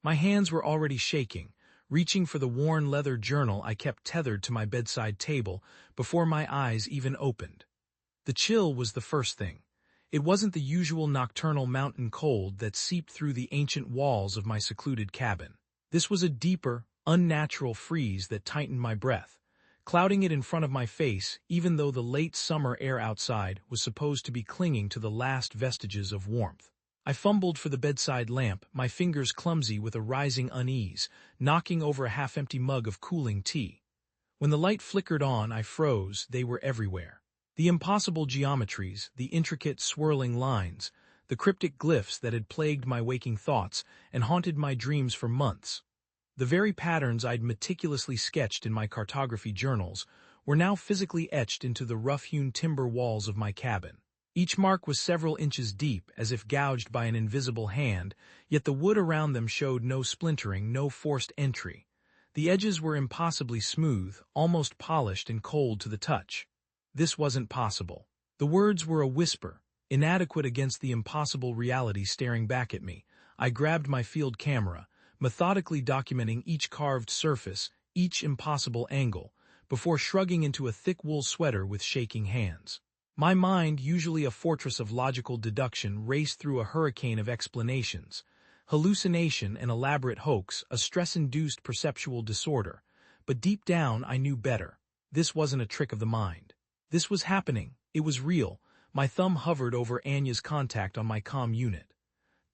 My hands were already shaking, reaching for the worn leather journal I kept tethered to my bedside table before my eyes even opened. The chill was the first thing. It wasn't the usual nocturnal mountain cold that seeped through the ancient walls of my secluded cabin. This was a deeper, unnatural freeze that tightened my breath, clouding it in front of my face even though the late summer air outside was supposed to be clinging to the last vestiges of warmth. I fumbled for the bedside lamp, my fingers clumsy with a rising unease, knocking over a half-empty mug of cooling tea. When the light flickered on, I froze. They were everywhere. The impossible geometries, the intricate swirling lines, the cryptic glyphs that had plagued my waking thoughts and haunted my dreams for months. The very patterns I'd meticulously sketched in my cartography journals were now physically etched into the rough-hewn timber walls of my cabin. Each mark was several inches deep, as if gouged by an invisible hand, yet the wood around them showed no splintering, no forced entry. The edges were impossibly smooth, almost polished and cold to the touch. This wasn't possible. The words were a whisper, inadequate against the impossible reality staring back at me. I grabbed my field camera, methodically documenting each carved surface, each impossible angle, before shrugging into a thick wool sweater with shaking hands. My mind, usually a fortress of logical deduction, raced through a hurricane of explanations. Hallucination, an elaborate hoax, a stress-induced perceptual disorder. But deep down, I knew better. This wasn't a trick of the mind. This was happening. It was real. My thumb hovered over Anya's contact on my comm unit.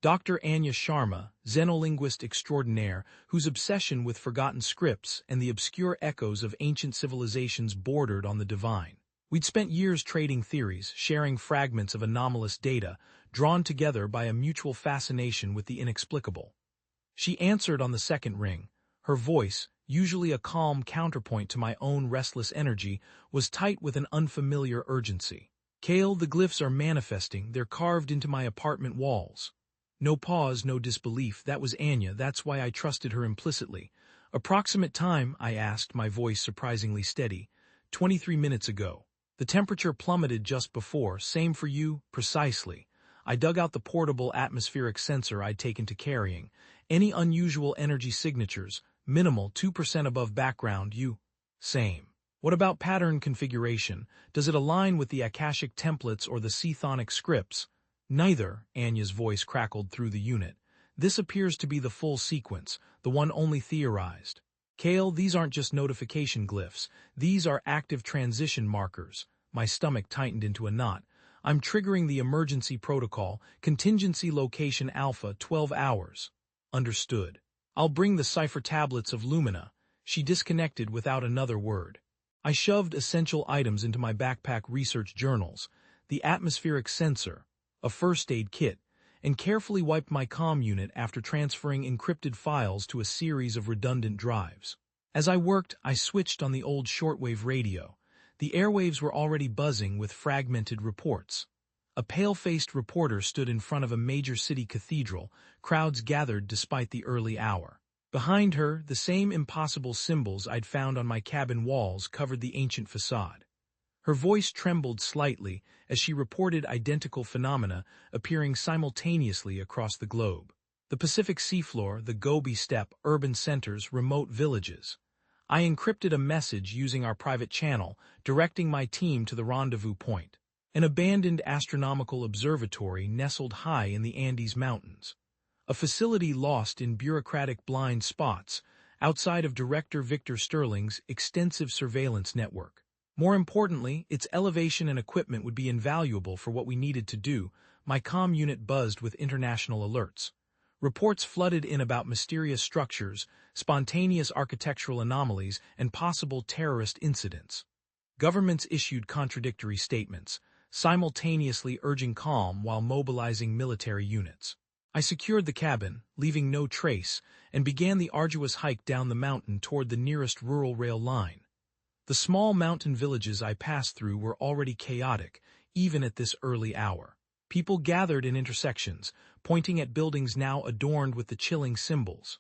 Dr. Anya Sharma, xenolinguist extraordinaire, whose obsession with forgotten scripts and the obscure echoes of ancient civilizations bordered on the divine. We'd spent years trading theories, sharing fragments of anomalous data, drawn together by a mutual fascination with the inexplicable. She answered on the second ring. Her voice, usually a calm counterpoint to my own restless energy, was tight with an unfamiliar urgency. Kale, the glyphs are manifesting. They're carved into my apartment walls. No pause, no disbelief. That was Anya. That's why I trusted her implicitly. Approximate time, I asked, my voice surprisingly steady. 23 minutes ago. The temperature plummeted just before. Same for you? Precisely. I dug out the portable atmospheric sensor I'd taken to carrying. Any unusual energy signatures? Minimal, 2% above background. You? Same. What about pattern configuration? Does it align with the Akashic templates or the Chthonic scripts? Neither, Anya's voice crackled through the unit. This appears to be the full sequence, the one only theorized. Kale, these aren't just notification glyphs. These are active transition markers. My stomach tightened into a knot. I'm triggering the emergency protocol, contingency location alpha, 12 hours. Understood. I'll bring the cipher tablets of Lumina. She disconnected without another word. I shoved essential items into my backpack research journals, the atmospheric sensor, a first aid kit, and carefully wiped my comm unit after transferring encrypted files to a series of redundant drives. As I worked, I switched on the old shortwave radio. The airwaves were already buzzing with fragmented reports. A pale-faced reporter stood in front of a major city cathedral, crowds gathered despite the early hour. Behind her, the same impossible symbols I'd found on my cabin walls covered the ancient facade. Her voice trembled slightly as she reported identical phenomena appearing simultaneously across the globe. The Pacific seafloor, the Gobi Steppe, urban centers, remote villages. I encrypted a message using our private channel, directing my team to the rendezvous point. An abandoned astronomical observatory nestled high in the Andes Mountains. A facility lost in bureaucratic blind spots, outside of Director Victor Sterling's extensive surveillance network. More importantly, its elevation and equipment would be invaluable for what we needed to do. My comm unit buzzed with international alerts. Reports flooded in about mysterious structures, spontaneous architectural anomalies, and possible terrorist incidents. Governments issued contradictory statements, simultaneously urging calm while mobilizing military units. I secured the cabin, leaving no trace, and began the arduous hike down the mountain toward the nearest rural rail line. The small mountain villages I passed through were already chaotic, even at this early hour. People gathered in intersections, pointing at buildings now adorned with the chilling symbols.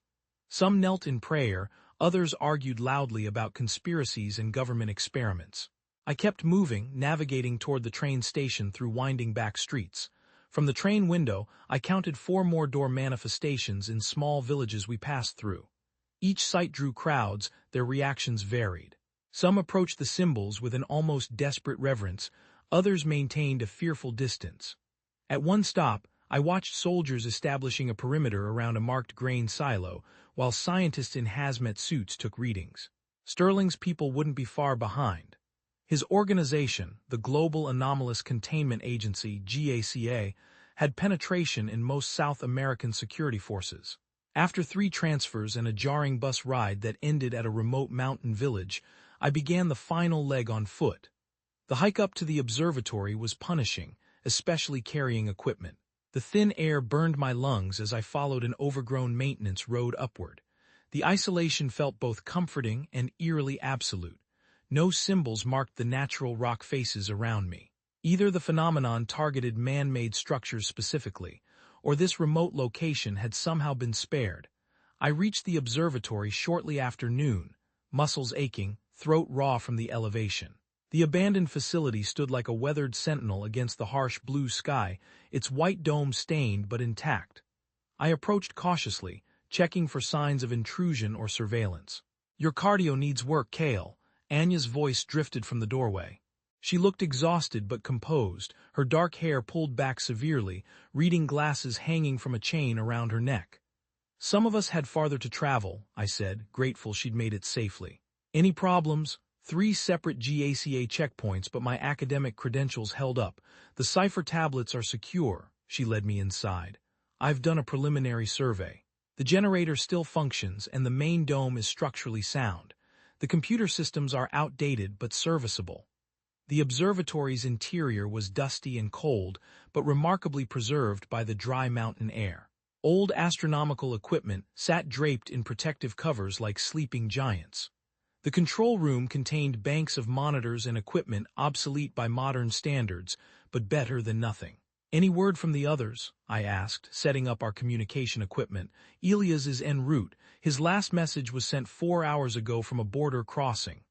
Some knelt in prayer, others argued loudly about conspiracies and government experiments. I kept moving, navigating toward the train station through winding back streets. From the train window, I counted 4 more door manifestations in small villages we passed through. Each site drew crowds, their reactions varied. Some approached the symbols with an almost desperate reverence, others maintained a fearful distance. At one stop, I watched soldiers establishing a perimeter around a marked grain silo, while scientists in hazmat suits took readings. Sterling's people wouldn't be far behind. His organization, the Global Anomalous Containment Agency (GACA), had penetration in most South American security forces. After 3 transfers and a jarring bus ride that ended at a remote mountain village, I began the final leg on foot. The hike up to the observatory was punishing, especially carrying equipment. The thin air burned my lungs as I followed an overgrown maintenance road upward. The isolation felt both comforting and eerily absolute. No symbols marked the natural rock faces around me. Either the phenomenon targeted man-made structures specifically, or this remote location had somehow been spared. I reached the observatory shortly after noon, muscles aching, throat raw from the elevation. The abandoned facility stood like a weathered sentinel against the harsh blue sky, its white dome stained but intact. I approached cautiously, checking for signs of intrusion or surveillance. "Your cardio needs work, Kale." Anya's voice drifted from the doorway. She looked exhausted but composed, her dark hair pulled back severely, reading glasses hanging from a chain around her neck. "Some of us had farther to travel," I said, grateful she'd made it safely. "Any problems?" 3 separate GACA checkpoints, but my academic credentials held up. "The cipher tablets are secure," she led me inside. "I've done a preliminary survey. The generator still functions and the main dome is structurally sound. The computer systems are outdated but serviceable." The observatory's interior was dusty and cold, but remarkably preserved by the dry mountain air. Old astronomical equipment sat draped in protective covers like sleeping giants. The control room contained banks of monitors and equipment obsolete by modern standards, but better than nothing. "Any word from the others?" I asked, setting up our communication equipment. "Elias is en route. His last message was sent 4 hours ago from a border crossing."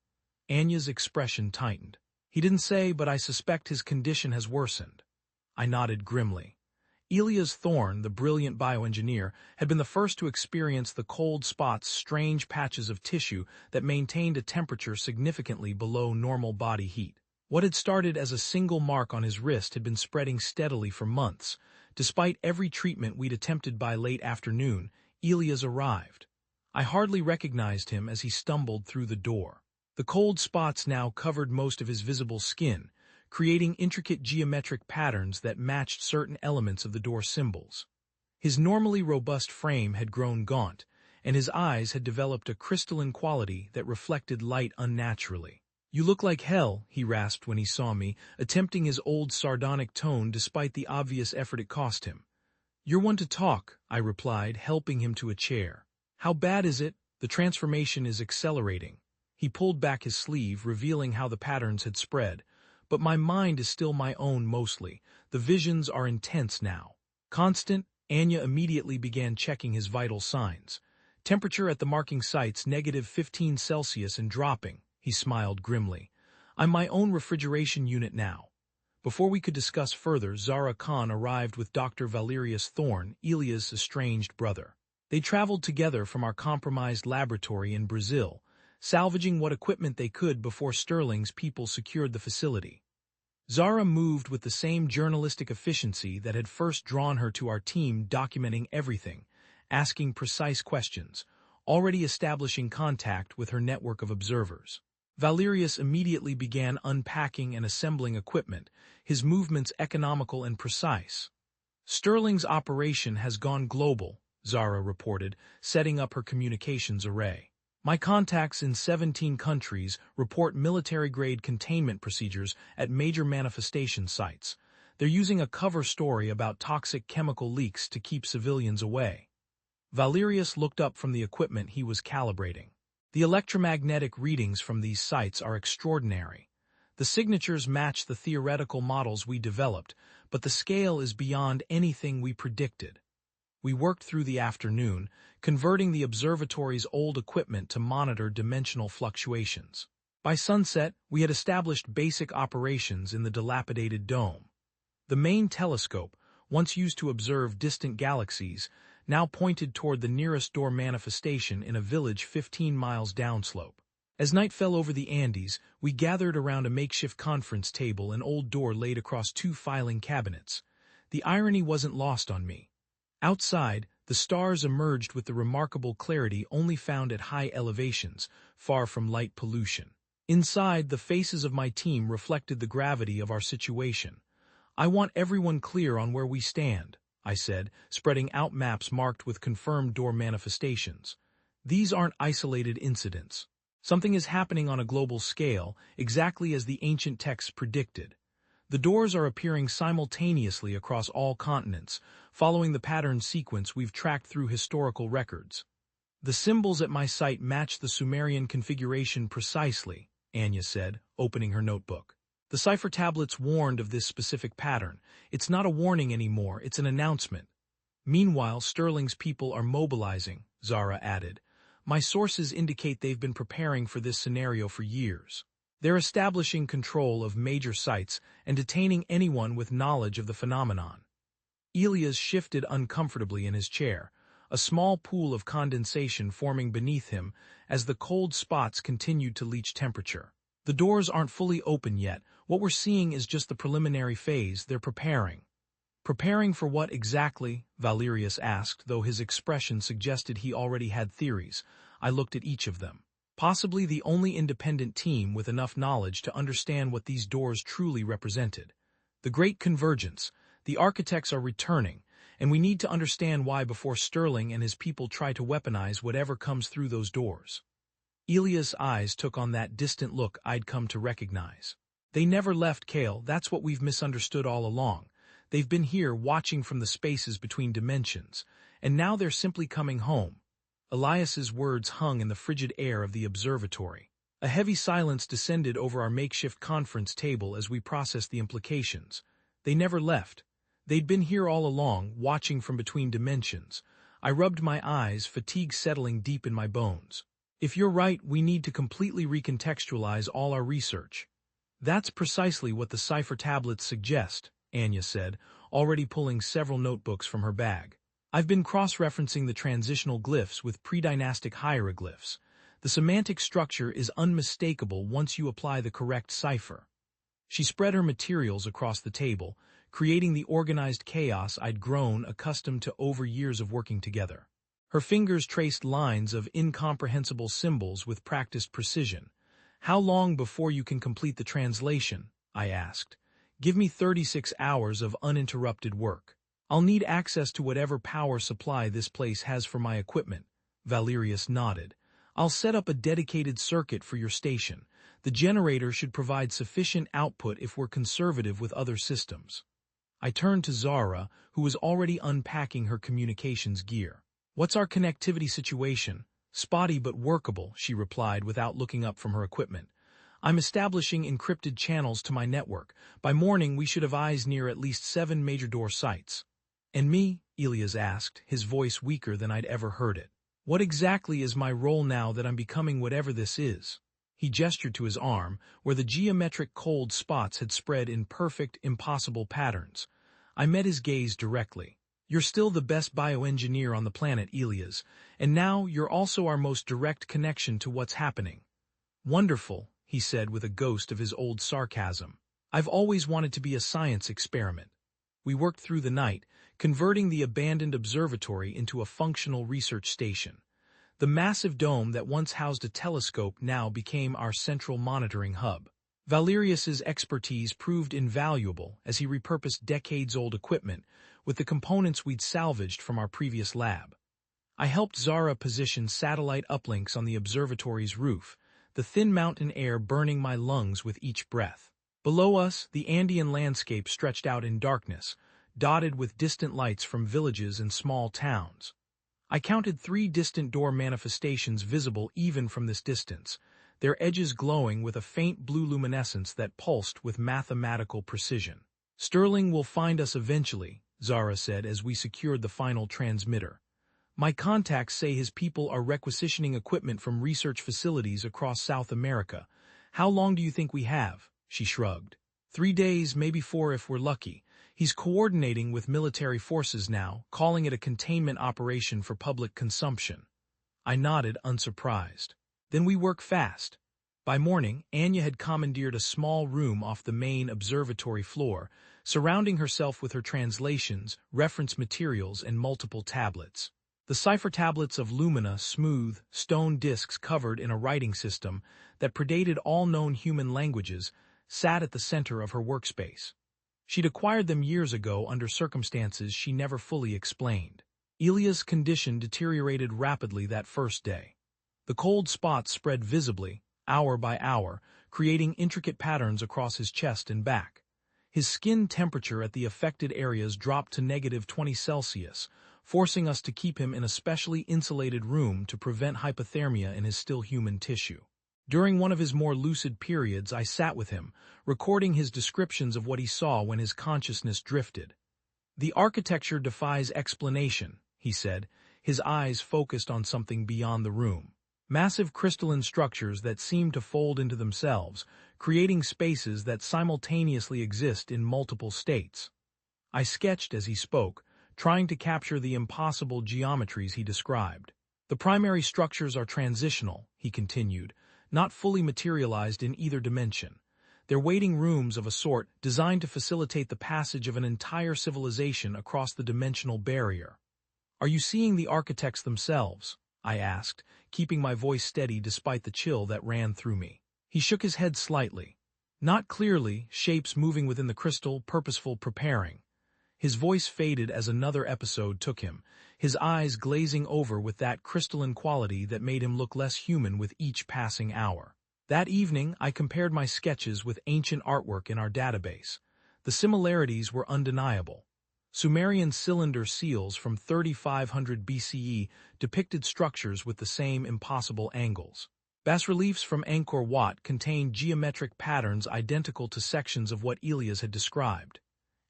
Anya's expression tightened. "He didn't say, but I suspect his condition has worsened." I nodded grimly. Elias Thorne, the brilliant bioengineer, had been the first to experience the cold spots, strange patches of tissue that maintained a temperature significantly below normal body heat. What had started as a single mark on his wrist had been spreading steadily for months. Despite every treatment we'd attempted by late afternoon, Elias arrived. I hardly recognized him as he stumbled through the door. The cold spots now covered most of his visible skin, creating intricate geometric patterns that matched certain elements of the door symbols. His normally robust frame had grown gaunt, and his eyes had developed a crystalline quality that reflected light unnaturally. "You look like hell," he rasped when he saw me, attempting his old sardonic tone despite the obvious effort it cost him. "You're one to talk," I replied, helping him to a chair. "How bad is it?" "The transformation is accelerating." He pulled back his sleeve, revealing how the patterns had spread. "But my mind is still my own mostly. The visions are intense now." "Constant?" Anya immediately began checking his vital signs. "Temperature at the marking sites -15 Celsius and dropping." He smiled grimly. "I'm my own refrigeration unit now." Before we could discuss further, Zara Khan arrived with Dr. Valerius Thorne, Elias' estranged brother. They traveled together from our compromised laboratory in Brazil, salvaging what equipment they could before Sterling's people secured the facility. Zara moved with the same journalistic efficiency that had first drawn her to our team, documenting everything, asking precise questions, already establishing contact with her network of observers. Valerius immediately began unpacking and assembling equipment, his movements economical and precise. "Sterling's operation has gone global," Zara reported, setting up her communications array. "My contacts in 17 countries report military-grade containment procedures at major manifestation sites. They're using a cover story about toxic chemical leaks to keep civilians away." Valerius looked up from the equipment he was calibrating. "The electromagnetic readings from these sites are extraordinary. The signatures match the theoretical models we developed, but the scale is beyond anything we predicted." We worked through the afternoon, converting the observatory's old equipment to monitor dimensional fluctuations. By sunset, we had established basic operations in the dilapidated dome. The main telescope, once used to observe distant galaxies, now pointed toward the nearest door manifestation in a village 15 miles downslope. As night fell over the Andes, we gathered around a makeshift conference table, an old door laid across two filing cabinets. The irony wasn't lost on me. Outside, the stars emerged with the remarkable clarity only found at high elevations, far from light pollution. Inside, the faces of my team reflected the gravity of our situation. "I want everyone clear on where we stand," I said, spreading out maps marked with confirmed door manifestations. "These aren't isolated incidents. Something is happening on a global scale, exactly as the ancient texts predicted. The doors are appearing simultaneously across all continents, following the pattern sequence we've tracked through historical records. The symbols at my site match the Sumerian configuration precisely," Anya said, opening her notebook. "The cipher tablets warned of this specific pattern. It's not a warning anymore, it's an announcement." "Meanwhile, Sterling's people are mobilizing," Zara added. "My sources indicate they've been preparing for this scenario for years. They're establishing control of major sites and detaining anyone with knowledge of the phenomenon." Elias shifted uncomfortably in his chair, a small pool of condensation forming beneath him as the cold spots continued to leach temperature. "The doors aren't fully open yet. What we're seeing is just the preliminary phase. They're preparing." "Preparing for what exactly?" Valerius asked, though his expression suggested he already had theories. I looked at each of them. Possibly the only independent team with enough knowledge to understand what these doors truly represented. "The Great Convergence. The architects are returning, and we need to understand why before Sterling and his people try to weaponize whatever comes through those doors." Elias' eyes took on that distant look I'd come to recognize. "They never left, Kale. That's what we've misunderstood all along. They've been here watching from the spaces between dimensions, and now they're simply coming home." Elias's words hung in the frigid air of the observatory. A heavy silence descended over our makeshift conference table as we processed the implications. They never left. They'd been here all along, watching from between dimensions. I rubbed my eyes, fatigue settling deep in my bones. "If you're right, we need to completely recontextualize all our research." "That's precisely what the cipher tablets suggest," Anya said, already pulling several notebooks from her bag. "I've been cross-referencing the transitional glyphs with predynastic hieroglyphs. The semantic structure is unmistakable once you apply the correct cipher." She spread her materials across the table, creating the organized chaos I'd grown accustomed to over years of working together. Her fingers traced lines of incomprehensible symbols with practiced precision. "How long before you can complete the translation?" I asked. "Give me 36 hours of uninterrupted work. I'll need access to whatever power supply this place has for my equipment." Valerius nodded. "I'll set up a dedicated circuit for your station. The generator should provide sufficient output if we're conservative with other systems." I turned to Zara, who was already unpacking her communications gear. "What's our connectivity situation?" "Spotty but workable," she replied without looking up from her equipment. "I'm establishing encrypted channels to my network. By morning we should have eyes near at least 7 major door sites." "And me?" Elias asked, his voice weaker than I'd ever heard it. "What exactly is my role now that I'm becoming whatever this is?" He gestured to his arm, where the geometric cold spots had spread in perfect, impossible patterns. I met his gaze directly. "You're still the best bioengineer on the planet, Elias, and now you're also our most direct connection to what's happening." "Wonderful," he said with a ghost of his old sarcasm. "I've always wanted to be a science experiment." We worked through the night, converting the abandoned observatory into a functional research station. The massive dome that once housed a telescope now became our central monitoring hub. Valerius's expertise proved invaluable as he repurposed decades-old equipment with the components we'd salvaged from our previous lab. I helped Zara position satellite uplinks on the observatory's roof, the thin mountain air burning my lungs with each breath. Below us, the Andean landscape stretched out in darkness, dotted with distant lights from villages and small towns. I counted 3 distant door manifestations visible even from this distance, their edges glowing with a faint blue luminescence that pulsed with mathematical precision. "Sterling will find us eventually," Zara said as we secured the final transmitter. "My contacts say his people are requisitioning equipment from research facilities across South America. How long do you think we have?" She shrugged. 3 days, maybe 4 if we're lucky. He's coordinating with military forces now, calling it a containment operation for public consumption. I nodded, unsurprised. Then we work fast. By morning, Anya had commandeered a small room off the main observatory floor, surrounding herself with her translations, reference materials, and multiple tablets. The cipher tablets of Lumina, smooth, stone discs covered in a writing system that predated all known human languages, sat at the center of her workspace. She'd acquired them years ago under circumstances she never fully explained. Ilya's condition deteriorated rapidly that first day. The cold spots spread visibly, hour by hour, creating intricate patterns across his chest and back. His skin temperature at the affected areas dropped to -20°C, forcing us to keep him in a specially insulated room to prevent hypothermia in his still human tissue. During one of his more lucid periods, I sat with him, recording his descriptions of what he saw when his consciousness drifted. "The architecture defies explanation," he said, his eyes focused on something beyond the room. Massive crystalline structures that seem to fold into themselves, creating spaces that simultaneously exist in multiple states. I sketched as he spoke, trying to capture the impossible geometries he described. "The primary structures are transitional," he continued, "not fully materialized in either dimension. They're waiting rooms of a sort designed to facilitate the passage of an entire civilization across the dimensional barrier." "Are you seeing the architects themselves?" I asked, keeping my voice steady despite the chill that ran through me. He shook his head slightly. "Not clearly, shapes moving within the crystal, purposeful, preparing." His voice faded as another episode took him, his eyes glazing over with that crystalline quality that made him look less human with each passing hour. That evening, I compared my sketches with ancient artwork in our database. The similarities were undeniable. Sumerian cylinder seals from 3500 BCE depicted structures with the same impossible angles. Bas-reliefs from Angkor Wat contained geometric patterns identical to sections of what Elias had described.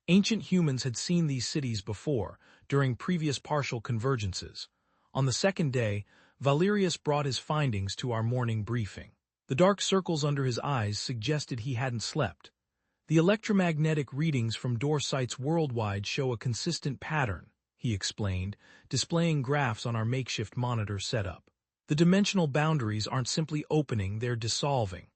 Ancient humans had seen these cities before, during previous partial convergences. On the second day, Valerius brought his findings to our morning briefing. The dark circles under his eyes suggested he hadn't slept. "The electromagnetic readings from door sites worldwide show a consistent pattern," he explained, displaying graphs on our makeshift monitor setup. "The dimensional boundaries aren't simply opening, they're dissolving."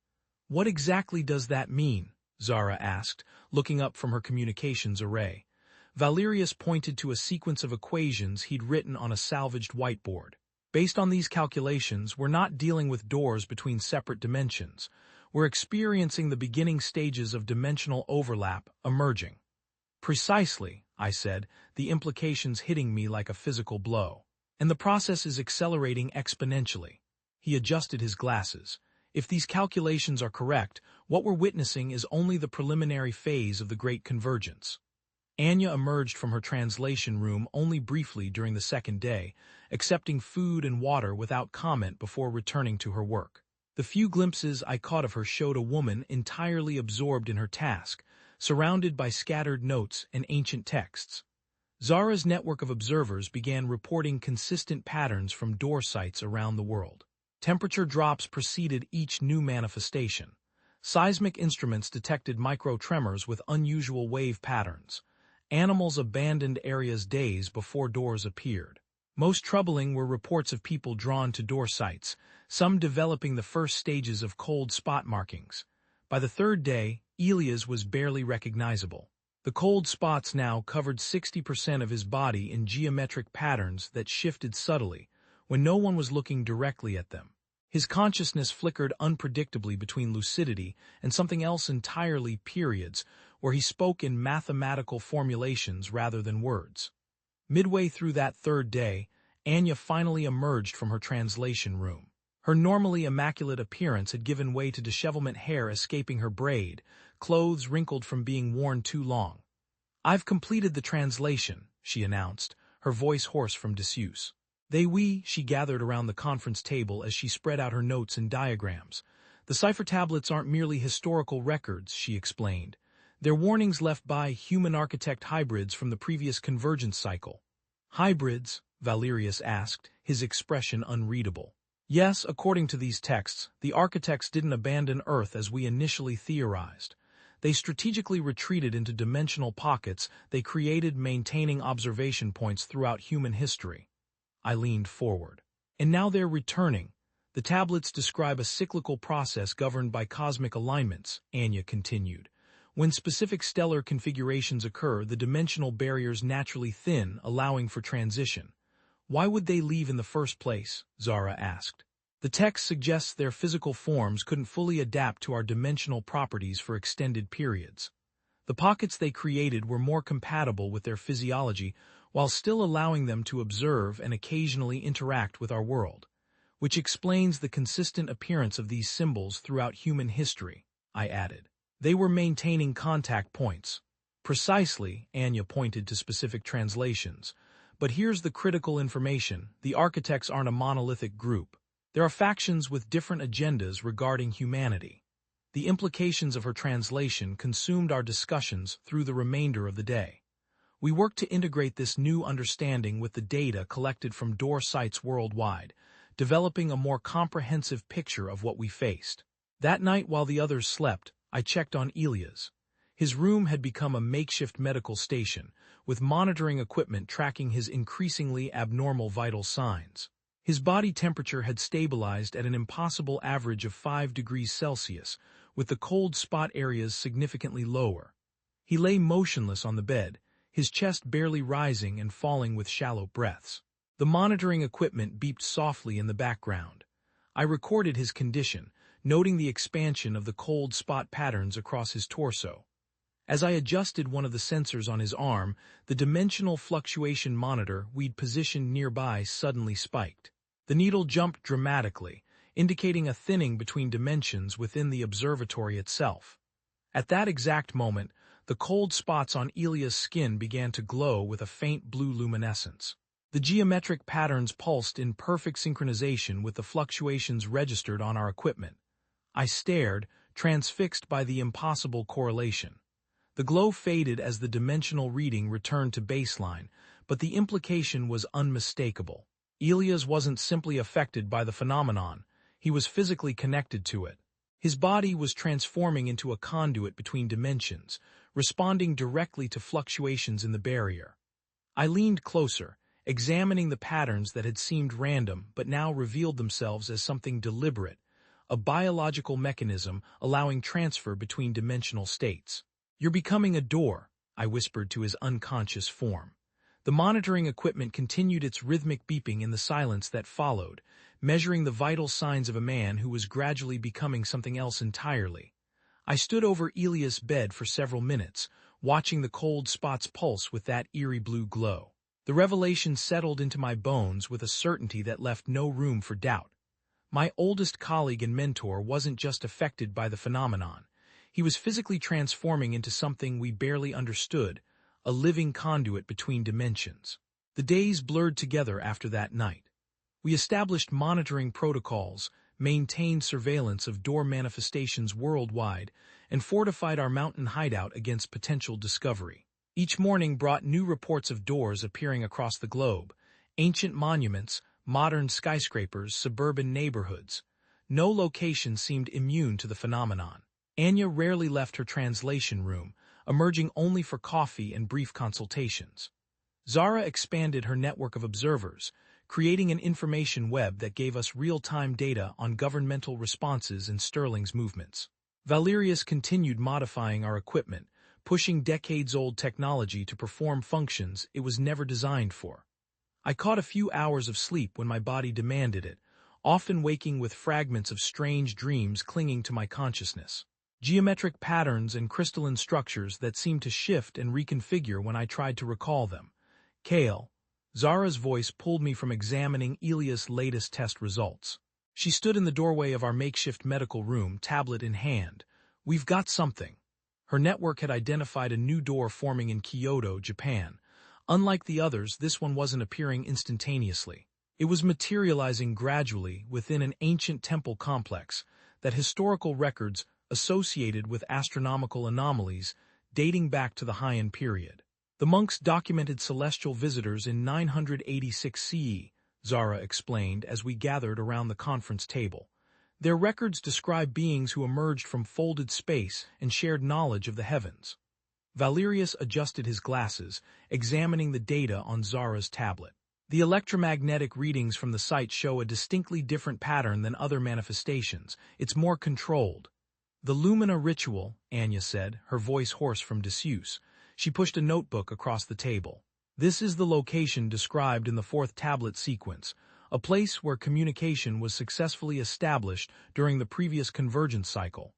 "What exactly does that mean?" Zara asked, looking up from her communications array. Valerius pointed to a sequence of equations he'd written on a salvaged whiteboard. "Based on these calculations, we're not dealing with doors between separate dimensions. We're experiencing the beginning stages of dimensional overlap emerging." "Precisely," I said, the implications hitting me like a physical blow. "And the process is accelerating exponentially." He adjusted his glasses. "If these calculations are correct, what we're witnessing is only the preliminary phase of the Great Convergence." Anya emerged from her translation room only briefly during the second day, accepting food and water without comment before returning to her work. The few glimpses I caught of her showed a woman entirely absorbed in her task, surrounded by scattered notes and ancient texts. Zara's network of observers began reporting consistent patterns from door sites around the world. Temperature drops preceded each new manifestation. Seismic instruments detected micro-tremors with unusual wave patterns. Animals abandoned areas days before doors appeared. Most troubling were reports of people drawn to door sites, some developing the first stages of cold spot markings. By the third day, Elias was barely recognizable. The cold spots now covered 60% of his body in geometric patterns that shifted subtly, when no one was looking directly at them. His consciousness flickered unpredictably between lucidity and something else entirely, periods, where he spoke in mathematical formulations rather than words. Midway through that third day, Anya finally emerged from her translation room. Her normally immaculate appearance had given way to dishevelment, hair escaping her braid, clothes wrinkled from being worn too long. "I've completed the translation," she announced, her voice hoarse from disuse. She gathered around the conference table as she spread out her notes and diagrams. "The cipher tablets aren't merely historical records," she explained. "They're warnings left by human-architect hybrids from the previous convergence cycle." "Hybrids?" Valerius asked, his expression unreadable. "Yes, according to these texts, the architects didn't abandon Earth as we initially theorized. They strategically retreated into dimensional pockets they created, maintaining observation points throughout human history. I leaned forward. And now they're returning. The tablets describe a cyclical process governed by cosmic alignments, Anya continued. When specific stellar configurations occur, the dimensional barriers naturally thin, allowing for transition. Why would they leave in the first place? Zara asked. The text suggests their physical forms couldn't fully adapt to our dimensional properties for extended periods. The pockets they created were more compatible with their physiology while still allowing them to observe and occasionally interact with our world, which explains the consistent appearance of these symbols throughout human history, I added. They were maintaining contact points. Precisely, Anya pointed to specific translations. But here's the critical information: the architects aren't a monolithic group. There are factions with different agendas regarding humanity. The implications of her translation consumed our discussions through the remainder of the day. We worked to integrate this new understanding with the data collected from door sites worldwide, developing a more comprehensive picture of what we faced. That night, while the others slept, I checked on Elias. His room had become a makeshift medical station, with monitoring equipment tracking his increasingly abnormal vital signs. His body temperature had stabilized at an impossible average of 5 degrees Celsius, with the cold spot areas significantly lower. He lay motionless on the bed, his chest barely rising and falling with shallow breaths. The monitoring equipment beeped softly in the background. I recorded his condition, noting the expansion of the cold spot patterns across his torso. As I adjusted one of the sensors on his arm, the dimensional fluctuation monitor we'd positioned nearby suddenly spiked. The needle jumped dramatically, indicating a thinning between dimensions within the observatory itself. At that exact moment, the cold spots on Elia's skin began to glow with a faint blue luminescence. The geometric patterns pulsed in perfect synchronization with the fluctuations registered on our equipment. I stared, transfixed by the impossible correlation. The glow faded as the dimensional reading returned to baseline, but the implication was unmistakable. Elias wasn't simply affected by the phenomenon, he was physically connected to it. His body was transforming into a conduit between dimensions, responding directly to fluctuations in the barrier. I leaned closer, examining the patterns that had seemed random but now revealed themselves as something deliberate, a biological mechanism allowing transfer between dimensional states. "You're becoming a door," I whispered to his unconscious form. The monitoring equipment continued its rhythmic beeping in the silence that followed, measuring the vital signs of a man who was gradually becoming something else entirely. I stood over Elias' bed for several minutes, watching the cold spots pulse with that eerie blue glow. The revelation settled into my bones with a certainty that left no room for doubt. My oldest colleague and mentor wasn't just affected by the phenomenon. He was physically transforming into something we barely understood, a living conduit between dimensions. The days blurred together after that night. We established monitoring protocols, maintained surveillance of door manifestations worldwide, and fortified our mountain hideout against potential discovery. Each morning brought new reports of doors appearing across the globe, ancient monuments, modern skyscrapers, suburban neighborhoods. No location seemed immune to the phenomenon. Anya rarely left her translation room, emerging only for coffee and brief consultations. Zara expanded her network of observers, creating an information web that gave us real-time data on governmental responses and Sterling's movements. Valerius continued modifying our equipment, pushing decades-old technology to perform functions it was never designed for. I caught a few hours of sleep when my body demanded it, often waking with fragments of strange dreams clinging to my consciousness. Geometric patterns and crystalline structures that seemed to shift and reconfigure when I tried to recall them. Kale, Zara's voice pulled me from examining Elias' latest test results. She stood in the doorway of our makeshift medical room, tablet in hand. "We've got something." Her network had identified a new door forming in Kyoto, Japan. Unlike the others, this one wasn't appearing instantaneously. It was materializing gradually within an ancient temple complex that historical records associated with astronomical anomalies dating back to the Heian period. The monks documented celestial visitors in 986 CE, Zara explained as we gathered around the conference table. Their records describe beings who emerged from folded space and shared knowledge of the heavens. Valerius adjusted his glasses, examining the data on Zara's tablet. The electromagnetic readings from the site show a distinctly different pattern than other manifestations. It's more controlled. The Lumina ritual, Anya said, her voice hoarse from disuse. She pushed a notebook across the table. This is the location described in the fourth tablet sequence, a place where communication was successfully established during the previous convergence cycle.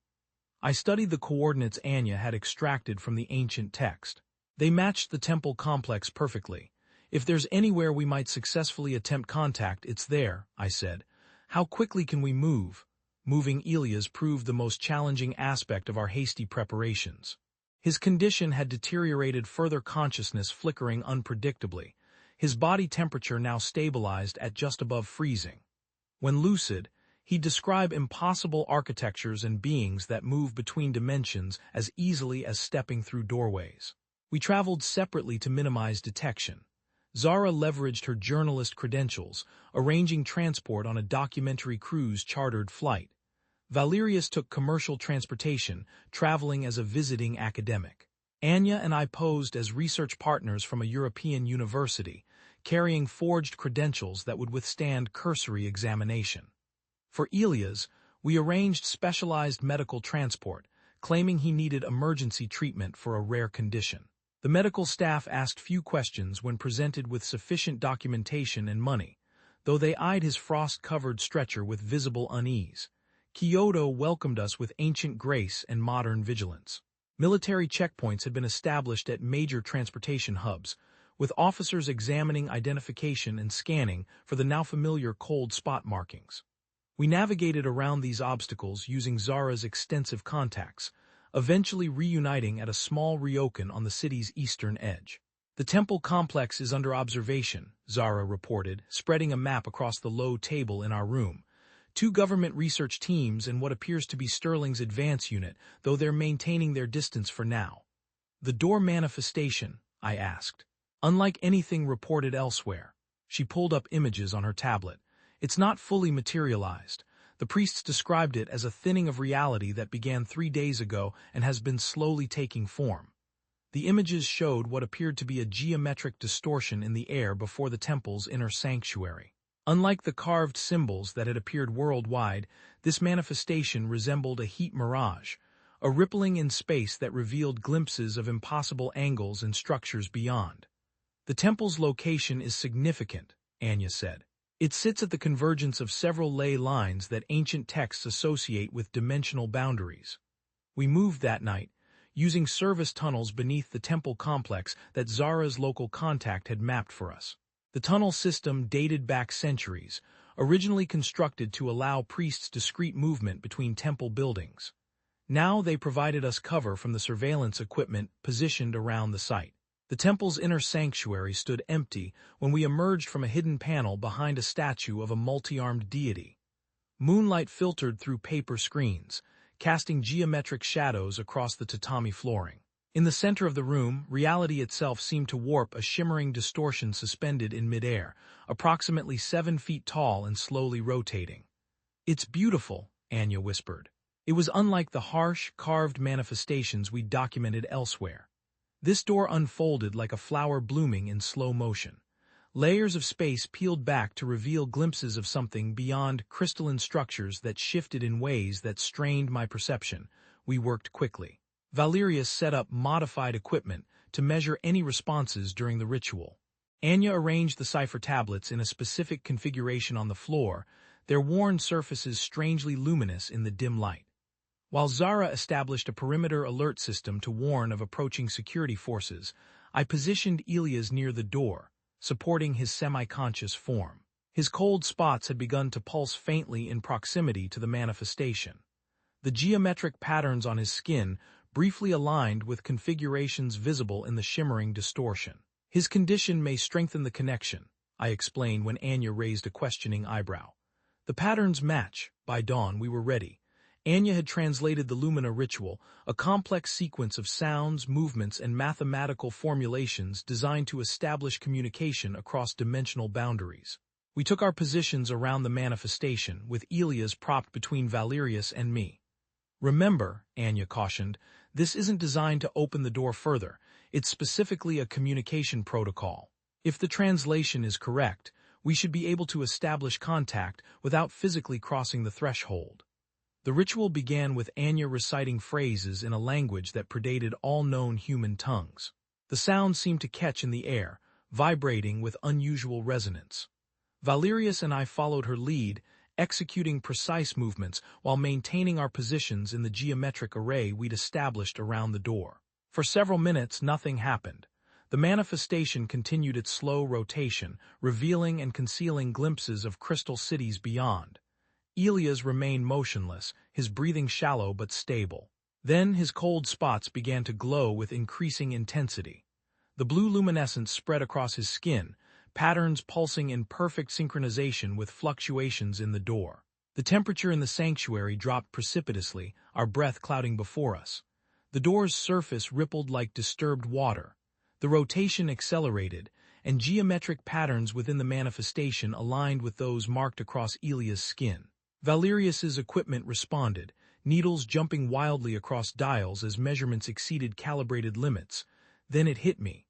I studied the coordinates Anya had extracted from the ancient text. They matched the temple complex perfectly. If there's anywhere we might successfully attempt contact, it's there, I said. How quickly can we move? Moving Elias proved the most challenging aspect of our hasty preparations. His condition had deteriorated, further consciousness flickering unpredictably. His body temperature now stabilized at just above freezing. When lucid, he'd describe impossible architectures and beings that move between dimensions as easily as stepping through doorways. We traveled separately to minimize detection. Zara leveraged her journalist credentials, arranging transport on a documentary cruise chartered flight. Valerius took commercial transportation, traveling as a visiting academic. Anya and I posed as research partners from a European university, carrying forged credentials that would withstand cursory examination. For Elias, we arranged specialized medical transport, claiming he needed emergency treatment for a rare condition. The medical staff asked few questions when presented with sufficient documentation and money, though they eyed his frost-covered stretcher with visible unease. Kyoto welcomed us with ancient grace and modern vigilance. Military checkpoints had been established at major transportation hubs, with officers examining identification and scanning for the now familiar cold spot markings. We navigated around these obstacles using Zara's extensive contacts, eventually reuniting at a small ryokan on the city's eastern edge. The temple complex is under observation, Zara reported, spreading a map across the low table in our room. 2 government research teams and what appears to be Sterling's advance unit, though they're maintaining their distance for now. The door manifestation, I asked. Unlike anything reported elsewhere. She pulled up images on her tablet. It's not fully materialized. The priests described it as a thinning of reality that began 3 days ago and has been slowly taking form. The images showed what appeared to be a geometric distortion in the air before the temple's inner sanctuary. Unlike the carved symbols that had appeared worldwide, this manifestation resembled a heat mirage, a rippling in space that revealed glimpses of impossible angles and structures beyond. The temple's location is significant, Anya said. It sits at the convergence of several ley lines that ancient texts associate with dimensional boundaries. We moved that night, using service tunnels beneath the temple complex that Zara's local contact had mapped for us. The tunnel system dated back centuries, originally constructed to allow priests discreet movement between temple buildings. Now they provided us cover from the surveillance equipment positioned around the site. The temple's inner sanctuary stood empty when we emerged from a hidden panel behind a statue of a multi-armed deity. Moonlight filtered through paper screens, casting geometric shadows across the tatami flooring. In the center of the room, reality itself seemed to warp, a shimmering distortion suspended in midair, approximately 7 feet tall and slowly rotating. "It's beautiful," Anya whispered. It was unlike the harsh, carved manifestations we'd documented elsewhere. This door unfolded like a flower blooming in slow motion. Layers of space peeled back to reveal glimpses of something beyond, crystalline structures that shifted in ways that strained my perception. We worked quickly. Valerius set up modified equipment to measure any responses during the ritual. Anya arranged the cipher tablets in a specific configuration on the floor, their worn surfaces strangely luminous in the dim light. While Zara established a perimeter alert system to warn of approaching security forces, I positioned Elias near the door, supporting his semi-conscious form. His cold spots had begun to pulse faintly in proximity to the manifestation. The geometric patterns on his skin briefly aligned with configurations visible in the shimmering distortion. "His condition may strengthen the connection," I explained when Anya raised a questioning eyebrow. "The patterns match." By dawn, we were ready. Anya had translated the Lumina ritual, a complex sequence of sounds, movements, and mathematical formulations designed to establish communication across dimensional boundaries. We took our positions around the manifestation, with Elias propped between Valerius and me. "Remember," Anya cautioned, "this isn't designed to open the door further. It's specifically a communication protocol. If the translation is correct, we should be able to establish contact without physically crossing the threshold." The ritual began with Anya reciting phrases in a language that predated all known human tongues. The sound seemed to catch in the air, vibrating with unusual resonance. Valerius and I followed her lead, executing precise movements while maintaining our positions in the geometric array we'd established around the door. For several minutes, nothing happened. The manifestation continued its slow rotation, revealing and concealing glimpses of crystal cities beyond. Elias remained motionless, his breathing shallow but stable. Then his cold spots began to glow with increasing intensity. The blue luminescence spread across his skin, patterns pulsing in perfect synchronization with fluctuations in the door. The temperature in the sanctuary dropped precipitously, our breath clouding before us. The door's surface rippled like disturbed water. The rotation accelerated, and geometric patterns within the manifestation aligned with those marked across Elias' skin. Valerius's equipment responded, needles jumping wildly across dials as measurements exceeded calibrated limits. Then it hit me.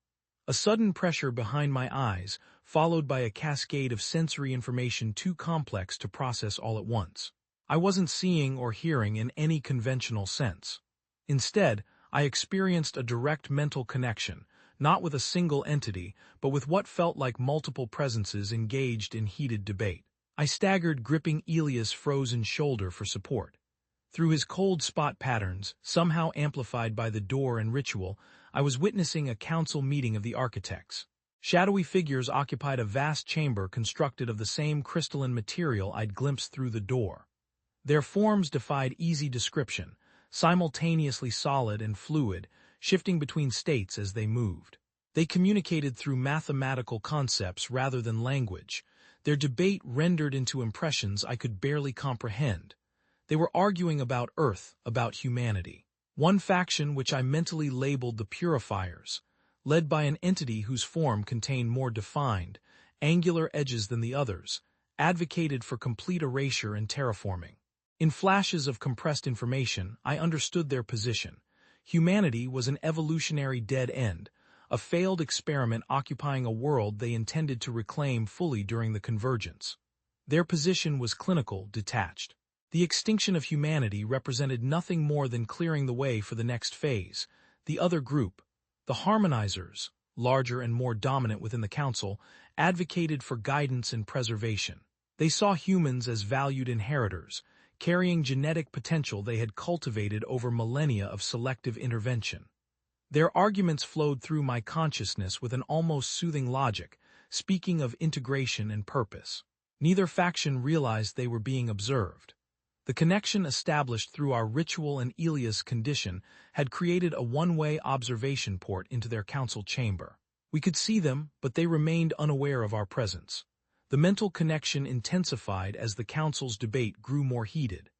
A sudden pressure behind my eyes, followed by a cascade of sensory information too complex to process all at once. I wasn't seeing or hearing in any conventional sense. Instead, I experienced a direct mental connection, not with a single entity, but with what felt like multiple presences engaged in heated debate. I staggered, gripping Elias' frozen shoulder for support. Through his cold spot patterns, somehow amplified by the door and ritual, I was witnessing a council meeting of the architects. Shadowy figures occupied a vast chamber constructed of the same crystalline material I'd glimpsed through the door. Their forms defied easy description, simultaneously solid and fluid, shifting between states as they moved. They communicated through mathematical concepts rather than language, their debate rendered into impressions I could barely comprehend. They were arguing about Earth, about humanity. One faction, which I mentally labeled the Purifiers, led by an entity whose form contained more defined, angular edges than the others, advocated for complete erasure and terraforming. In flashes of compressed information, I understood their position. Humanity was an evolutionary dead end, a failed experiment occupying a world they intended to reclaim fully during the convergence. Their position was clinical, detached. The extinction of humanity represented nothing more than clearing the way for the next phase. The other group, the Harmonizers, larger and more dominant within the Council, advocated for guidance and preservation. They saw humans as valued inheritors, carrying genetic potential they had cultivated over millennia of selective intervention. Their arguments flowed through my consciousness with an almost soothing logic, speaking of integration and purpose. Neither faction realized they were being observed. The connection established through our ritual and Elias' condition had created a one-way observation port into their council chamber. We could see them, but they remained unaware of our presence. The mental connection intensified as the council's debate grew more heated.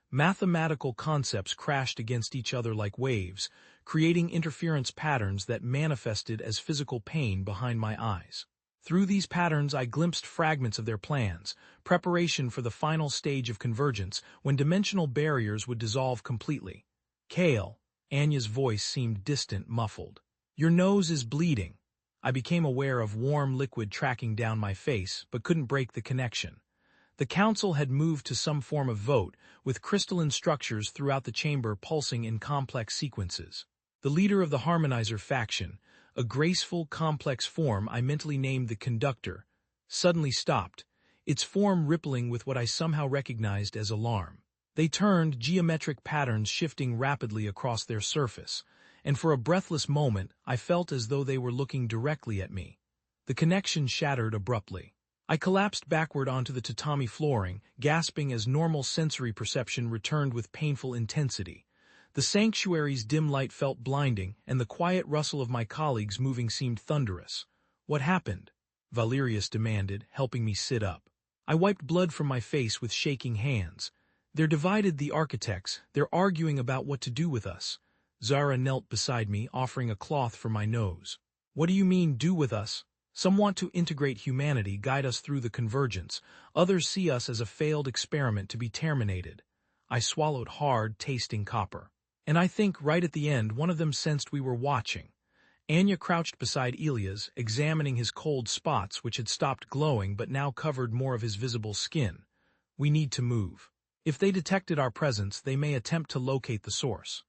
Mathematical concepts crashed against each other like waves, creating interference patterns that manifested as physical pain behind my eyes. Through these patterns I glimpsed fragments of their plans, preparation for the final stage of convergence when dimensional barriers would dissolve completely. "Kale," Anya's voice seemed distant, muffled. "Your nose is bleeding." I became aware of warm liquid tracking down my face, but couldn't break the connection. The council had moved to some form of vote, with crystalline structures throughout the chamber pulsing in complex sequences. The leader of the Harmonizer faction, a graceful, complex form I mentally named the Conductor, suddenly stopped, its form rippling with what I somehow recognized as alarm. They turned, geometric patterns shifting rapidly across their surface, and for a breathless moment I felt as though they were looking directly at me. The connection shattered abruptly. I collapsed backward onto the tatami flooring, gasping as normal sensory perception returned with painful intensity. The sanctuary's dim light felt blinding, and the quiet rustle of my colleagues moving seemed thunderous. "What happened?" Valerius demanded, helping me sit up. I wiped blood from my face with shaking hands. "They're divided, the architects. They're arguing about what to do with us." Zara knelt beside me, offering a cloth for my nose. "What do you mean, do with us?" Some want to integrate humanity, guide us through the convergence. Others see us as a failed experiment to be terminated. I swallowed hard, tasting copper. And I think, right at the end, one of them sensed we were watching. Anya crouched beside Elias, examining his cold spots which had stopped glowing but now covered more of his visible skin. We need to move. If they detected our presence, they may attempt to locate the source.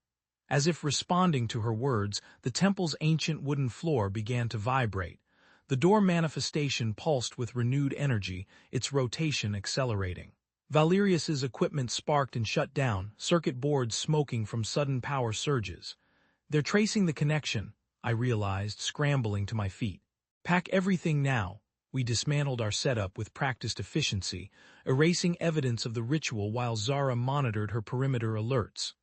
As if responding to her words, the temple's ancient wooden floor began to vibrate. The door manifestation pulsed with renewed energy, its rotation accelerating. Valerius's equipment sparked and shut down, circuit boards smoking from sudden power surges. They're tracing the connection, I realized, scrambling to my feet. Pack everything now. We dismantled our setup with practiced efficiency, erasing evidence of the ritual while Zara monitored her perimeter alerts.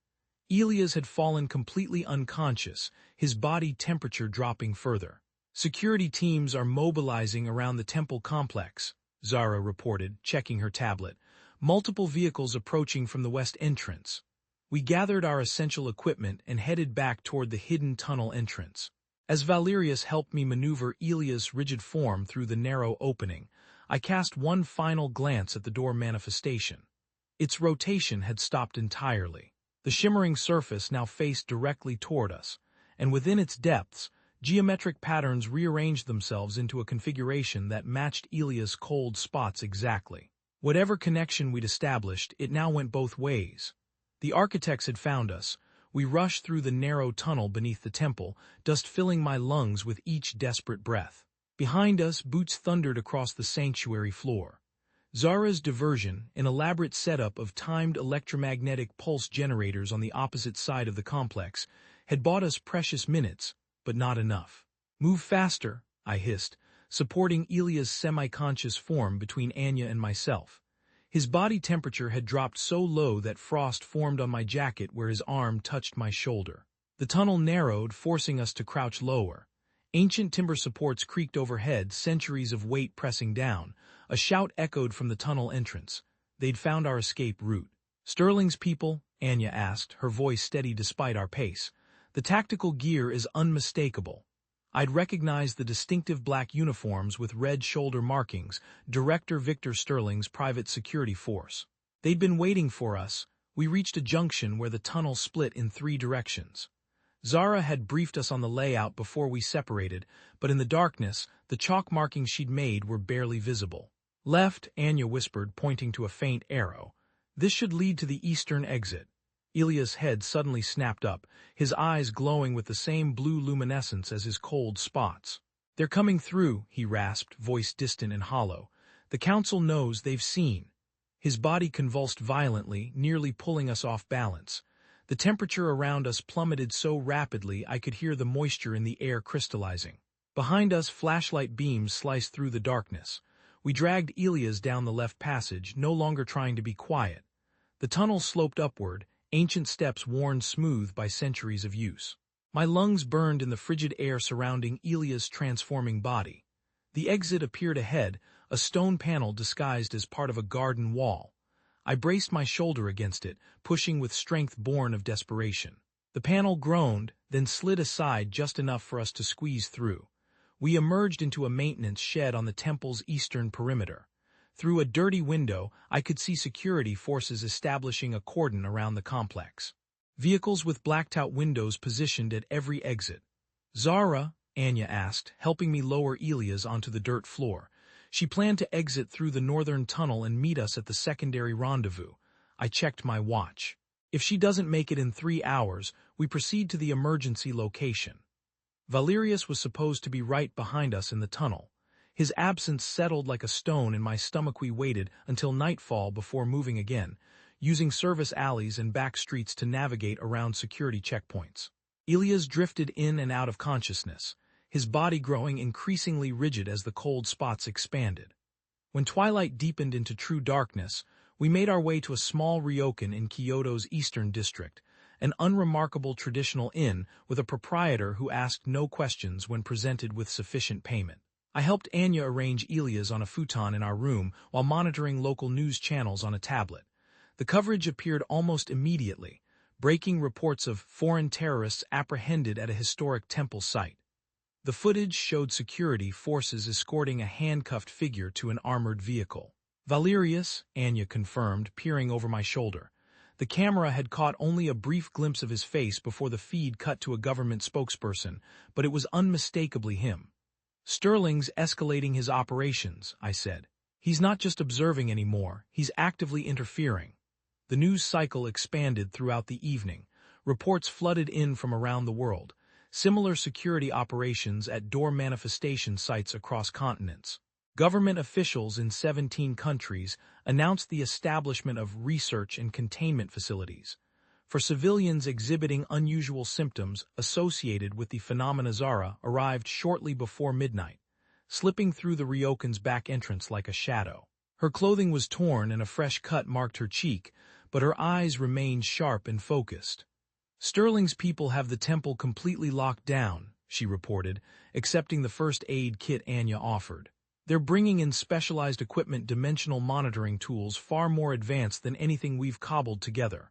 Elias had fallen completely unconscious, his body temperature dropping further. Security teams are mobilizing around the temple complex, Zara reported, checking her tablet. Multiple vehicles approaching from the west entrance. We gathered our essential equipment and headed back toward the hidden tunnel entrance. As Valerius helped me maneuver Elias' rigid form through the narrow opening, I cast one final glance at the door manifestation. Its rotation had stopped entirely. The shimmering surface now faced directly toward us, and within its depths, geometric patterns rearranged themselves into a configuration that matched Elias' cold spots exactly. Whatever connection we'd established, it now went both ways. The architects had found us. We rushed through the narrow tunnel beneath the temple, dust filling my lungs with each desperate breath. Behind us, boots thundered across the sanctuary floor. Zara's diversion, an elaborate setup of timed electromagnetic pulse generators on the opposite side of the complex, had bought us precious minutes, but not enough. Move faster, I hissed, supporting Elias' semi-conscious form between Anya and myself. His body temperature had dropped so low that frost formed on my jacket where his arm touched my shoulder. The tunnel narrowed, forcing us to crouch lower. Ancient timber supports creaked overhead, centuries of weight pressing down. A shout echoed from the tunnel entrance. They'd found our escape route. Sterling's people? Anya asked, her voice steady despite our pace. The tactical gear is unmistakable. I'd recognized the distinctive black uniforms with red shoulder markings, Director Victor Sterling's private security force. They'd been waiting for us. We reached a junction where the tunnel split in 3 directions. Zara had briefed us on the layout before we separated, but in the darkness, the chalk markings she'd made were barely visible. Left, Anya whispered, pointing to a faint arrow. This should lead to the eastern exit. Elias' head suddenly snapped up, his eyes glowing with the same blue luminescence as his cold spots. They're coming through, he rasped, voice distant and hollow. The council knows they've seen. His body convulsed violently, nearly pulling us off balance. The temperature around us plummeted so rapidly I could hear the moisture in the air crystallizing. Behind us, flashlight beams sliced through the darkness. We dragged Elias down the left passage, no longer trying to be quiet. The tunnel sloped upward, ancient steps worn smooth by centuries of use. My lungs burned in the frigid air surrounding Elias' transforming body. The exit appeared ahead, a stone panel disguised as part of a garden wall. I braced my shoulder against it, pushing with strength born of desperation. The panel groaned, then slid aside just enough for us to squeeze through. We emerged into a maintenance shed on the temple's eastern perimeter. Through a dirty window, I could see security forces establishing a cordon around the complex. Vehicles with blacked-out windows positioned at every exit. Zara? Anya asked, helping me lower Elias onto the dirt floor. She planned to exit through the northern tunnel and meet us at the secondary rendezvous. I checked my watch. If she doesn't make it in 3 hours, we proceed to the emergency location. Valerius was supposed to be right behind us in the tunnel. His absence settled like a stone in my stomach. We waited until nightfall before moving again, using service alleys and back streets to navigate around security checkpoints. Elias drifted in and out of consciousness, his body growing increasingly rigid as the cold spots expanded. When twilight deepened into true darkness, we made our way to a small ryokan in Kyoto's eastern district, an unremarkable traditional inn with a proprietor who asked no questions when presented with sufficient payment. I helped Anya arrange Elias on a futon in our room while monitoring local news channels on a tablet. The coverage appeared almost immediately, breaking reports of foreign terrorists apprehended at a historic temple site. The footage showed security forces escorting a handcuffed figure to an armored vehicle. Valerius, Anya confirmed, peering over my shoulder. The camera had caught only a brief glimpse of his face before the feed cut to a government spokesperson, but it was unmistakably him. Sterling's escalating his operations, I said. He's not just observing anymore, he's actively interfering. The news cycle expanded throughout the evening. Reports flooded in from around the world. Similar security operations at door manifestation sites across continents. Government officials in 17 countries announced the establishment of research and containment facilities. For civilians exhibiting unusual symptoms associated with the phenomena, Zara arrived shortly before midnight, slipping through the Ryokan's back entrance like a shadow. Her clothing was torn and a fresh cut marked her cheek, but her eyes remained sharp and focused. Sterling's people have the temple completely locked down, she reported, accepting the first aid kit Anya offered. They're bringing in specialized equipment, dimensional monitoring tools far more advanced than anything we've cobbled together.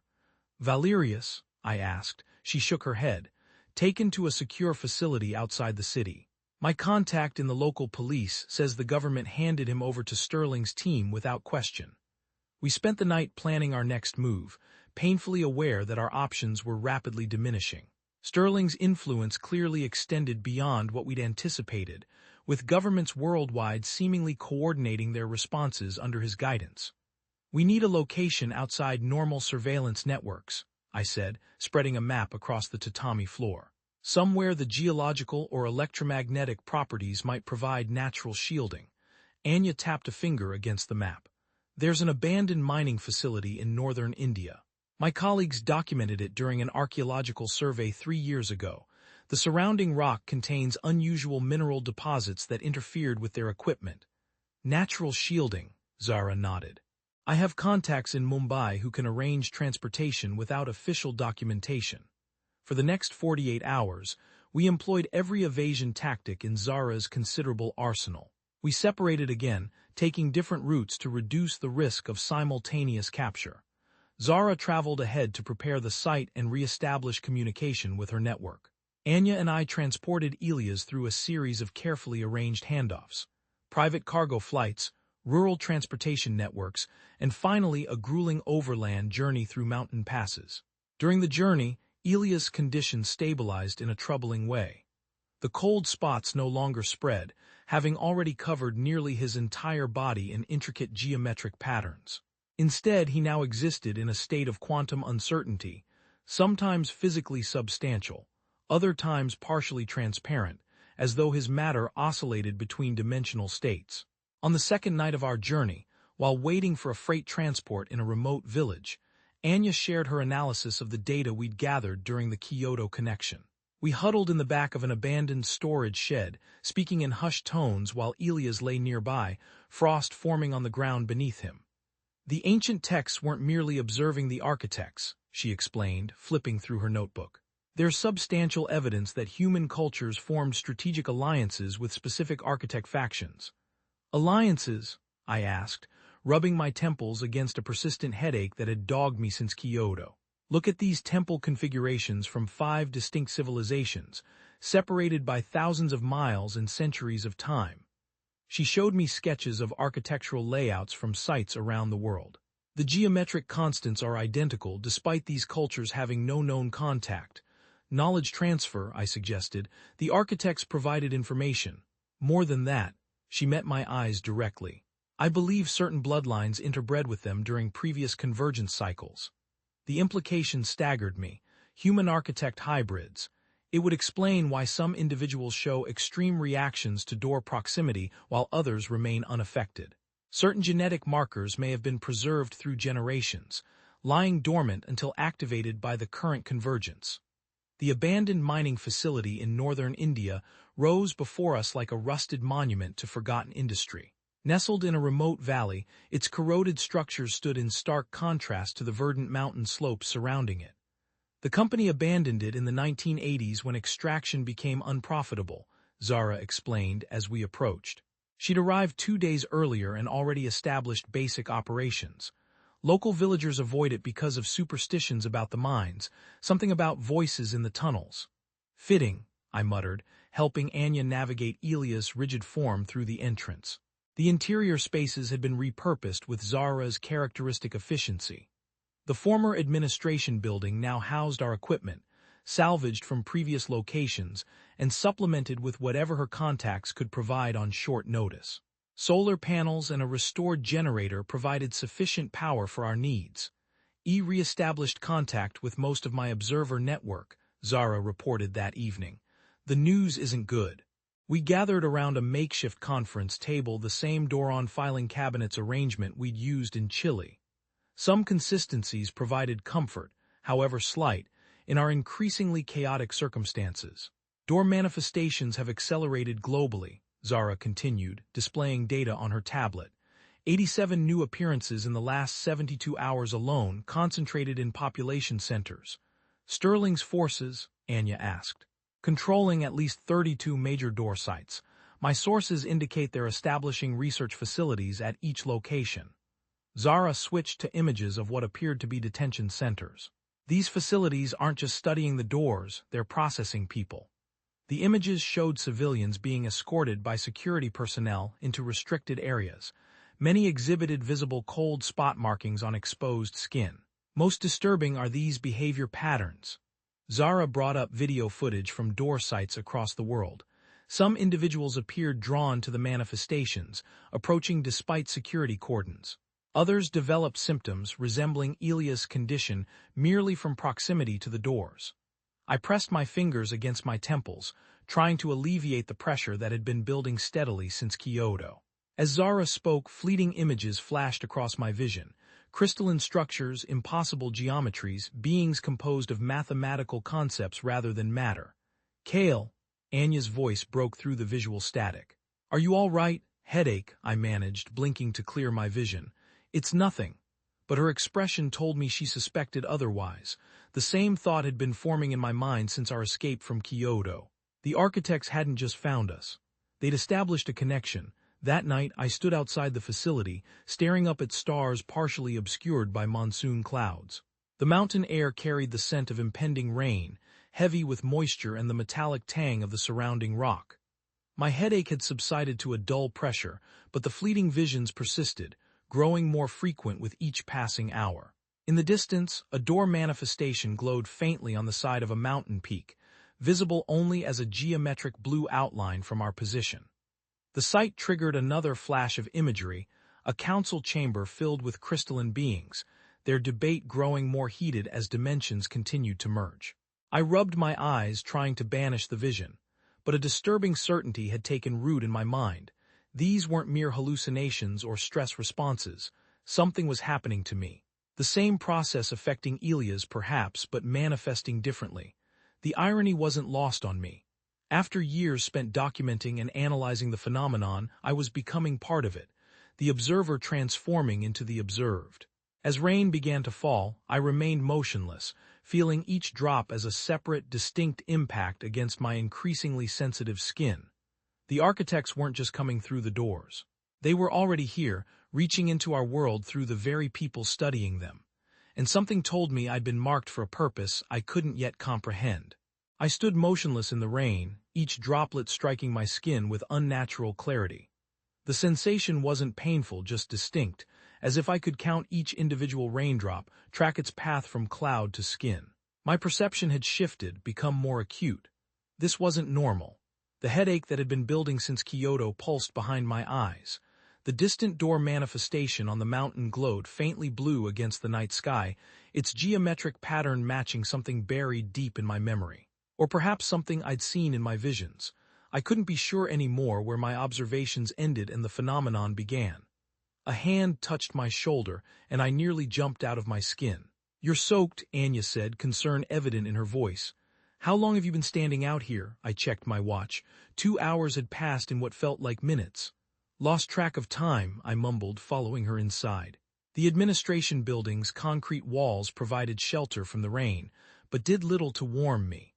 Valerius, I asked. She shook her head. Taken to a secure facility outside the city. My contact in the local police says the government handed him over to Sterling's team without question. We spent the night planning our next move, painfully aware that our options were rapidly diminishing. Sterling's influence clearly extended beyond what we'd anticipated, with governments worldwide seemingly coordinating their responses under his guidance. We need a location outside normal surveillance networks, I said, spreading a map across the tatami floor. Somewhere the geological or electromagnetic properties might provide natural shielding. Anya tapped a finger against the map. There's an abandoned mining facility in northern India. My colleagues documented it during an archaeological survey 3 years ago. The surrounding rock contains unusual mineral deposits that interfered with their equipment. Natural shielding, Zara nodded. I have contacts in Mumbai who can arrange transportation without official documentation. For the next 48 hours, we employed every evasion tactic in Zara's considerable arsenal. We separated again, taking different routes to reduce the risk of simultaneous capture. Zara traveled ahead to prepare the site and re-establish communication with her network. Anya and I transported Elias through a series of carefully arranged handoffs, private cargo flights, rural transportation networks, and finally a grueling overland journey through mountain passes. During the journey, Elias' condition stabilized in a troubling way. The cold spots no longer spread, having already covered nearly his entire body in intricate geometric patterns. Instead, he now existed in a state of quantum uncertainty, sometimes physically substantial, other times partially transparent, as though his matter oscillated between dimensional states. On the second night of our journey, while waiting for a freight transport in a remote village, Anya shared her analysis of the data we'd gathered during the Kyoto connection. We huddled in the back of an abandoned storage shed, speaking in hushed tones while Elias lay nearby, frost forming on the ground beneath him. The ancient texts weren't merely observing the architects, she explained, flipping through her notebook. There's substantial evidence that human cultures formed strategic alliances with specific architect factions. Alliances? I asked, rubbing my temples against a persistent headache that had dogged me since Kyoto. Look at these temple configurations from 5 distinct civilizations, separated by thousands of miles and centuries of time. She showed me sketches of architectural layouts from sites around the world. The geometric constants are identical despite these cultures having no known contact. Knowledge transfer, I suggested. The architects provided information. More than that, she met my eyes directly. I believe certain bloodlines interbred with them during previous convergence cycles. The implication staggered me. Human architect hybrids. It would explain why some individuals show extreme reactions to door proximity while others remain unaffected. Certain genetic markers may have been preserved through generations, lying dormant until activated by the current convergence. The abandoned mining facility in northern India rose before us like a rusted monument to forgotten industry. Nestled in a remote valley, its corroded structures stood in stark contrast to the verdant mountain slopes surrounding it. The company abandoned it in the 1980s when extraction became unprofitable, Zara explained as we approached. She'd arrived 2 days earlier and already established basic operations. Local villagers avoid it because of superstitions about the mines, something about voices in the tunnels. Fitting, I muttered, helping Anya navigate Elia's rigid form through the entrance. The interior spaces had been repurposed with Zara's characteristic efficiency. The former administration building now housed our equipment, salvaged from previous locations, and supplemented with whatever her contacts could provide on short notice. Solar panels and a restored generator provided sufficient power for our needs. Re-established contact with most of my observer network, Zara reported that evening. The news isn't good. We gathered around a makeshift conference table, the same door-on filing cabinets arrangement we'd used in Chile. Some consistencies provided comfort, however slight, in our increasingly chaotic circumstances. Door manifestations have accelerated globally, Zara continued, displaying data on her tablet. 87 new appearances in the last 72 hours alone, concentrated in population centers. Sterling's forces, Anya asked. Controlling at least 32 major door sites. My sources indicate they're establishing research facilities at each location. Zara switched to images of what appeared to be detention centers. These facilities aren't just studying the doors, they're processing people. The images showed civilians being escorted by security personnel into restricted areas. Many exhibited visible cold spot markings on exposed skin. Most disturbing are these behavior patterns. Zara brought up video footage from door sites across the world. Some individuals appeared drawn to the manifestations, approaching despite security cordons. Others developed symptoms resembling Elia's condition merely from proximity to the doors. I pressed my fingers against my temples, trying to alleviate the pressure that had been building steadily since Kyoto. As Zara spoke, fleeting images flashed across my vision. Crystalline structures, impossible geometries, beings composed of mathematical concepts rather than matter. Kale, Anya's voice broke through the visual static. Are you all right? Headache, I managed, blinking to clear my vision. It's nothing. But her expression told me she suspected otherwise. The same thought had been forming in my mind since our escape from Kyoto. The architects hadn't just found us. They'd established a connection. That night, I stood outside the facility, staring up at stars partially obscured by monsoon clouds. The mountain air carried the scent of impending rain, heavy with moisture and the metallic tang of the surrounding rock. My headache had subsided to a dull pressure, but the fleeting visions persisted, growing more frequent with each passing hour. In the distance, a door manifestation glowed faintly on the side of a mountain peak, visible only as a geometric blue outline from our position. The sight triggered another flash of imagery, a council chamber filled with crystalline beings, their debate growing more heated as dimensions continued to merge. I rubbed my eyes, trying to banish the vision, but a disturbing certainty had taken root in my mind. These weren't mere hallucinations or stress responses. Something was happening to me. The same process affecting Elia's perhaps, but manifesting differently. The irony wasn't lost on me. After years spent documenting and analyzing the phenomenon, I was becoming part of it, the observer transforming into the observed. As rain began to fall, I remained motionless, feeling each drop as a separate, distinct impact against my increasingly sensitive skin. The architects weren't just coming through the doors. They were already here, reaching into our world through the very people studying them. And something told me I'd been marked for a purpose I couldn't yet comprehend. I stood motionless in the rain, each droplet striking my skin with unnatural clarity. The sensation wasn't painful, just distinct, as if I could count each individual raindrop, track its path from cloud to skin. My perception had shifted, become more acute. This wasn't normal. The headache that had been building since Kyoto pulsed behind my eyes. The distant door manifestation on the mountain glowed faintly blue against the night sky, its geometric pattern matching something buried deep in my memory. Or perhaps something I'd seen in my visions. I couldn't be sure anymore where my observations ended and the phenomenon began. A hand touched my shoulder, and I nearly jumped out of my skin. "You're soaked," Anya said, concern evident in her voice. "How long have you been standing out here?" I checked my watch. 2 hours had passed in what felt like minutes. "Lost track of time," I mumbled, following her inside. The administration building's concrete walls provided shelter from the rain, but did little to warm me.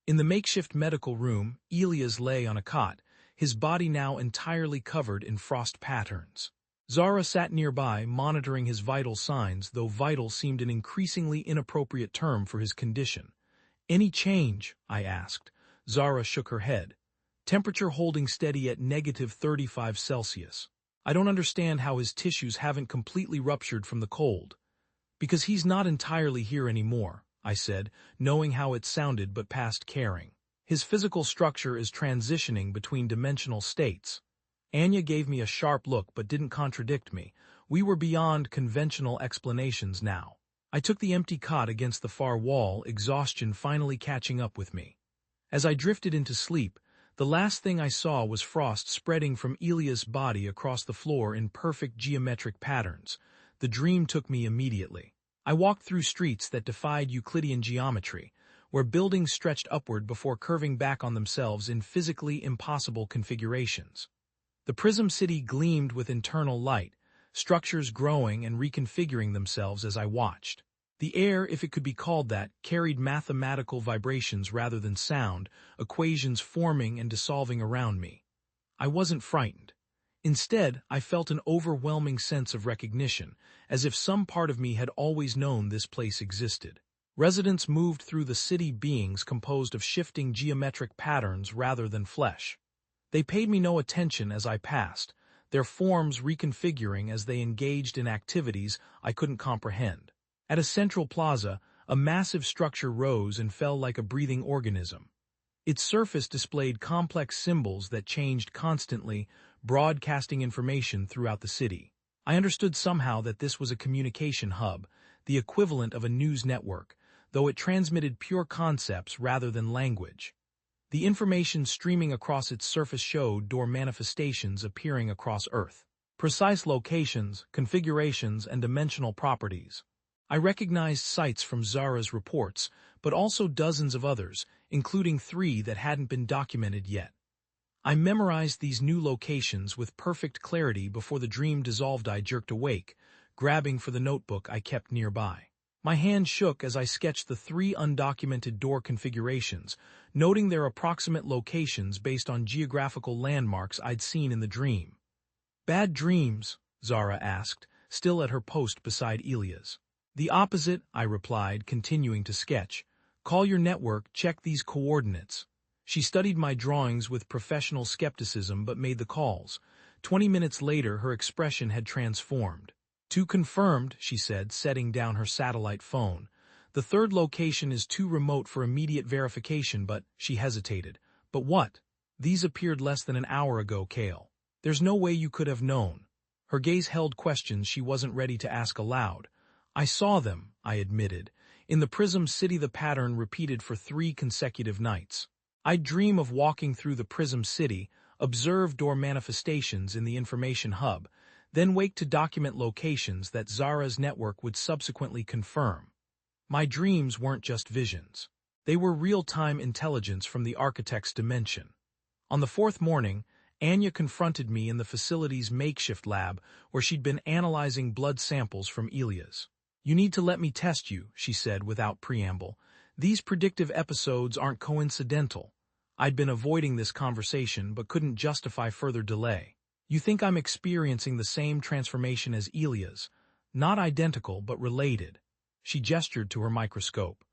In the makeshift medical room, Elias lay on a cot, his body now entirely covered in frost patterns. Zara sat nearby, monitoring his vital signs, though vital seemed an increasingly inappropriate term for his condition. "Any change?" I asked. Zara shook her head. temperature holding steady at -35°C. I don't understand how his tissues haven't completely ruptured from the cold. Because he's not entirely here anymore, I said, knowing how it sounded but past caring. His physical structure is transitioning between dimensional states. Anya gave me a sharp look but didn't contradict me. We were beyond conventional explanations now. I took the empty cot against the far wall, exhaustion finally catching up with me. As I drifted into sleep, the last thing I saw was frost spreading from Elia's body across the floor in perfect geometric patterns. The dream took me immediately. I walked through streets that defied Euclidean geometry, where buildings stretched upward before curving back on themselves in physically impossible configurations. The Prism City gleamed with internal light, structures growing and reconfiguring themselves as I watched. The air, if it could be called that, carried mathematical vibrations rather than sound, equations forming and dissolving around me. I wasn't frightened. Instead, I felt an overwhelming sense of recognition, as if some part of me had always known this place existed. Residents moved through the city, beings composed of shifting geometric patterns rather than flesh. They paid me no attention as I passed, their forms reconfiguring as they engaged in activities I couldn't comprehend. At a central plaza, a massive structure rose and fell like a breathing organism. Its surface displayed complex symbols that changed constantly, broadcasting information throughout the city. I understood somehow that this was a communication hub, the equivalent of a news network, though it transmitted pure concepts rather than language. The information streaming across its surface showed door manifestations appearing across Earth. Precise locations, configurations, and dimensional properties. I recognized sites from Zara's reports, but also dozens of others, including 3 that hadn't been documented yet. I memorized these new locations with perfect clarity before the dream dissolved. I jerked awake, grabbing for the notebook I kept nearby. My hand shook as I sketched the 3 undocumented door configurations, noting their approximate locations based on geographical landmarks I'd seen in the dream. "Bad dreams?" Zara asked, still at her post beside Elia's. "The opposite," I replied, continuing to sketch. "Call your network, check these coordinates." She studied my drawings with professional skepticism but made the calls. 20 minutes later, her expression had transformed. "Too confirmed," she said, setting down her satellite phone. "The 3rd location is too remote for immediate verification, but—" She hesitated. "But what?" "These appeared less than an hour ago, Kale. There's no way you could have known." Her gaze held questions she wasn't ready to ask aloud. "I saw them," I admitted. "In the Prism City, the pattern repeated for 3 consecutive nights. I'd dream of walking through the Prism City, observe door manifestations in the information hub, then wake to document locations that Zara's network would subsequently confirm. My dreams weren't just visions. They were real-time intelligence from the architect's dimension. On the 4th morning, Anya confronted me in the facility's makeshift lab where she'd been analyzing blood samples from Elia's. "You need to let me test you," she said without preamble. "These predictive episodes aren't coincidental." I'd been avoiding this conversation but couldn't justify further delay. "You think I'm experiencing the same transformation as Elia's? Not identical, but related." She gestured to her microscope.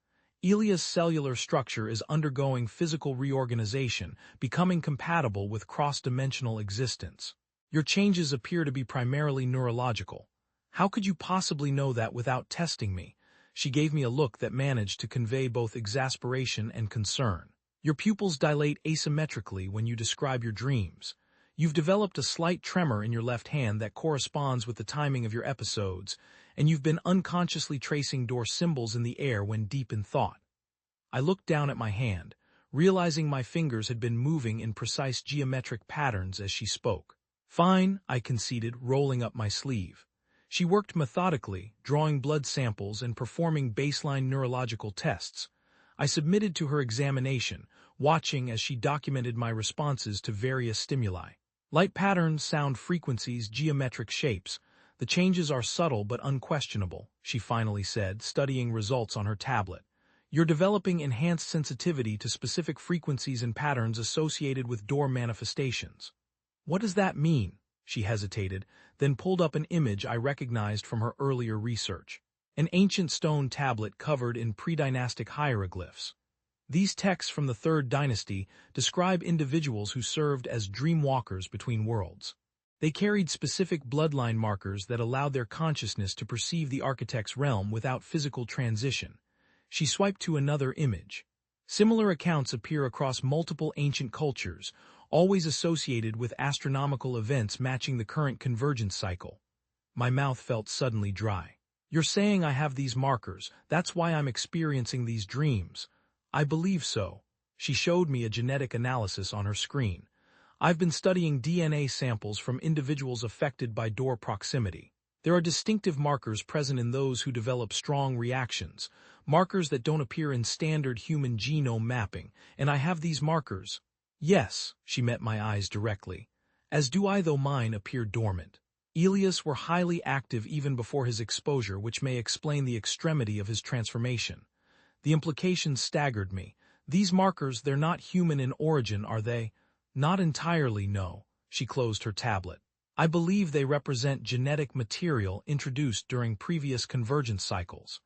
"Elia's cellular structure is undergoing physical reorganization, becoming compatible with cross-dimensional existence. Your changes appear to be primarily neurological. How could you possibly know that without testing me?" She gave me a look that managed to convey both exasperation and concern. "Your pupils dilate asymmetrically when you describe your dreams. You've developed a slight tremor in your left hand that corresponds with the timing of your episodes, and you've been unconsciously tracing door symbols in the air when deep in thought." I looked down at my hand, realizing my fingers had been moving in precise geometric patterns as she spoke. "Fine," I conceded, rolling up my sleeve. She worked methodically, drawing blood samples and performing baseline neurological tests. I submitted to her examination, watching as she documented my responses to various stimuli. "Light patterns, sound frequencies, geometric shapes. The changes are subtle but unquestionable," she finally said, studying results on her tablet. "You're developing enhanced sensitivity to specific frequencies and patterns associated with door manifestations." "What does that mean?" She hesitated, then pulled up an image I recognized from her earlier research. An ancient stone tablet covered in pre-dynastic hieroglyphs. These texts from the Third Dynasty describe individuals who served as dreamwalkers between worlds. They carried specific bloodline markers that allowed their consciousness to perceive the architect's realm without physical transition. She swiped to another image. Similar accounts appear across multiple ancient cultures, always associated with astronomical events matching the current convergence cycle. My mouth felt suddenly dry. You're saying I have these markers, that's why I'm experiencing these dreams. I believe so. She showed me a genetic analysis on her screen. I've been studying DNA samples from individuals affected by door proximity. There are distinctive markers present in those who develop strong reactions, markers that don't appear in standard human genome mapping, and I have these markers. Yes, she met my eyes directly. As do I, though mine appear dormant. Elias were highly active even before his exposure, which may explain the extremity of his transformation. The implications staggered me. These markers, they're not human in origin, are they? Not entirely, no. She closed her tablet. I believe they represent genetic material introduced during previous convergence cycles.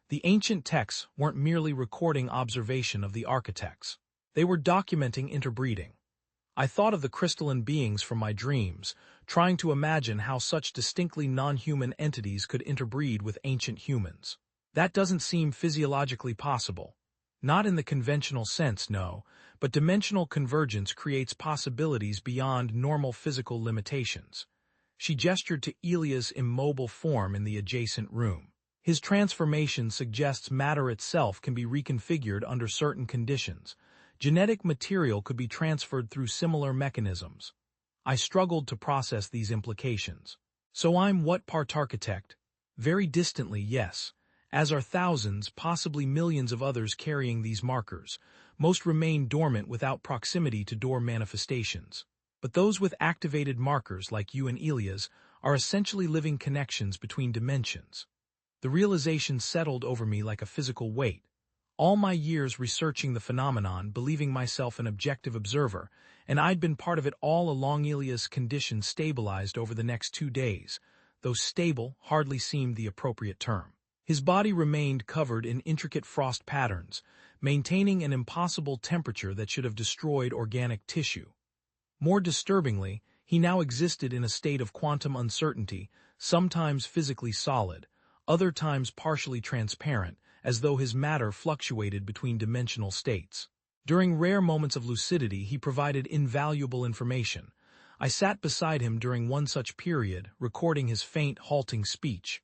The ancient texts weren't merely recording observation of the architects. They were documenting interbreeding. I thought of the crystalline beings from my dreams, trying to imagine how such distinctly non-human entities could interbreed with ancient humans. That doesn't seem physiologically possible. Not in the conventional sense, no, but dimensional convergence creates possibilities beyond normal physical limitations. She gestured to Elia's immobile form in the adjacent room. His transformation suggests matter itself can be reconfigured under certain conditions. Genetic material could be transferred through similar mechanisms. I struggled to process these implications. So I'm what part architect? Very distantly, yes. As are thousands, possibly millions of others carrying these markers. Most remain dormant without proximity to door manifestations. But those with activated markers, like you and Elias, are essentially living connections between dimensions. The realization settled over me like a physical weight. All my years researching the phenomenon, believing myself an objective observer, and I'd been part of it all along. Elias' condition stabilized over the next 2 days, though stable hardly seemed the appropriate term. His body remained covered in intricate frost patterns, maintaining an impossible temperature that should have destroyed organic tissue. More disturbingly, he now existed in a state of quantum uncertainty, sometimes physically solid, other times partially transparent, as though his matter fluctuated between dimensional states. During rare moments of lucidity, he provided invaluable information. I sat beside him during one such period, recording his faint, halting speech.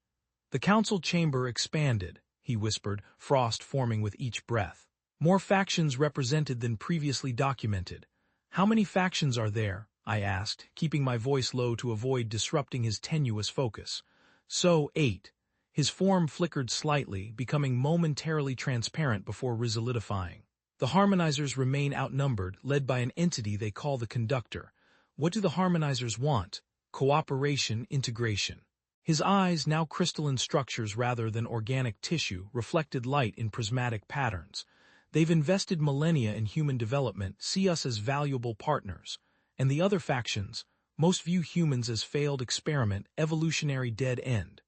The council chamber expanded, he whispered, frost forming with each breath. More factions represented than previously documented. How many factions are there? I asked, keeping my voice low to avoid disrupting his tenuous focus. So, 8. His form flickered slightly, becoming momentarily transparent before resolidifying. The harmonizers remain outnumbered, led by an entity they call the conductor. What do the harmonizers want? Cooperation, integration. His eyes, now crystalline structures rather than organic tissue, reflected light in prismatic patterns. They've invested millennia in human development, see us as valuable partners. And the other factions, most view humans as failed experiment, evolutionary dead end.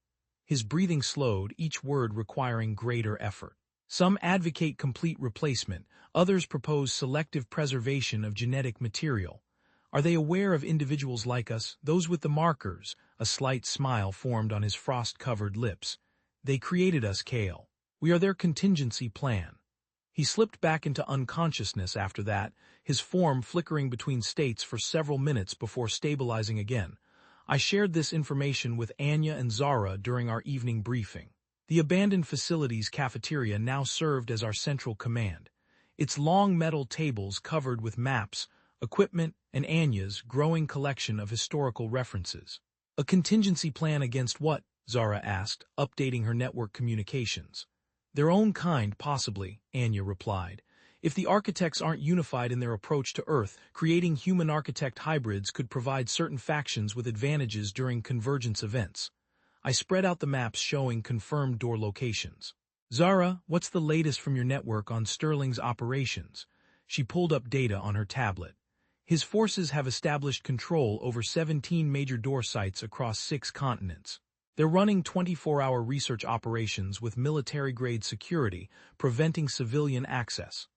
His breathing slowed, each word requiring greater effort. Some advocate complete replacement, others propose selective preservation of genetic material. Are they aware of individuals like us, those with the markers? A slight smile formed on his frost-covered lips. They created us, Kale. We are their contingency plan. He slipped back into unconsciousness after that, his form flickering between states for several minutes before stabilizing again. I shared this information with Anya and Zara during our evening briefing. The abandoned facility's cafeteria now served as our central command. Its long metal tables covered with maps, equipment, and Anya's growing collection of historical references. A contingency plan against what? Zara asked, updating her network communications. Their own kind, possibly, Anya replied. If the architects aren't unified in their approach to Earth, creating human-architect hybrids could provide certain factions with advantages during convergence events. I spread out the maps showing confirmed door locations. Zara, what's the latest from your network on Sterling's operations? She pulled up data on her tablet. His forces have established control over 17 major door sites across 6 continents. They're running 24-hour research operations with military-grade security, preventing civilian access.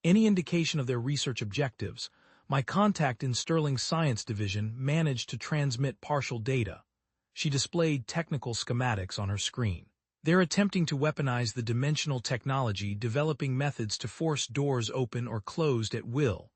any indication of their research objectives, my contact in Sterling's science division managed to transmit partial data. She displayed technical schematics on her screen. They're attempting to weaponize the dimensional technology, developing methods to force doors open or closed at will.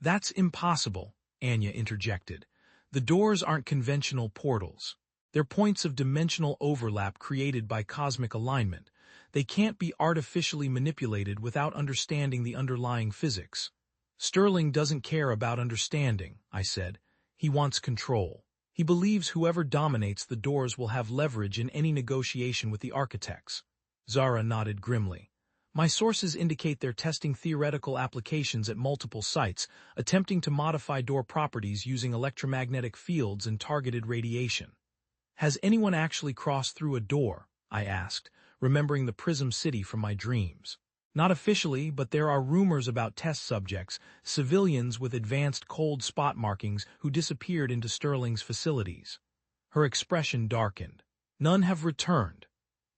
That's impossible, Anya interjected. The doors aren't conventional portals. They're points of dimensional overlap created by cosmic alignment. They can't be artificially manipulated without understanding the underlying physics. Sterling doesn't care about understanding, I said. He wants control. He believes whoever dominates the doors will have leverage in any negotiation with the architects. Zara nodded grimly. My sources indicate they're testing theoretical applications at multiple sites, attempting to modify door properties using electromagnetic fields and targeted radiation. Has anyone actually crossed through a door? I asked, remembering the Prism City from my dreams. Not officially, but there are rumors about test subjects, civilians with advanced cold spot markings who disappeared into Sterling's facilities. Her expression darkened. None have returned.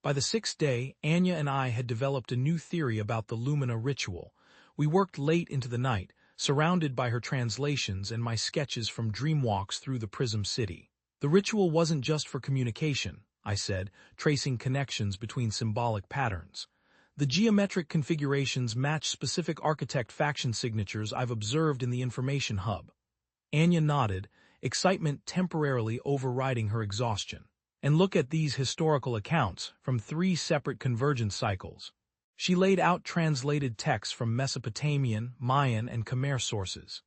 By the 6th day, Anya and I had developed a new theory about the Lumina ritual. We worked late into the night, surrounded by her translations and my sketches from dreamwalks through the Prism City. The ritual wasn't just for communication, I said, tracing connections between symbolic patterns. The geometric configurations match specific architect faction signatures I've observed in the information hub. Anya nodded, excitement temporarily overriding her exhaustion. And look at these historical accounts from 3 separate convergence cycles. She laid out translated texts from Mesopotamian, Mayan, and Khmer sources.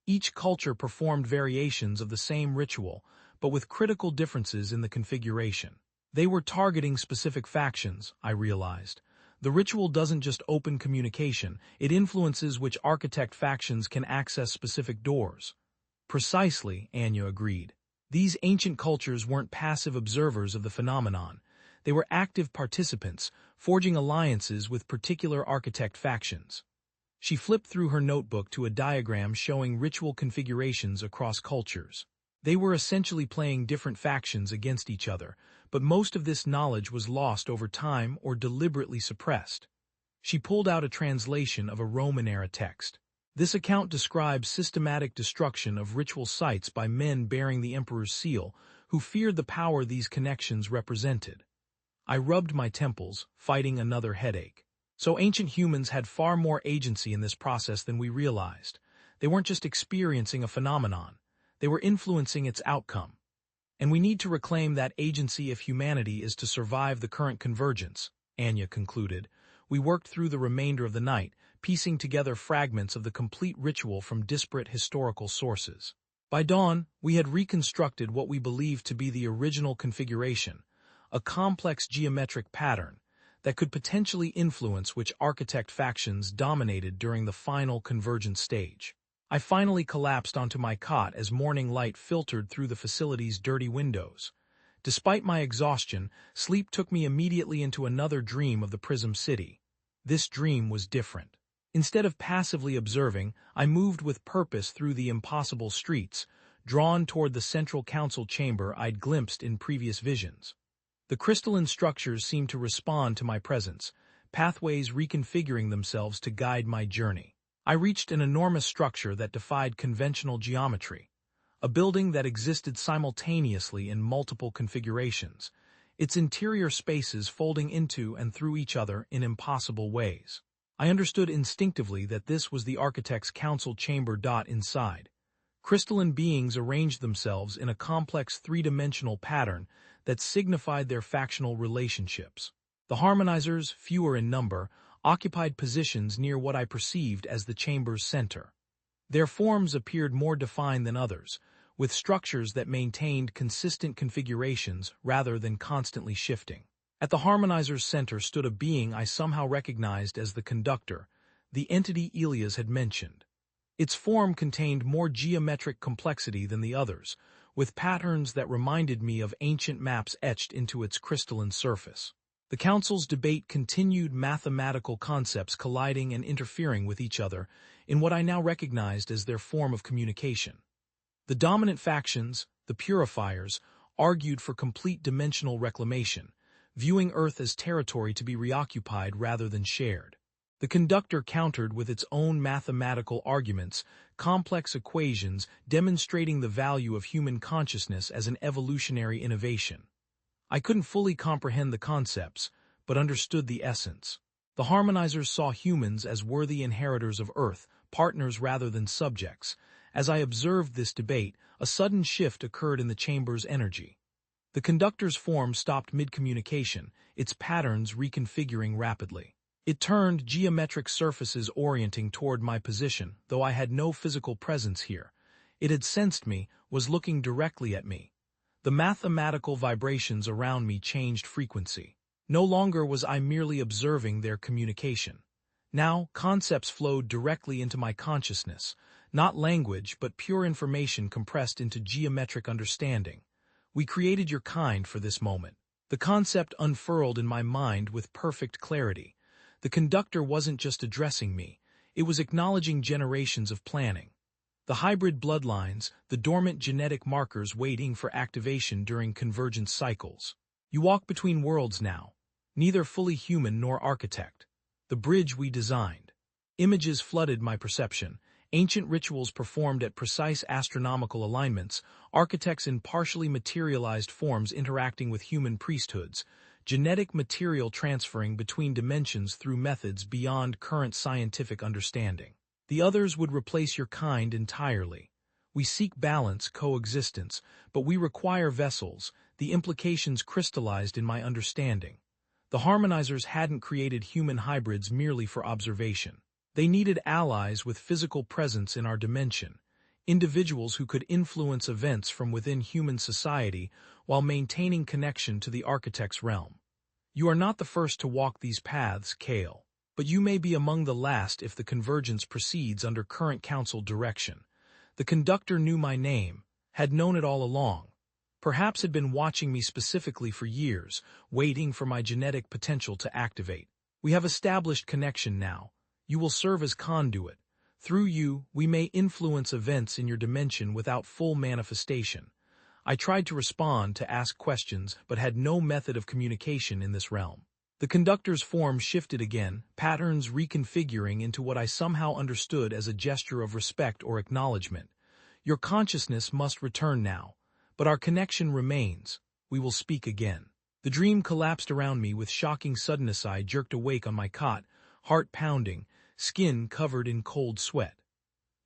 Each culture performed variations of the same ritual, but with critical differences in the configuration. They were targeting specific factions, I realized. The ritual doesn't just open communication, it influences which architect factions can access specific doors. Precisely, Anya agreed. These ancient cultures weren't passive observers of the phenomenon. They were active participants, forging alliances with particular architect factions. She flipped through her notebook to a diagram showing ritual configurations across cultures. They were essentially playing different factions against each other, but most of this knowledge was lost over time or deliberately suppressed. She pulled out a translation of a Roman-era text. This account describes systematic destruction of ritual sites by men bearing the emperor's seal, who feared the power these connections represented. I rubbed my temples, fighting another headache. So ancient humans had far more agency in this process than we realized. They weren't just experiencing a phenomenon. They were influencing its outcome. And we need to reclaim that agency if humanity is to survive the current convergence, Anya concluded. We worked through the remainder of the night, piecing together fragments of the complete ritual from disparate historical sources. By dawn, we had reconstructed what we believed to be the original configuration, a complex geometric pattern that could potentially influence which architect factions dominated during the final convergence stage. I finally collapsed onto my cot as morning light filtered through the facility's dirty windows. Despite my exhaustion, sleep took me immediately into another dream of the Prism City. This dream was different. Instead of passively observing, I moved with purpose through the impossible streets, drawn toward the central council chamber I'd glimpsed in previous visions. The crystalline structures seemed to respond to my presence, pathways reconfiguring themselves to guide my journey. I reached an enormous structure that defied conventional geometry, a building that existed simultaneously in multiple configurations, its interior spaces folding into and through each other in impossible ways. I understood instinctively that this was the architect's council chamber. Inside, crystalline beings arranged themselves in a complex three-dimensional pattern that signified their factional relationships. The harmonizers, fewer in number, occupied positions near what I perceived as the chamber's center. Their forms appeared more defined than others, with structures that maintained consistent configurations rather than constantly shifting. At the harmonizer's center stood a being I somehow recognized as the conductor, the entity Elias had mentioned. Its form contained more geometric complexity than the others, with patterns that reminded me of ancient maps etched into its crystalline surface. The council's debate continued, mathematical concepts colliding and interfering with each other in what I now recognized as their form of communication. The dominant factions, the purifiers, argued for complete dimensional reclamation, viewing Earth as territory to be reoccupied rather than shared. The conductor countered with its own mathematical arguments, complex equations demonstrating the value of human consciousness as an evolutionary innovation. I couldn't fully comprehend the concepts, but understood the essence. The harmonizers saw humans as worthy inheritors of Earth, partners rather than subjects. As I observed this debate, a sudden shift occurred in the chamber's energy. The conductor's form stopped mid-communication, its patterns reconfiguring rapidly. It turned, geometric surfaces orienting toward my position, though I had no physical presence here. It had sensed me, was looking directly at me. The mathematical vibrations around me changed frequency. No longer was I merely observing their communication. Now, concepts flowed directly into my consciousness, not language but pure information compressed into geometric understanding. We created your kind for this moment. The concept unfurled in my mind with perfect clarity. The conductor wasn't just addressing me, it was acknowledging generations of planning. The hybrid bloodlines, the dormant genetic markers waiting for activation during convergence cycles. You walk between worlds now, neither fully human nor architect. The bridge we designed. Images flooded my perception, ancient rituals performed at precise astronomical alignments, architects in partially materialized forms interacting with human priesthoods, genetic material transferring between dimensions through methods beyond current scientific understanding. The others would replace your kind entirely. We seek balance, coexistence, but we require vessels, the implications crystallized in my understanding. The harmonizers hadn't created human hybrids merely for observation. They needed allies with physical presence in our dimension, individuals who could influence events from within human society while maintaining connection to the architect's realm. You are not the first to walk these paths, Kale, but you may be among the last if the convergence proceeds under current council direction. The conductor knew my name, had known it all along. Perhaps had been watching me specifically for years, waiting for my genetic potential to activate. We have established connection now. You will serve as conduit. Through you, we may influence events in your dimension without full manifestation. I tried to respond, to ask questions, but had no method of communication in this realm. The conductor's form shifted again, patterns reconfiguring into what I somehow understood as a gesture of respect or acknowledgement. Your consciousness must return now, but our connection remains. We will speak again. The dream collapsed around me with shocking suddenness. I jerked awake on my cot, heart pounding, skin covered in cold sweat.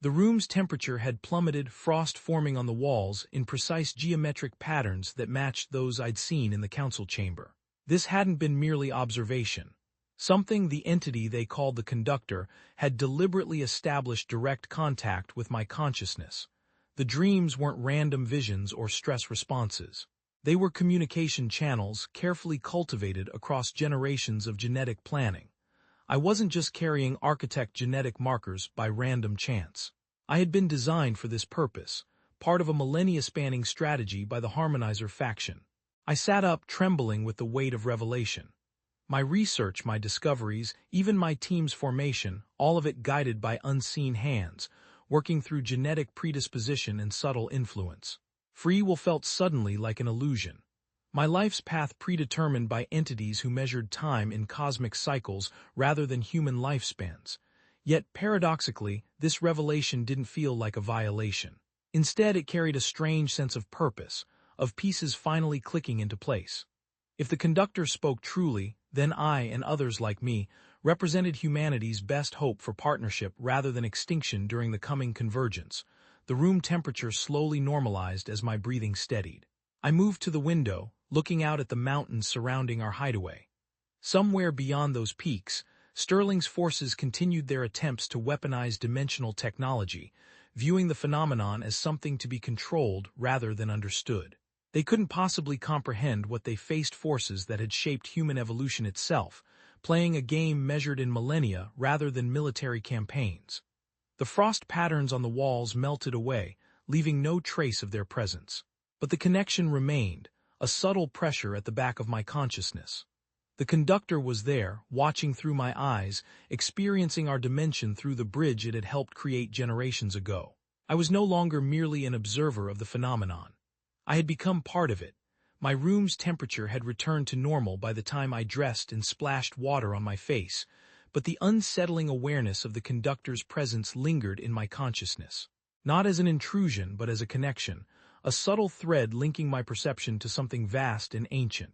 The room's temperature had plummeted, frost forming on the walls in precise geometric patterns that matched those I'd seen in the council chamber. This hadn't been merely observation. Something, the entity they called the conductor, had deliberately established direct contact with my consciousness. The dreams weren't random visions or stress responses. They were communication channels carefully cultivated across generations of genetic planning. I wasn't just carrying architect genetic markers by random chance. I had been designed for this purpose, part of a millennia-spanning strategy by the Harmonizer faction. I sat up, trembling with the weight of revelation. My research, my discoveries, even my team's formation, all of it guided by unseen hands, working through genetic predisposition and subtle influence. Free will felt suddenly like an illusion. My life's path predetermined by entities who measured time in cosmic cycles rather than human lifespans. Yet, paradoxically, this revelation didn't feel like a violation. Instead, it carried a strange sense of purpose, of pieces finally clicking into place. If the conductor spoke truly, then I and others like me represented humanity's best hope for partnership rather than extinction during the coming convergence. The room temperature slowly normalized as my breathing steadied. I moved to the window, looking out at the mountains surrounding our hideaway. Somewhere beyond those peaks, Sterling's forces continued their attempts to weaponize dimensional technology, viewing the phenomenon as something to be controlled rather than understood. They couldn't possibly comprehend what they faced, forces that had shaped human evolution itself, playing a game measured in millennia rather than military campaigns. The frost patterns on the walls melted away, leaving no trace of their presence. But the connection remained, a subtle pressure at the back of my consciousness. The conductor was there, watching through my eyes, experiencing our dimension through the bridge it had helped create generations ago. I was no longer merely an observer of the phenomenon. I had become part of it. My room's temperature had returned to normal by the time I dressed and splashed water on my face, but the unsettling awareness of the conductor's presence lingered in my consciousness. Not as an intrusion, but as a connection, a subtle thread linking my perception to something vast and ancient.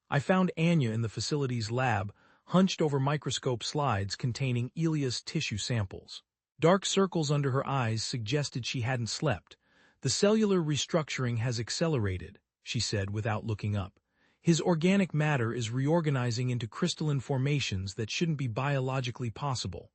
I found Anya in the facility's lab, hunched over microscope slides containing Elia's tissue samples. Dark circles under her eyes suggested she hadn't slept. "The cellular restructuring has accelerated," she said without looking up. "His organic matter is reorganizing into crystalline formations that shouldn't be biologically possible."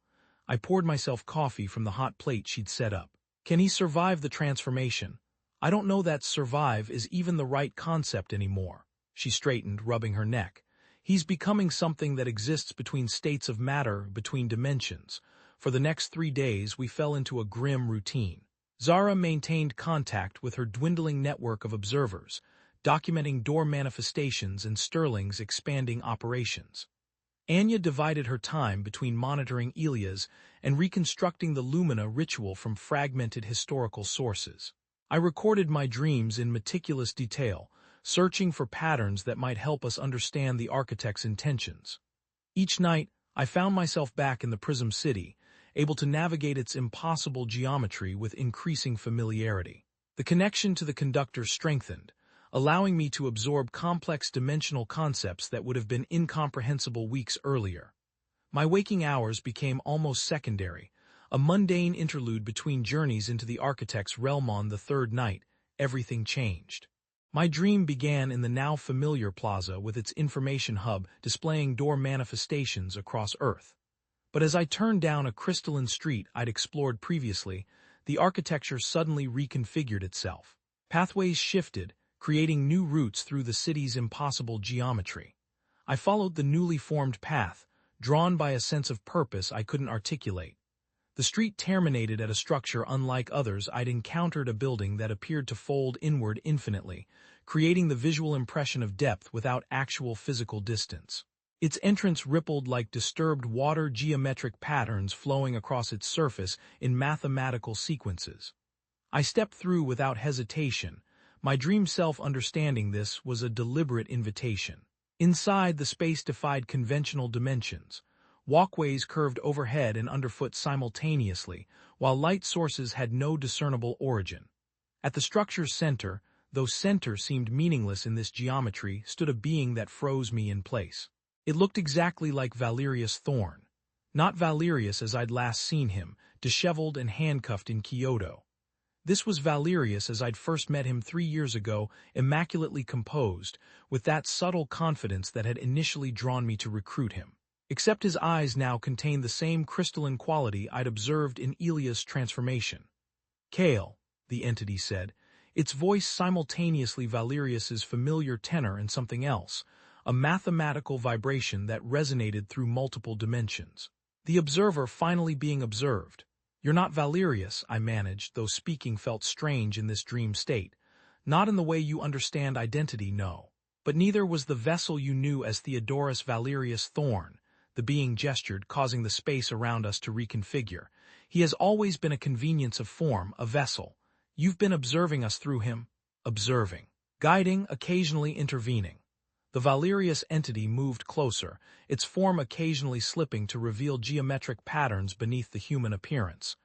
I poured myself coffee from the hot plate she'd set up. "Can he survive the transformation?" "I don't know that survive is even the right concept anymore." She straightened, rubbing her neck. "He's becoming something that exists between states of matter, between dimensions." For the next 3 days, we fell into a grim routine. Zara maintained contact with her dwindling network of observers, documenting door manifestations and Sterling's expanding operations. Anya divided her time between monitoring Elia's and reconstructing the Lumina ritual from fragmented historical sources. I recorded my dreams in meticulous detail, searching for patterns that might help us understand the architect's intentions. Each night, I found myself back in the Prism City, able to navigate its impossible geometry with increasing familiarity. The connection to the conductor strengthened, allowing me to absorb complex dimensional concepts that would have been incomprehensible weeks earlier. My waking hours became almost secondary, a mundane interlude between journeys into the architect's realm. On the third night, everything changed. My dream began in the now familiar plaza with its information hub displaying door manifestations across Earth. But as I turned down a crystalline street I'd explored previously, the architecture suddenly reconfigured itself. Pathways shifted, creating new routes through the city's impossible geometry. I followed the newly formed path, drawn by a sense of purpose I couldn't articulate. The street terminated at a structure unlike others I'd encountered, a building that appeared to fold inward infinitely, creating the visual impression of depth without actual physical distance. Its entrance rippled like disturbed water, geometric patterns flowing across its surface in mathematical sequences. I stepped through without hesitation, my dream self understanding this was a deliberate invitation. Inside, the space defied conventional dimensions. Walkways curved overhead and underfoot simultaneously, while light sources had no discernible origin. At the structure's center, though center seemed meaningless in this geometry, stood a being that froze me in place. It looked exactly like Valerius Thorn. Not Valerius as I'd last seen him, disheveled and handcuffed in Kyoto. This was Valerius as I'd first met him 3 years ago, immaculately composed, with that subtle confidence that had initially drawn me to recruit him. Except his eyes now contained the same crystalline quality I'd observed in Elia's transformation. "Kale," the entity said, its voice simultaneously Valerius's familiar tenor and something else, a mathematical vibration that resonated through multiple dimensions. The observer finally being observed. "You're not Valerius," I managed, though speaking felt strange in this dream state. "Not in the way you understand identity, no. But neither was the vessel you knew as Theodorus Valerius Thorn." The being gestured, causing the space around us to reconfigure. "He has always been a convenience of form, a vessel. You've been observing us through him." Observing. Guiding, occasionally intervening. The Valerius entity moved closer, its form occasionally slipping to reveal geometric patterns beneath the human appearance.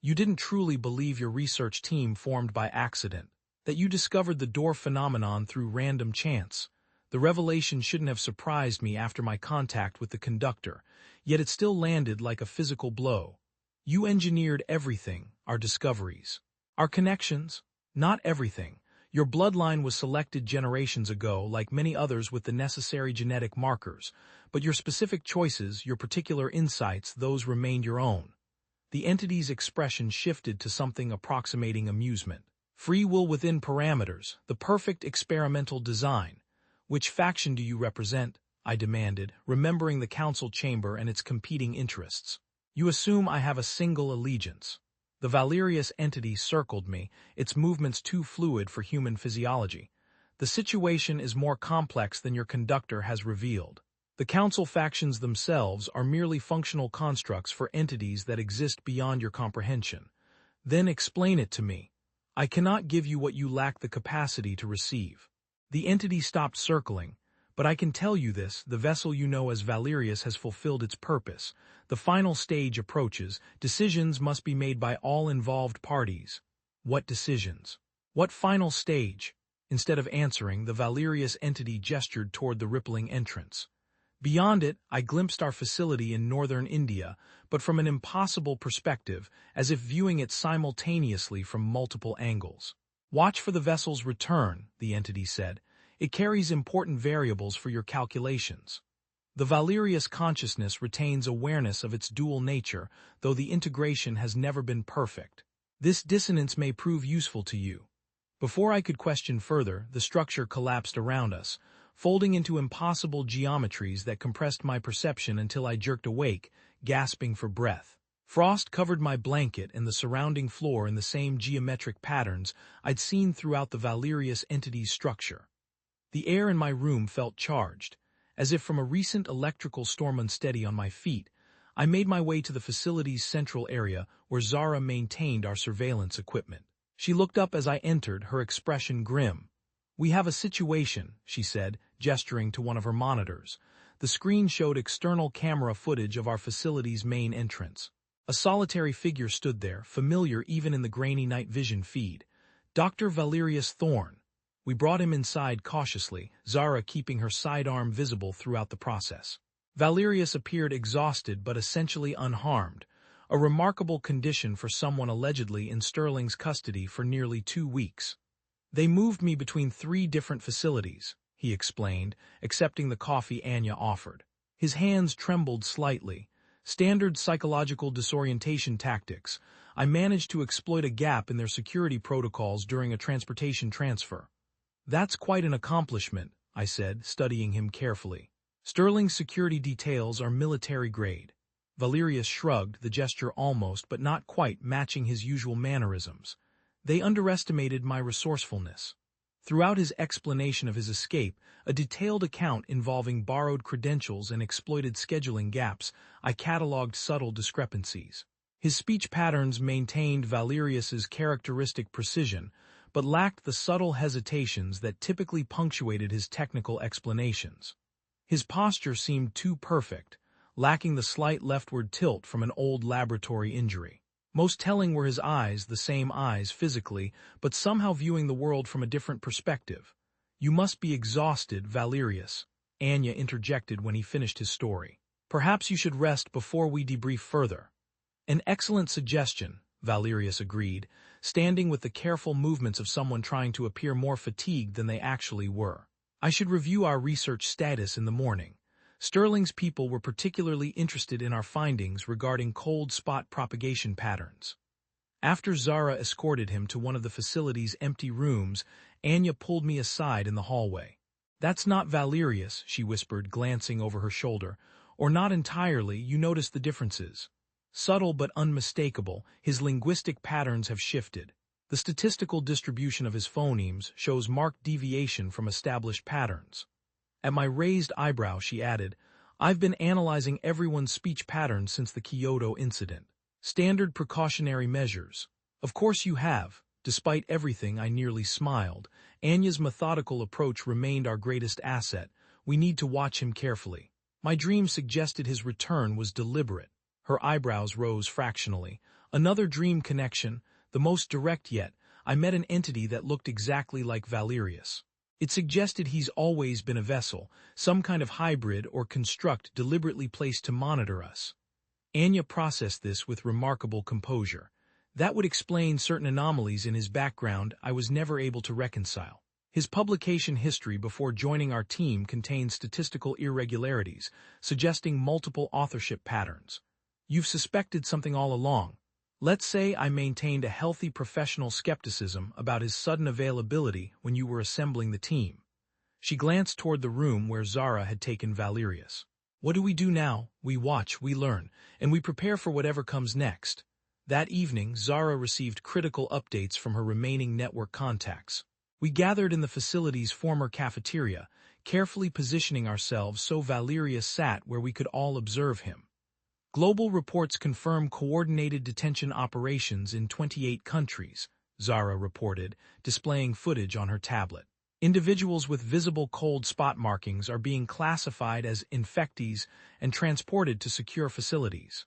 "You didn't truly believe your research team formed by accident, that you discovered the door phenomenon through random chance. The revelation shouldn't have surprised me after my contact with the conductor, yet it still landed like a physical blow. You engineered everything, our discoveries. Our connections? Not everything. Your bloodline was selected generations ago, like many others with the necessary genetic markers, but your specific choices, your particular insights, those remained your own." The entity's expression shifted to something approximating amusement. "Free will within parameters, the perfect experimental design. Which faction do you represent?" I demanded, remembering the council chamber and its competing interests. "You assume I have a single allegiance." The Valerius entity circled me, its movements too fluid for human physiology. "The situation is more complex than your conductor has revealed. The council factions themselves are merely functional constructs for entities that exist beyond your comprehension." "Then explain it to me. I cannot give you what you lack the capacity to receive." The entity stopped circling, But I can tell you this, the vessel you know as Valerius has fulfilled its purpose. The final stage approaches. Decisions must be made by all involved parties. What decisions? What final stage? Instead of answering, the Valerius entity gestured toward the rippling entrance. Beyond it, I glimpsed our facility in northern India, but from an impossible perspective, as if viewing it simultaneously from multiple angles. Watch for the vessel's return, the entity said. It carries important variables for your calculations. The Valerius consciousness retains awareness of its dual nature, though the integration has never been perfect. This dissonance may prove useful to you. Before I could question further, the structure collapsed around us, folding into impossible geometries that compressed my perception until I jerked awake, gasping for breath. Frost covered my blanket and the surrounding floor in the same geometric patterns I'd seen throughout the Valerius entity's structure. The air in my room felt charged, as if from a recent electrical storm. Unsteady on my feet, I made my way to the facility's central area where Zara maintained our surveillance equipment. She looked up as I entered, her expression grim. "We have a situation," she said, gesturing to one of her monitors. The screen showed external camera footage of our facility's main entrance. A solitary figure stood there, familiar even in the grainy night vision feed. Dr. Valerius Thorne. We brought him inside cautiously, Zara keeping her sidearm visible throughout the process. Valerius appeared exhausted but essentially unharmed, a remarkable condition for someone allegedly in Sterling's custody for nearly 2 weeks. "They moved me between 3 different facilities," he explained, accepting the coffee Anya offered. His hands trembled slightly. "Standard psychological disorientation tactics. I managed to exploit a gap in their security protocols during a transportation transfer." "That's quite an accomplishment," I said, studying him carefully. "Sterling's security details are military grade." Valerius shrugged, the gesture almost, but not quite, matching his usual mannerisms. "They underestimated my resourcefulness." Throughout his explanation of his escape, a detailed account involving borrowed credentials and exploited scheduling gaps, I catalogued subtle discrepancies. His speech patterns maintained Valerius's characteristic precision, but lacked the subtle hesitations that typically punctuated his technical explanations. His posture seemed too perfect, lacking the slight leftward tilt from an old laboratory injury. Most telling were his eyes, the same eyes physically, but somehow viewing the world from a different perspective. "You must be exhausted, Valerius," Anya interjected when he finished his story. "Perhaps you should rest before we debrief further." "An excellent suggestion," Valerius agreed, standing with the careful movements of someone trying to appear more fatigued than they actually were. "I should review our research status in the morning. Sterling's people were particularly interested in our findings regarding cold spot propagation patterns." After Zara escorted him to one of the facility's empty rooms, Anya pulled me aside in the hallway. "That's not Valerius," she whispered, glancing over her shoulder. "Or not entirely, you notice the differences. Subtle but unmistakable, his linguistic patterns have shifted. The statistical distribution of his phonemes shows marked deviation from established patterns." At my raised eyebrow, she added, "I've been analyzing everyone's speech patterns since the Kyoto incident. Standard precautionary measures." "Of course you have." Despite everything, I nearly smiled. Anya's methodical approach remained our greatest asset. We need to watch him carefully. My dream suggested his return was deliberate. Her eyebrows rose fractionally. "Another dream connection, the most direct yet. I met an entity that looked exactly like Valerius. It suggested he's always been a vessel, some kind of hybrid or construct deliberately placed to monitor us." Anya processed this with remarkable composure. "That would explain certain anomalies in his background I was never able to reconcile. His publication history before joining our team contains statistical irregularities, suggesting multiple authorship patterns. You've suspected something all along. Let's say I maintained a healthy professional skepticism about his sudden availability when you were assembling the team." She glanced toward the room where Zara had taken Valerius. "What do we do now? We watch, we learn, and we prepare for whatever comes next." That evening, Zara received critical updates from her remaining network contacts. We gathered in the facility's former cafeteria, carefully positioning ourselves so Valerius sat where we could all observe him. "Global reports confirm coordinated detention operations in 28 countries, Zara reported, displaying footage on her tablet. Individuals with visible cold spot markings are being classified as infectees and transported to secure facilities.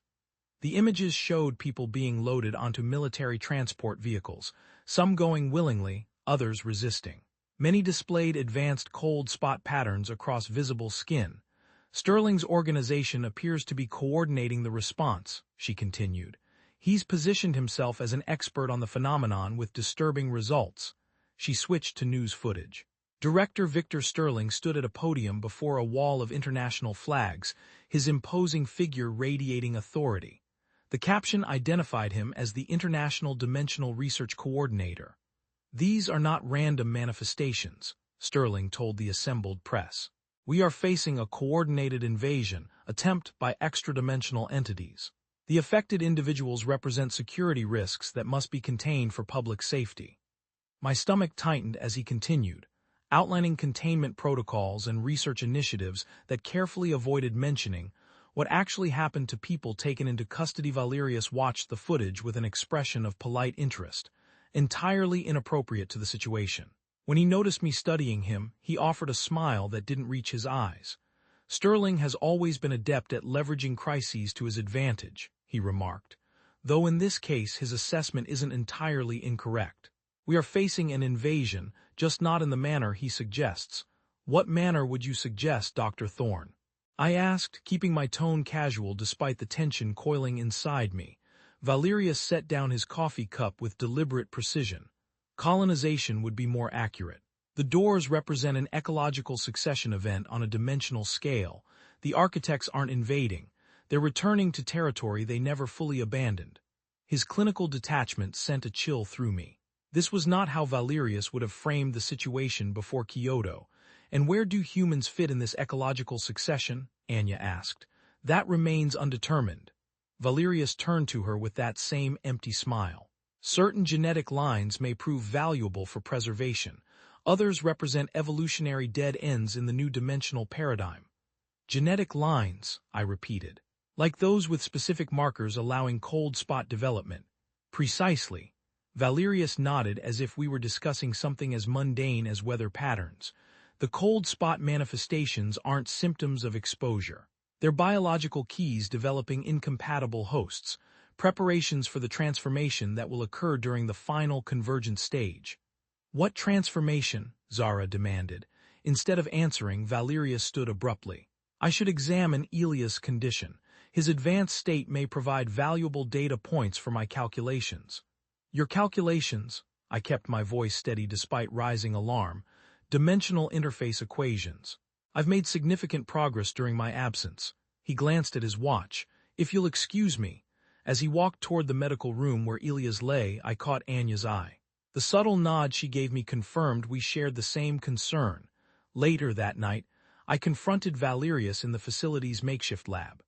The images showed people being loaded onto military transport vehicles, some going willingly, others resisting. Many displayed advanced cold spot patterns across visible skin. Sterling's organization appears to be coordinating the response, she continued. He's positioned himself as an expert on the phenomenon with disturbing results. She switched to news footage. Director Victor Sterling stood at a podium before a wall of international flags, his imposing figure radiating authority. The caption identified him as the International Dimensional Research Coordinator. "These are not random manifestations," Sterling told the assembled press. "We are facing a coordinated invasion, attempt by extra-dimensional entities. The affected individuals represent security risks that must be contained for public safety." My stomach tightened as he continued, outlining containment protocols and research initiatives that carefully avoided mentioning what actually happened to people taken into custody. Valerius watched the footage with an expression of polite interest, entirely inappropriate to the situation. When he noticed me studying him, he offered a smile that didn't reach his eyes. "Sterling has always been adept at leveraging crises to his advantage," he remarked, though in this case his assessment isn't entirely incorrect. "We are facing an invasion, just not in the manner he suggests." "What manner would you suggest, Dr. Thorne?" I asked, keeping my tone casual despite the tension coiling inside me. Valerius set down his coffee cup with deliberate precision. "Colonization would be more accurate. The doors represent an ecological succession event on a dimensional scale. The architects aren't invading. They're returning to territory they never fully abandoned." His clinical detachment sent a chill through me. This was not how Valerius would have framed the situation before Kyoto. "And where do humans fit in this ecological succession?" Anya asked. "That remains undetermined." Valerius turned to her with that same empty smile. "Certain genetic lines may prove valuable for preservation. Others represent evolutionary dead ends in the new dimensional paradigm." "Genetic lines," I repeated. "Like those with specific markers allowing cold spot development." "Precisely." Valerius nodded as if we were discussing something as mundane as weather patterns. "The cold spot manifestations aren't symptoms of exposure. They're biological keys developing incompatible hosts, preparations for the transformation that will occur during the final convergent stage." "What transformation?" Zara demanded. Instead of answering, Valerius stood abruptly. "I should examine Elias' condition. His advanced state may provide valuable data points for my calculations." "Your calculations?" I kept my voice steady despite rising alarm. "Dimensional interface equations. I've made significant progress during my absence." He glanced at his watch. "If you'll excuse me." As he walked toward the medical room where Elias lay, I caught Anya's eye. The subtle nod she gave me confirmed we shared the same concern. Later that night, I confronted Valerius in the facility's makeshift lab.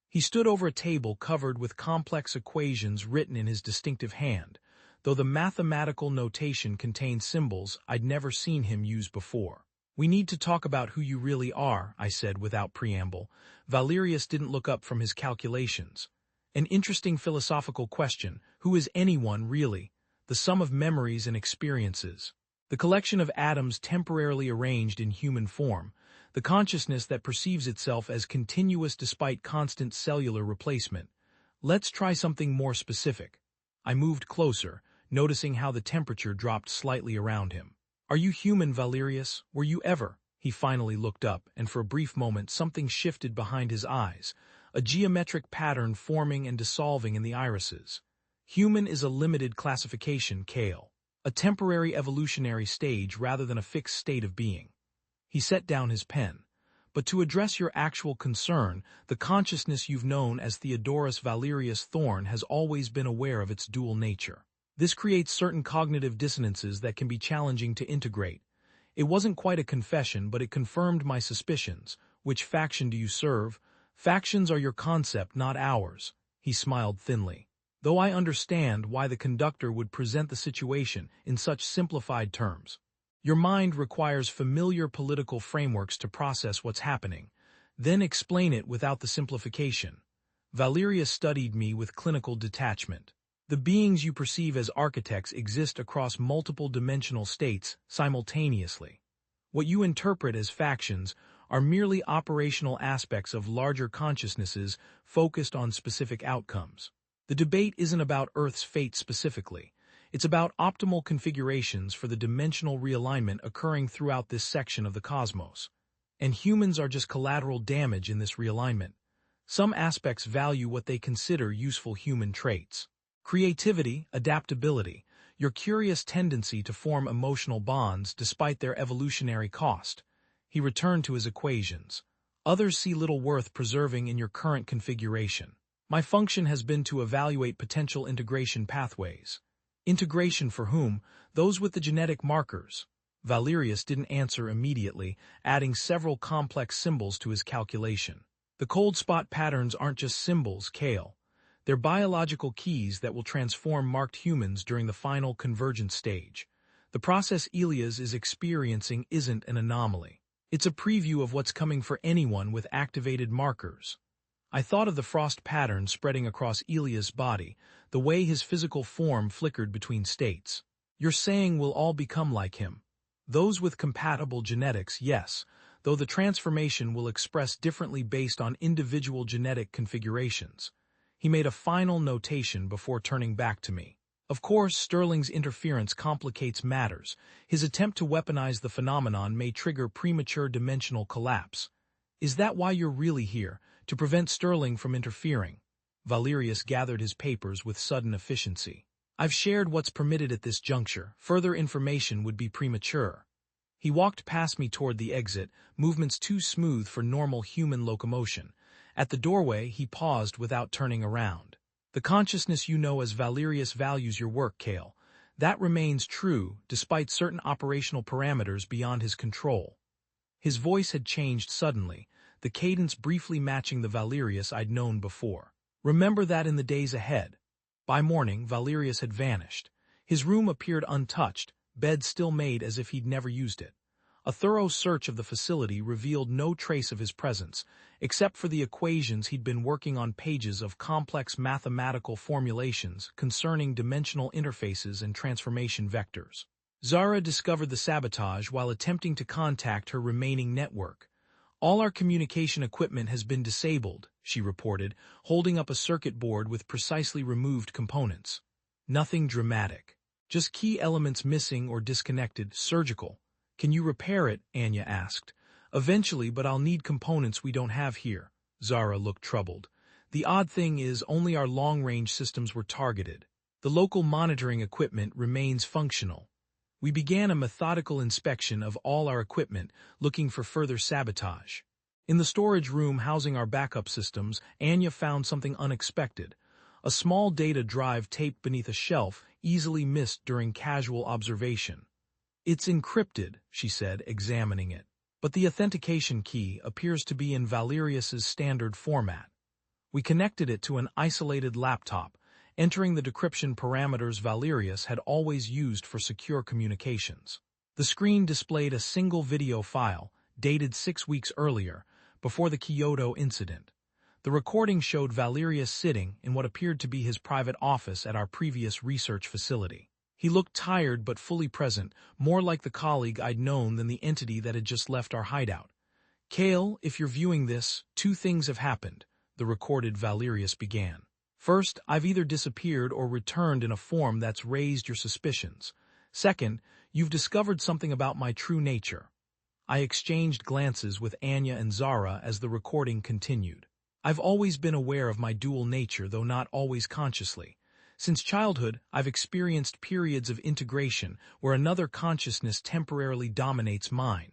He stood over a table covered with complex equations written in his distinctive hand, though the mathematical notation contained symbols I'd never seen him use before. "We need to talk about who you really are," I said without preamble. Valerius didn't look up from his calculations. "An interesting philosophical question. Who is anyone, really? The sum of memories and experiences. The collection of atoms temporarily arranged in human form. The consciousness that perceives itself as continuous despite constant cellular replacement. Let's try something more specific." I moved closer, noticing how the temperature dropped slightly around him. "Are you human, Valerius? Were you ever?" He finally looked up, and for a brief moment something shifted behind his eyes, a geometric pattern forming and dissolving in the irises. "Human is a limited classification, Kale. A temporary evolutionary stage rather than a fixed state of being." He set down his pen. "But to address your actual concern, the consciousness you've known as Theodorus Valerius Thorne has always been aware of its dual nature. This creates certain cognitive dissonances that can be challenging to integrate. It wasn't quite a confession, but it confirmed my suspicions. Which faction do you serve? Factions are your concept, not ours." He smiled thinly. "Though I understand why the conductor would present the situation in such simplified terms. Your mind requires familiar political frameworks to process what's happening, then explain it without the simplification." Valerius studied me with clinical detachment. "The beings you perceive as architects exist across multiple dimensional states simultaneously. What you interpret as factions are merely operational aspects of larger consciousnesses focused on specific outcomes. The debate isn't about Earth's fate specifically. It's about optimal configurations for the dimensional realignment occurring throughout this section of the cosmos. And humans are just collateral damage in this realignment. Some aspects value what they consider useful human traits. Creativity, adaptability, your curious tendency to form emotional bonds despite their evolutionary cost. He returned to his equations. Others see little worth preserving in your current configuration. My function has been to evaluate potential integration pathways. Integration for whom? Those with the genetic markers. Valerius didn't answer immediately, adding several complex symbols to his calculation. The cold spot patterns aren't just symbols, Kale. They're biological keys that will transform marked humans during the final convergence stage. The process Elias is experiencing isn't an anomaly. It's a preview of what's coming for anyone with activated markers. I thought of the frost pattern spreading across Elias' body, the way his physical form flickered between states. You're saying we'll all become like him. Those with compatible genetics, yes, though the transformation will express differently based on individual genetic configurations. He made a final notation before turning back to me. Of course, Sterling's interference complicates matters. His attempt to weaponize the phenomenon may trigger premature dimensional collapse. Is that why you're really here, to prevent Sterling from interfering? Valerius gathered his papers with sudden efficiency. I've shared what's permitted at this juncture. Further information would be premature. He walked past me toward the exit, movements too smooth for normal human locomotion. At the doorway, he paused without turning around. The consciousness you know as Valerius values your work, Kale. That remains true, despite certain operational parameters beyond his control. His voice had changed suddenly, the cadence briefly matching the Valerius I'd known before. Remember that in the days ahead. By morning, Valerius had vanished. His room appeared untouched, bed still made as if he'd never used it. A thorough search of the facility revealed no trace of his presence, except for the equations he'd been working on, pages of complex mathematical formulations concerning dimensional interfaces and transformation vectors. Zara discovered the sabotage while attempting to contact her remaining network. All our communication equipment has been disabled, she reported, holding up a circuit board with precisely removed components. Nothing dramatic. Just key elements missing or disconnected, surgical. Can you repair it? Anya asked. Eventually, but I'll need components we don't have here. Zara looked troubled. The odd thing is, only our long-range systems were targeted. The local monitoring equipment remains functional. We began a methodical inspection of all our equipment, looking for further sabotage. In the storage room housing our backup systems, Anya found something unexpected. A small data drive taped beneath a shelf, easily missed during casual observation. It's encrypted, she said, examining it. But the authentication key appears to be in Valerius's standard format. We connected it to an isolated laptop, entering the decryption parameters Valerius had always used for secure communications. The screen displayed a single video file, dated 6 weeks earlier, before the Kyoto incident. The recording showed Valerius sitting in what appeared to be his private office at our previous research facility. He looked tired but fully present, more like the colleague I'd known than the entity that had just left our hideout. Kale, if you're viewing this, 2 things have happened, the recorded Valerius began. First, I've either disappeared or returned in a form that's raised your suspicions. Second, you've discovered something about my true nature. I exchanged glances with Anya and Zara as the recording continued. I've always been aware of my dual nature, though not always consciously. Since childhood, I've experienced periods of integration where another consciousness temporarily dominates mine.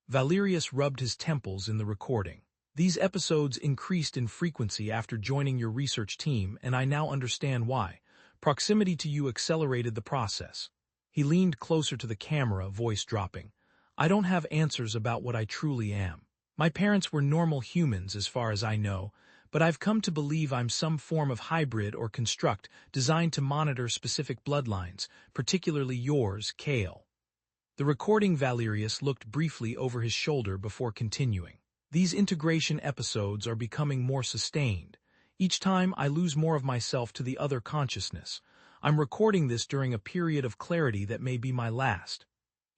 Valerius rubbed his temples in the recording. These episodes increased in frequency after joining your research team, and I now understand why. Proximity to you accelerated the process. He leaned closer to the camera, voice dropping. I don't have answers about what I truly am. My parents were normal humans as far as I know, but I've come to believe I'm some form of hybrid or construct designed to monitor specific bloodlines, particularly yours, Kale. The recording Valerius looked briefly over his shoulder before continuing. These integration episodes are becoming more sustained. Each time I lose more of myself to the other consciousness. I'm recording this during a period of clarity that may be my last.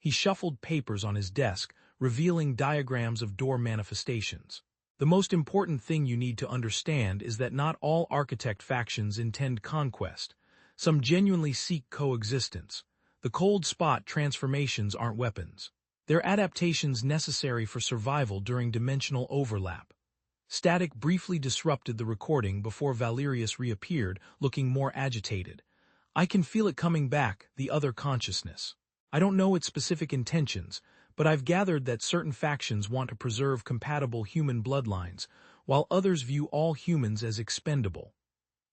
He shuffled papers on his desk, revealing diagrams of door manifestations. The most important thing you need to understand is that not all architect factions intend conquest. Some genuinely seek coexistence. The cold spot transformations aren't weapons. They're adaptations necessary for survival during dimensional overlap. Static briefly disrupted the recording before Valerius reappeared, looking more agitated. I can feel it coming back, the other consciousness. I don't know its specific intentions, but I've gathered that certain factions want to preserve compatible human bloodlines, while others view all humans as expendable.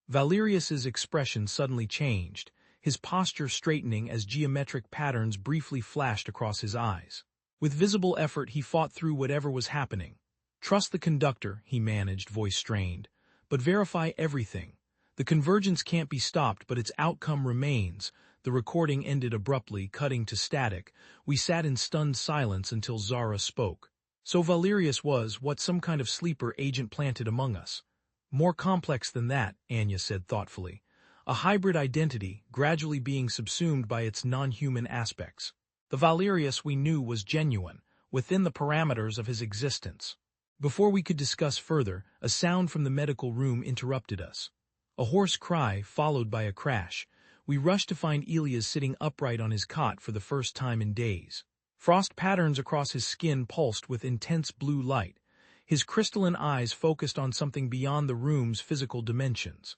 Valerius's expression suddenly changed, his posture straightening as geometric patterns briefly flashed across his eyes. With visible effort he fought through whatever was happening. "Trust the conductor," he managed, voice strained. "But verify everything. The convergence can't be stopped, but its outcome remains." The recording ended abruptly, cutting to static. We sat in stunned silence until Zara spoke. So Valerius was, what, some kind of sleeper agent planted among us? "More complex than that," Anya said thoughtfully. "A hybrid identity, gradually being subsumed by its non-human aspects. The Valerius we knew was genuine, within the parameters of his existence." Before we could discuss further, a sound from the medical room interrupted us. A hoarse cry, followed by a crash. We rushed to find Elias sitting upright on his cot for the first time in days. Frost patterns across his skin pulsed with intense blue light. His crystalline eyes focused on something beyond the room's physical dimensions.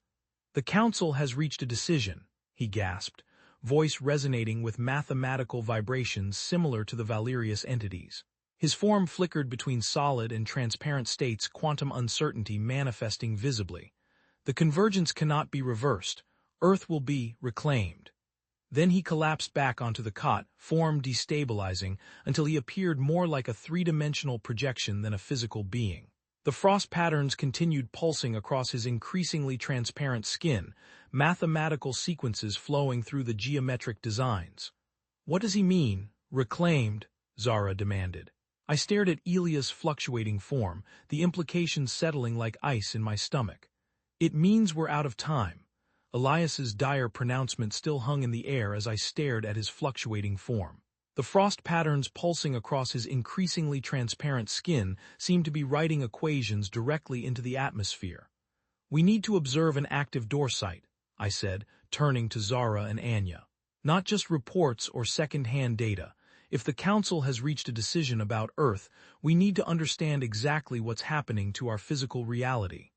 "The Council has reached a decision," he gasped, voice resonating with mathematical vibrations similar to the Valerius entities. His form flickered between solid and transparent states, quantum uncertainty manifesting visibly. "The convergence cannot be reversed. Earth will be reclaimed." Then he collapsed back onto the cot, form destabilizing, until he appeared more like a three-dimensional projection than a physical being. The frost patterns continued pulsing across his increasingly transparent skin, mathematical sequences flowing through the geometric designs. "What does he mean, reclaimed?" Zara demanded. I stared at Elias' fluctuating form, the implications settling like ice in my stomach. "It means we're out of time." Elias's dire pronouncement still hung in the air as I stared at his fluctuating form. The frost patterns pulsing across his increasingly transparent skin seemed to be writing equations directly into the atmosphere. "We need to observe an active door site," I said, turning to Zara and Anya. "Not just reports or second-hand data. If the Council has reached a decision about Earth, we need to understand exactly what's happening to our physical reality."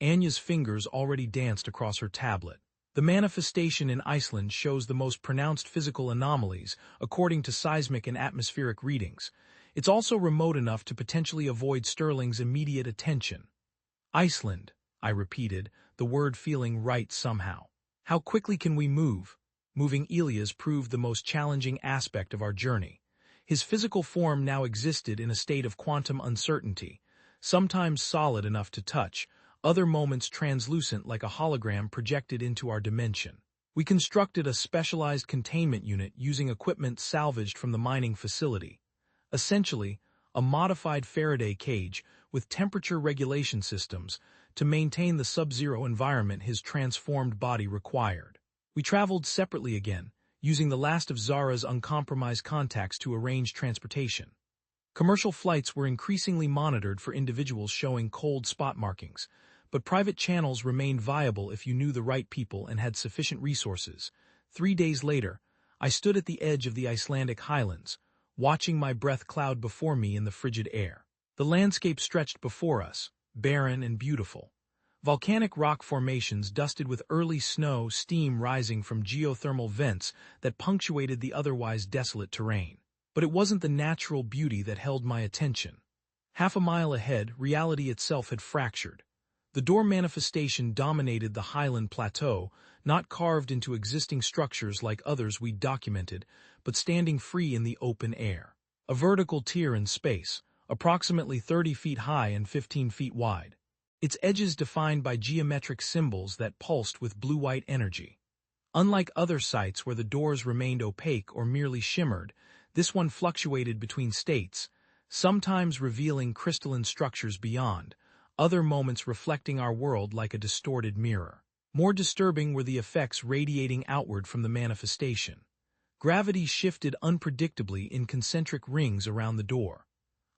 Anya's fingers already danced across her tablet. "The manifestation in Iceland shows the most pronounced physical anomalies, according to seismic and atmospheric readings. It's also remote enough to potentially avoid Sterling's immediate attention." "Iceland," I repeated, the word feeling right somehow. "How quickly can we move?" Moving Elias proved the most challenging aspect of our journey. His physical form now existed in a state of quantum uncertainty, sometimes solid enough to touch, other moments translucent like a hologram projected into our dimension. We constructed a specialized containment unit using equipment salvaged from the mining facility. Essentially, a modified Faraday cage with temperature regulation systems to maintain the sub-zero environment his transformed body required. We traveled separately again, using the last of Zara's uncompromised contacts to arrange transportation. Commercial flights were increasingly monitored for individuals showing cold spot markings, but private channels remained viable if you knew the right people and had sufficient resources. 3 days later, I stood at the edge of the Icelandic highlands, watching my breath cloud before me in the frigid air. The landscape stretched before us, barren and beautiful. Volcanic rock formations dusted with early snow, steam rising from geothermal vents that punctuated the otherwise desolate terrain. But it wasn't the natural beauty that held my attention. Half a mile ahead, reality itself had fractured. The door manifestation dominated the highland plateau, not carved into existing structures like others we'd documented, but standing free in the open air. A vertical tier in space, approximately 30 feet high and 15 feet wide. Its edges defined by geometric symbols that pulsed with blue-white energy. Unlike other sites where the doors remained opaque or merely shimmered, this one fluctuated between states, sometimes revealing crystalline structures beyond, other moments reflecting our world like a distorted mirror. More disturbing were the effects radiating outward from the manifestation. Gravity shifted unpredictably in concentric rings around the door.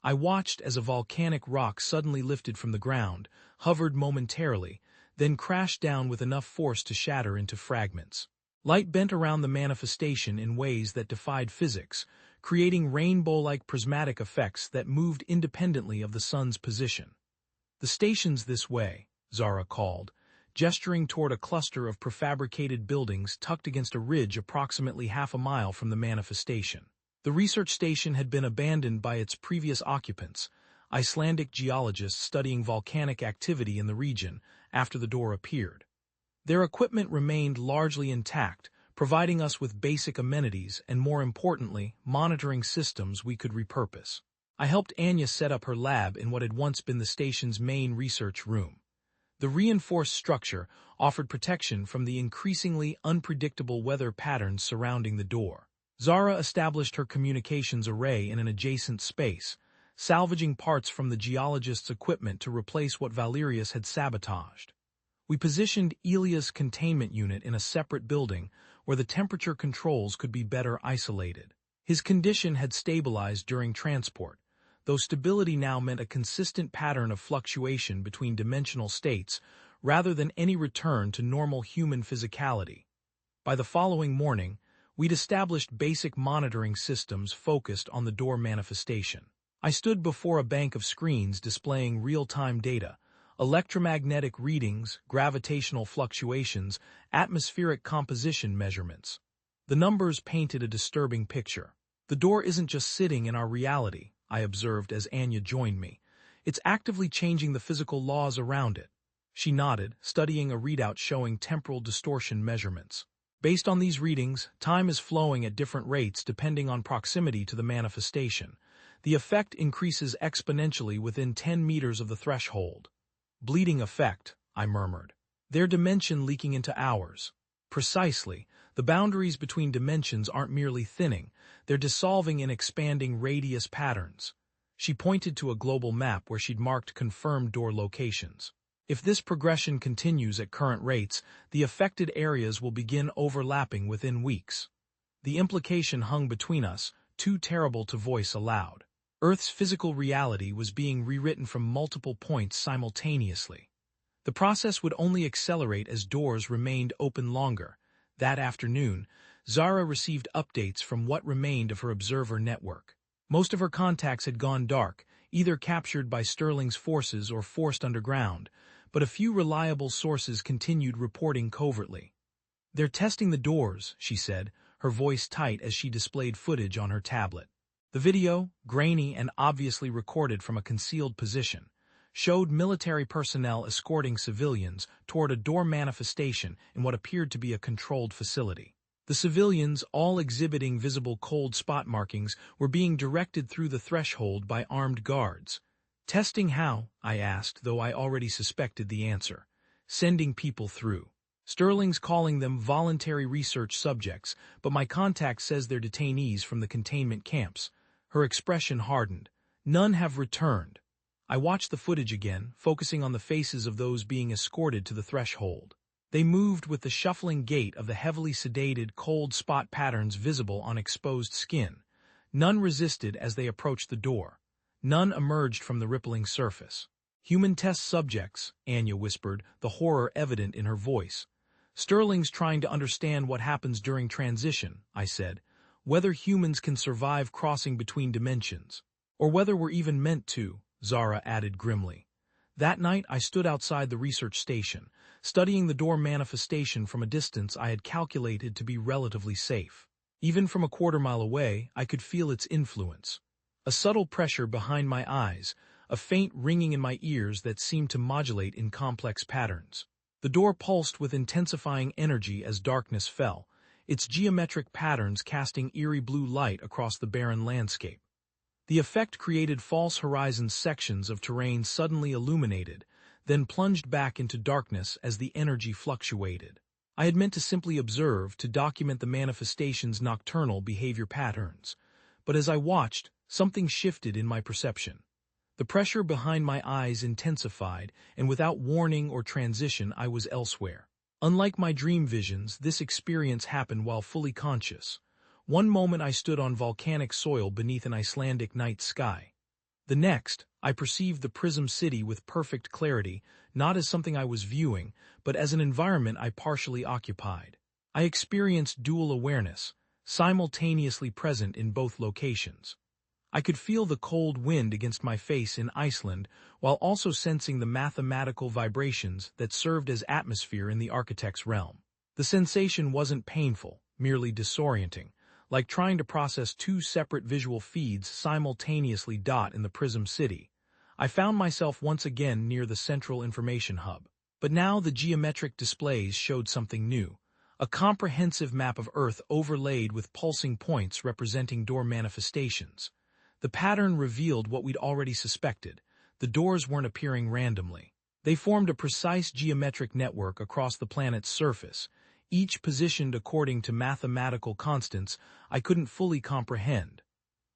I watched as a volcanic rock suddenly lifted from the ground, hovered momentarily, then crashed down with enough force to shatter into fragments. Light bent around the manifestation in ways that defied physics, creating rainbow-like prismatic effects that moved independently of the sun's position. "The station's this way," Zara called, gesturing toward a cluster of prefabricated buildings tucked against a ridge approximately half a mile from the manifestation. The research station had been abandoned by its previous occupants, Icelandic geologists studying volcanic activity in the region, after the door appeared. Their equipment remained largely intact, providing us with basic amenities and, more importantly, monitoring systems we could repurpose. I helped Anya set up her lab in what had once been the station's main research room. The reinforced structure offered protection from the increasingly unpredictable weather patterns surrounding the door. Zara established her communications array in an adjacent space, salvaging parts from the geologist's equipment to replace what Valerius had sabotaged. We positioned Elia's containment unit in a separate building where the temperature controls could be better isolated. His condition had stabilized during transport, though stability now meant a consistent pattern of fluctuation between dimensional states rather than any return to normal human physicality. By the following morning, we'd established basic monitoring systems focused on the door manifestation. I stood before a bank of screens displaying real-time data, electromagnetic readings, gravitational fluctuations, atmospheric composition measurements. The numbers painted a disturbing picture. "The door isn't just sitting in our reality," I observed as Anya joined me. "It's actively changing the physical laws around it." She nodded, studying a readout showing temporal distortion measurements. "Based on these readings, time is flowing at different rates depending on proximity to the manifestation. The effect increases exponentially within 10 meters of the threshold." "Bleeding effect," I murmured. "Their dimension leaking into ours." "Precisely. The boundaries between dimensions aren't merely thinning, they're dissolving in expanding radius patterns." She pointed to a global map where she'd marked confirmed door locations. "If this progression continues at current rates, the affected areas will begin overlapping within weeks." The implication hung between us, too terrible to voice aloud. Earth's physical reality was being rewritten from multiple points simultaneously. The process would only accelerate as doors remained open longer. That afternoon, Zara received updates from what remained of her observer network. Most of her contacts had gone dark, either captured by Sterling's forces or forced underground, but a few reliable sources continued reporting covertly. "They're testing the doors," she said, her voice tight as she displayed footage on her tablet. The video, grainy and obviously recorded from a concealed position, showed military personnel escorting civilians toward a door manifestation in what appeared to be a controlled facility. The civilians, all exhibiting visible cold spot markings, were being directed through the threshold by armed guards. "Testing how?" I asked, though I already suspected the answer. "Sending people through. Sterling's calling them voluntary research subjects, but my contact says they're detainees from the containment camps." Her expression hardened. "None have returned." I watched the footage again, focusing on the faces of those being escorted to the threshold. They moved with the shuffling gait of the heavily sedated, cold spot patterns visible on exposed skin. None resisted as they approached the door. None emerged from the rippling surface. "Human test subjects," Anya whispered, the horror evident in her voice. "Sterling's trying to understand what happens during transition," I said. "Whether humans can survive crossing between dimensions. Or whether we're even meant to," Zara added grimly. That night I stood outside the research station, studying the door manifestation from a distance I had calculated to be relatively safe. Even from a quarter-mile away, I could feel its influence. A subtle pressure behind my eyes, a faint ringing in my ears that seemed to modulate in complex patterns. The door pulsed with intensifying energy as darkness fell, its geometric patterns casting eerie blue light across the barren landscape. The effect created false horizon sections of terrain suddenly illuminated, then plunged back into darkness as the energy fluctuated. I had meant to simply observe, to document the manifestation's nocturnal behavior patterns. But as I watched, something shifted in my perception. The pressure behind my eyes intensified, and without warning or transition I was elsewhere. Unlike my dream visions, this experience happened while fully conscious. One moment I stood on volcanic soil beneath an Icelandic night sky. The next, I perceived the Prism City with perfect clarity, not as something I was viewing, but as an environment I partially occupied. I experienced dual awareness, simultaneously present in both locations. I could feel the cold wind against my face in Iceland, while also sensing the mathematical vibrations that served as atmosphere in the architect's realm. The sensation wasn't painful, merely disorienting, like trying to process two separate visual feeds simultaneously. In the Prism City, I found myself once again near the central information hub. But now the geometric displays showed something new. A comprehensive map of Earth overlaid with pulsing points representing door manifestations. The pattern revealed what we'd already suspected. The doors weren't appearing randomly. They formed a precise geometric network across the planet's surface, each positioned according to mathematical constants I couldn't fully comprehend.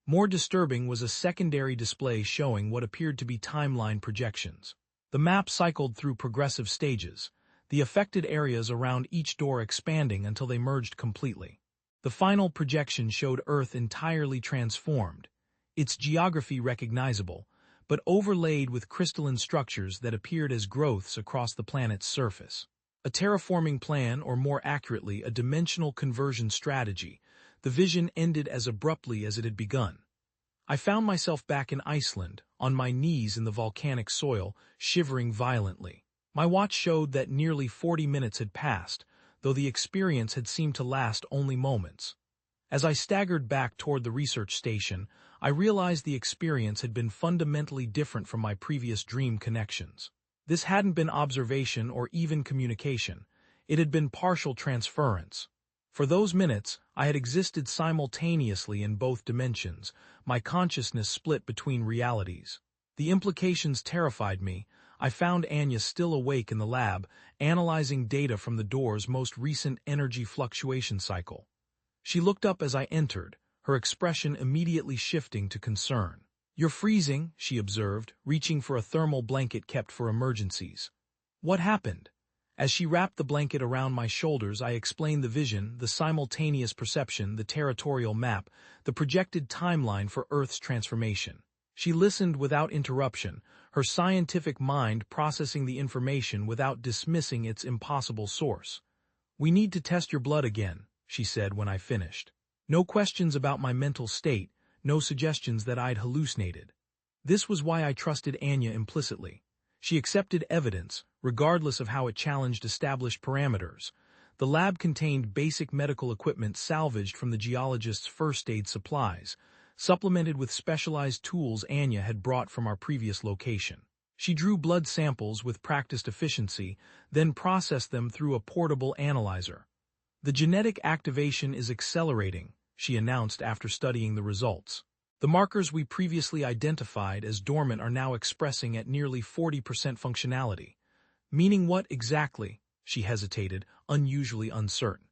More disturbing was a secondary display showing what appeared to be timeline projections. The map cycled through progressive stages, the affected areas around each door expanding until they merged completely. The final projection showed Earth entirely transformed, its geography recognizable, but overlaid with crystalline structures that appeared as growths across the planet's surface. A terraforming plan, or more accurately, a dimensional conversion strategy. The vision ended as abruptly as it had begun. I found myself back in Iceland, on my knees in the volcanic soil, shivering violently. My watch showed that nearly 40 minutes had passed, though the experience had seemed to last only moments. As I staggered back toward the research station, I realized the experience had been fundamentally different from my previous dream connections. This hadn't been observation or even communication. It had been partial transference. For those minutes, I had existed simultaneously in both dimensions, my consciousness split between realities. The implications terrified me. I found Anya still awake in the lab, analyzing data from the door's most recent energy fluctuation cycle. She looked up as I entered, her expression immediately shifting to concern. "You're freezing," she observed, reaching for a thermal blanket kept for emergencies. "What happened?" As she wrapped the blanket around my shoulders, I explained the vision, the simultaneous perception, the territorial map, the projected timeline for Earth's transformation. She listened without interruption, her scientific mind processing the information without dismissing its impossible source. "We need to test your blood again," she said when I finished. No questions about my mental state, no suggestions that I'd hallucinated. This was why I trusted Anya implicitly. She accepted evidence, regardless of how it challenged established parameters. The lab contained basic medical equipment salvaged from the geologist's first aid supplies, supplemented with specialized tools Anya had brought from our previous location. She drew blood samples with practiced efficiency, then processed them through a portable analyzer. "The genetic activation is accelerating," she announced after studying the results. "The markers we previously identified as dormant are now expressing at nearly 40% functionality." "Meaning what exactly?" She hesitated, unusually uncertain.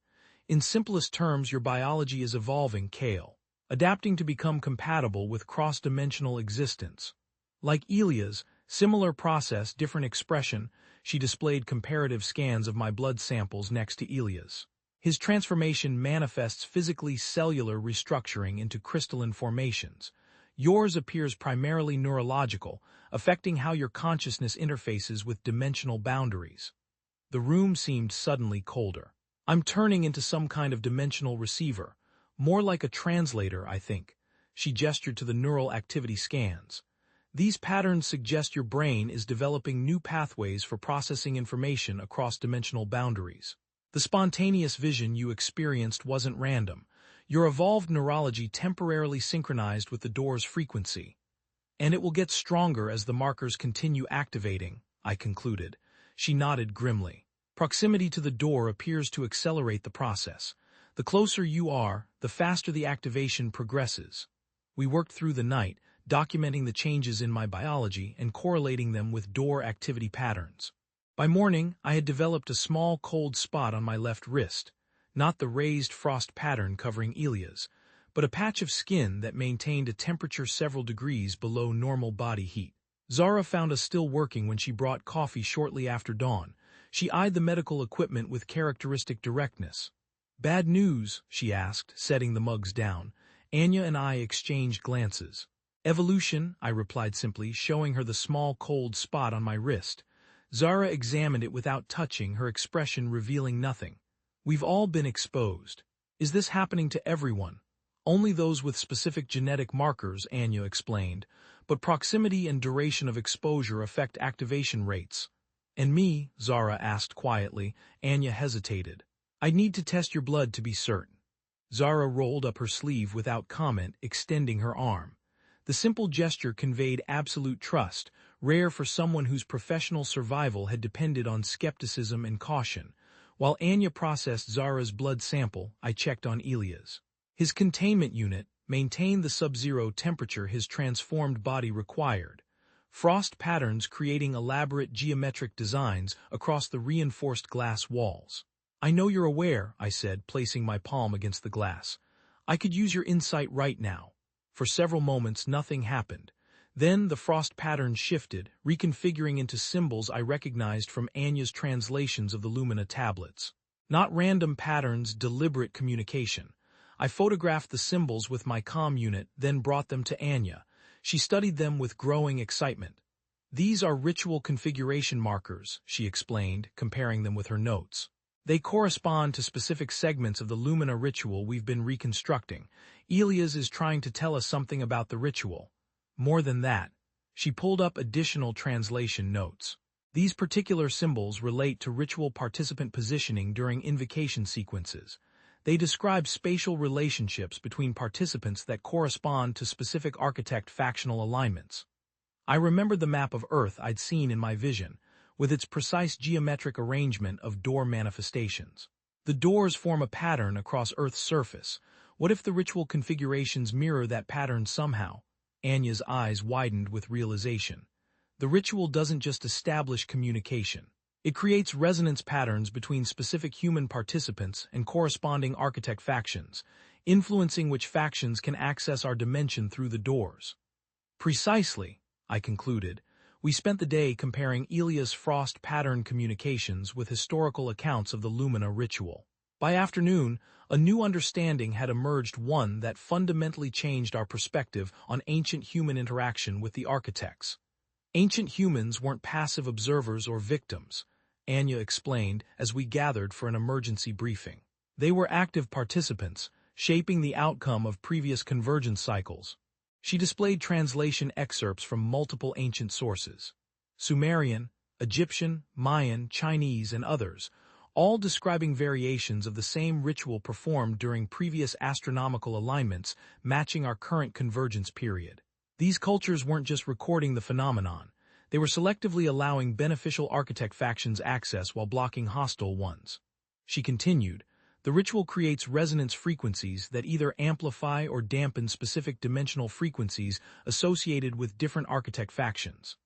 "In simplest terms, your biology is evolving, Kale. Adapting to become compatible with cross-dimensional existence. Like Elia's, similar process, different expression." She displayed comparative scans of my blood samples next to Elia's. "His transformation manifests physically cellular restructuring into crystalline formations. Yours appears primarily neurological, affecting how your consciousness interfaces with dimensional boundaries." The room seemed suddenly colder. "I'm turning into some kind of dimensional receiver. More like a translator, I think." She gestured to the neural activity scans. "These patterns suggest your brain is developing new pathways for processing information across dimensional boundaries. The spontaneous vision you experienced wasn't random. Your evolved neurology temporarily synchronized with the door's frequency. And it will get stronger as the markers continue activating," I concluded. She nodded grimly. "Proximity to the door appears to accelerate the process. The closer you are, the faster the activation progresses." We worked through the night, documenting the changes in my biology and correlating them with door activity patterns. By morning, I had developed a small cold spot on my left wrist, not the raised frost pattern covering Elia's, but a patch of skin that maintained a temperature several degrees below normal body heat. Zara found us still working when she brought coffee shortly after dawn. She eyed the medical equipment with characteristic directness. Bad news, she asked, setting the mugs down. Anya and I exchanged glances. Evolution, I replied simply, showing her the small cold spot on my wrist. Zara examined it without touching, her expression revealing nothing. We've all been exposed. Is this happening to everyone? Only those with specific genetic markers, Anya explained, but proximity and duration of exposure affect activation rates. And me? Zara asked quietly. Anya hesitated. I'd need to test your blood to be certain. Zara rolled up her sleeve without comment, extending her arm. The simple gesture conveyed absolute trust, rare for someone whose professional survival had depended on skepticism and caution. While Anya processed Zara's blood sample, I checked on Ilya's. His containment unit maintained the sub-zero temperature his transformed body required, frost patterns creating elaborate geometric designs across the reinforced glass walls. I know you're aware, I said, placing my palm against the glass. I could use your insight right now. For several moments, nothing happened. Then the frost patterns shifted, reconfiguring into symbols I recognized from Anya's translations of the Lumina tablets. Not random patterns, deliberate communication. I photographed the symbols with my comm unit, then brought them to Anya. She studied them with growing excitement. These are ritual configuration markers, she explained, comparing them with her notes. They correspond to specific segments of the Lumina ritual we've been reconstructing. Ilya's is trying to tell us something about the ritual. More than that, she pulled up additional translation notes. These particular symbols relate to ritual participant positioning during invocation sequences. They describe spatial relationships between participants that correspond to specific architect factional alignments. I remembered the map of Earth I'd seen in my vision, with its precise geometric arrangement of door manifestations. The doors form a pattern across Earth's surface. What if the ritual configurations mirror that pattern somehow? Anya's eyes widened with realization. The ritual doesn't just establish communication. It creates resonance patterns between specific human participants and corresponding architect factions, influencing which factions can access our dimension through the doors. Precisely, I concluded. We spent the day comparing Ilya's frost pattern communications with historical accounts of the Lumina ritual. By afternoon, a new understanding had emerged, one that fundamentally changed our perspective on ancient human interaction with the architects. Ancient humans weren't passive observers or victims, Anya explained as we gathered for an emergency briefing. They were active participants, shaping the outcome of previous convergence cycles. She displayed translation excerpts from multiple ancient sources: Sumerian, Egyptian, Mayan, Chinese, and others, all describing variations of the same ritual performed during previous astronomical alignments matching our current convergence period. These cultures weren't just recording the phenomenon. They were selectively allowing beneficial architect factions access while blocking hostile ones. She continued, the ritual creates resonance frequencies that either amplify or dampen specific dimensional frequencies associated with different architect factions.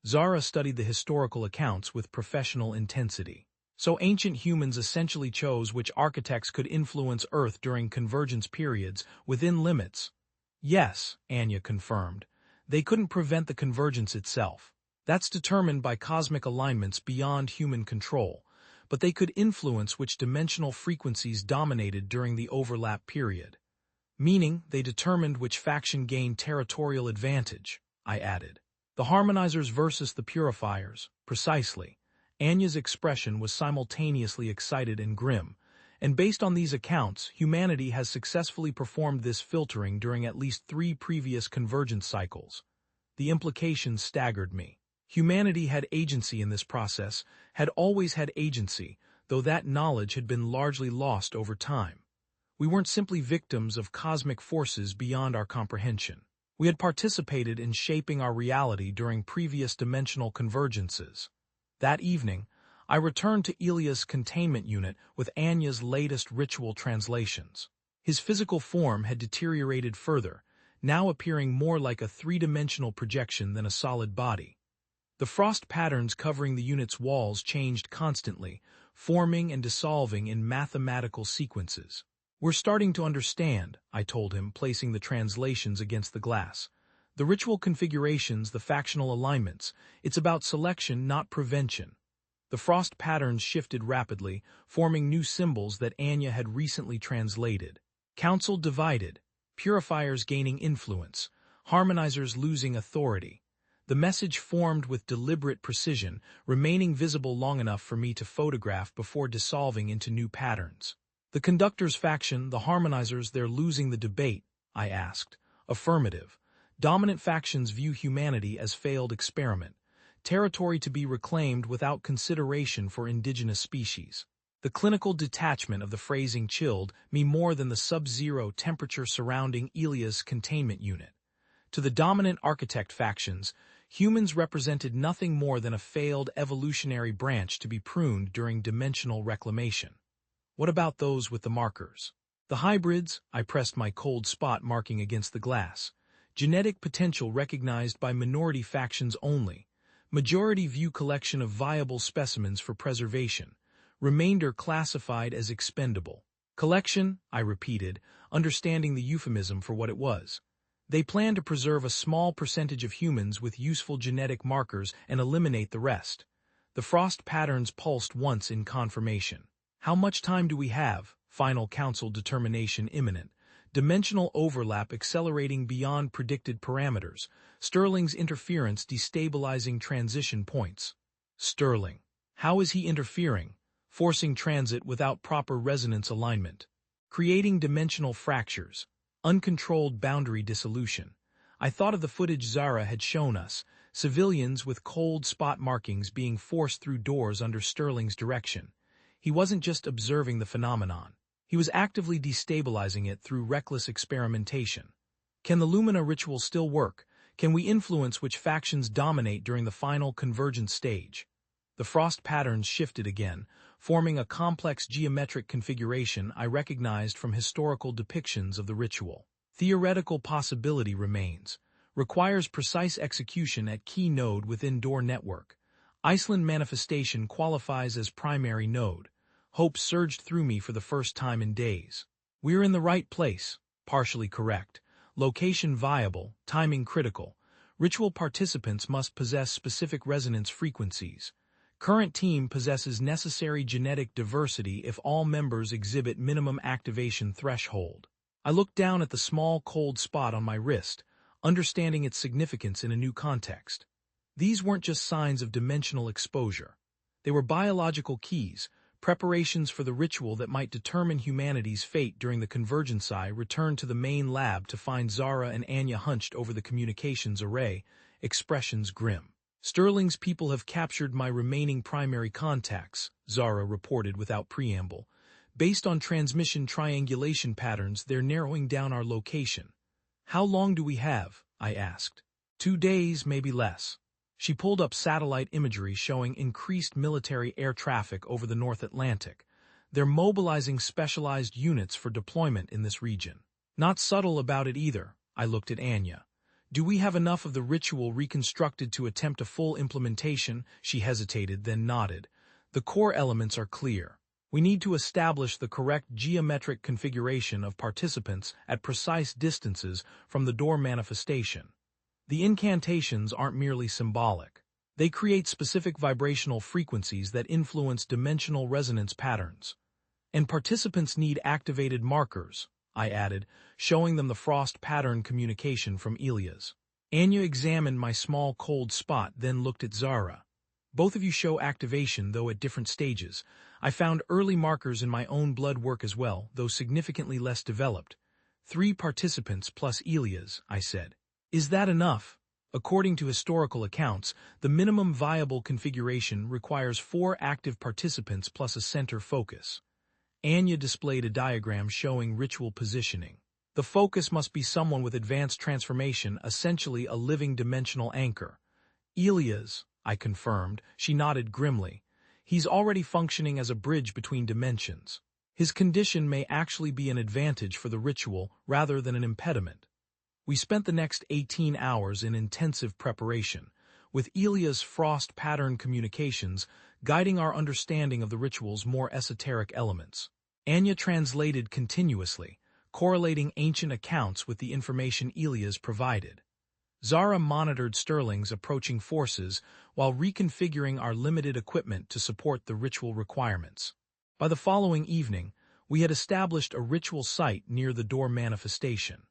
Zara studied the historical accounts with professional intensity. So ancient humans essentially chose which architects could influence Earth during convergence periods within limits. Yes, Anya confirmed. They couldn't prevent the convergence itself. That's determined by cosmic alignments beyond human control, but they could influence which dimensional frequencies dominated during the overlap period. Meaning, they determined which faction gained territorial advantage, I added. The harmonizers versus the purifiers, precisely. Anya's expression was simultaneously excited and grim, and based on these accounts, humanity has successfully performed this filtering during at least 3 previous convergence cycles. The implications staggered me. Humanity had agency in this process, had always had agency, though that knowledge had been largely lost over time. We weren't simply victims of cosmic forces beyond our comprehension. We had participated in shaping our reality during previous dimensional convergences. That evening, I returned to Ilya's containment unit with Anya's latest ritual translations. His physical form had deteriorated further, now appearing more like a 3-dimensional projection than a solid body. The frost patterns covering the unit's walls changed constantly, forming and dissolving in mathematical sequences. We're starting to understand, I told him, placing the translations against the glass. The ritual configurations, the factional alignments, it's about selection, not prevention. The frost patterns shifted rapidly, forming new symbols that Anya had recently translated. Council divided, purifiers gaining influence, harmonizers losing authority. The message formed with deliberate precision, remaining visible long enough for me to photograph before dissolving into new patterns. The conductors' faction, the harmonizers, they're losing the debate, I asked. Affirmative. Dominant factions view humanity as failed experiment, territory to be reclaimed without consideration for indigenous species. The clinical detachment of the phrasing chilled me more than the sub-zero temperature surrounding Ilia's containment unit. To the dominant architect factions, humans represented nothing more than a failed evolutionary branch to be pruned during dimensional reclamation. What about those with the markers? The hybrids, I pressed my cold spot marking against the glass. Genetic potential recognized by minority factions only. Majority view collection of viable specimens for preservation. Remainder classified as expendable. Collection, I repeated, understanding the euphemism for what it was. They plan to preserve a small percentage of humans with useful genetic markers and eliminate the rest. The frost patterns pulsed once in confirmation. How much time do we have? Final council determination imminent. Dimensional overlap accelerating beyond predicted parameters. Sterling's interference destabilizing transition points. Sterling. How is he interfering? Forcing transit without proper resonance alignment. Creating dimensional fractures. Uncontrolled boundary dissolution. I thought of the footage Zara had shown us, civilians with cold spot markings being forced through doors under Sterling's direction. He wasn't just observing the phenomenon. He was actively destabilizing it through reckless experimentation. Can the Lumina ritual still work? Can we influence which factions dominate during the final convergence stage? The frost patterns shifted again, forming a complex geometric configuration I recognized from historical depictions of the ritual. Theoretical possibility remains. Requires precise execution at key node within door network. Iceland manifestation qualifies as primary node. Hope surged through me for the first time in days. We're in the right place. Partially correct. Location viable, timing critical. Ritual participants must possess specific resonance frequencies. Current team possesses necessary genetic diversity if all members exhibit minimum activation threshold. I looked down at the small cold spot on my wrist, understanding its significance in a new context. These weren't just signs of dimensional exposure. They were biological keys, preparations for the ritual that might determine humanity's fate during the convergence. I returned to the main lab to find Zara and Anya hunched over the communications array, expressions grim. Sterling's people have captured my remaining primary contacts, Zara reported without preamble. Based on transmission triangulation patterns, they're narrowing down our location. How long do we have? I asked. 2 days, maybe less. She pulled up satellite imagery showing increased military air traffic over the North Atlantic. They're mobilizing specialized units for deployment in this region. Not subtle about it either, I looked at Anya. Do we have enough of the ritual reconstructed to attempt a full implementation? She hesitated, then nodded. The core elements are clear. We need to establish the correct geometric configuration of participants at precise distances from the door manifestation. The incantations aren't merely symbolic. They create specific vibrational frequencies that influence dimensional resonance patterns. And participants need activated markers, I added, showing them the frost pattern communication from Ilias. Anya examined my small cold spot, then looked at Zara. Both of you show activation, though at different stages. I found early markers in my own blood work as well, though significantly less developed. 3 participants plus Ilias, I said. Is that enough? According to historical accounts, the minimum viable configuration requires 4 active participants plus a center focus. Anya displayed a diagram showing ritual positioning. The focus must be someone with advanced transformation, essentially a living dimensional anchor. Ilias, I confirmed. She nodded grimly. He's already functioning as a bridge between dimensions. His condition may actually be an advantage for the ritual rather than an impediment. We spent the next 18 hours in intensive preparation, with Ilia's frost pattern communications guiding our understanding of the ritual's more esoteric elements. Anya translated continuously, correlating ancient accounts with the information Ilias provided. Zara monitored Sterling's approaching forces while reconfiguring our limited equipment to support the ritual requirements. By the following evening, we had established a ritual site near the door manifestation.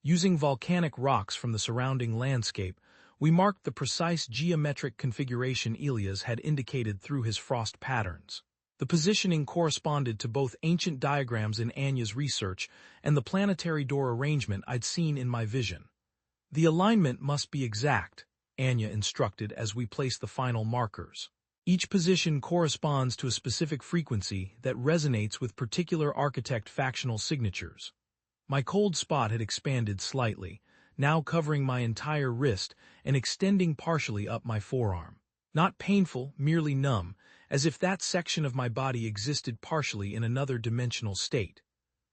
Using volcanic rocks from the surrounding landscape, we marked the precise geometric configuration Elias had indicated through his frost patterns. The positioning corresponded to both ancient diagrams in Anya's research and the planetary door arrangement I'd seen in my vision. The alignment must be exact, Anya instructed as we placed the final markers. Each position corresponds to a specific frequency that resonates with particular architect factional signatures. My cold spot had expanded slightly, now covering my entire wrist and extending partially up my forearm. Not painful, merely numb, as if that section of my body existed partially in another dimensional state.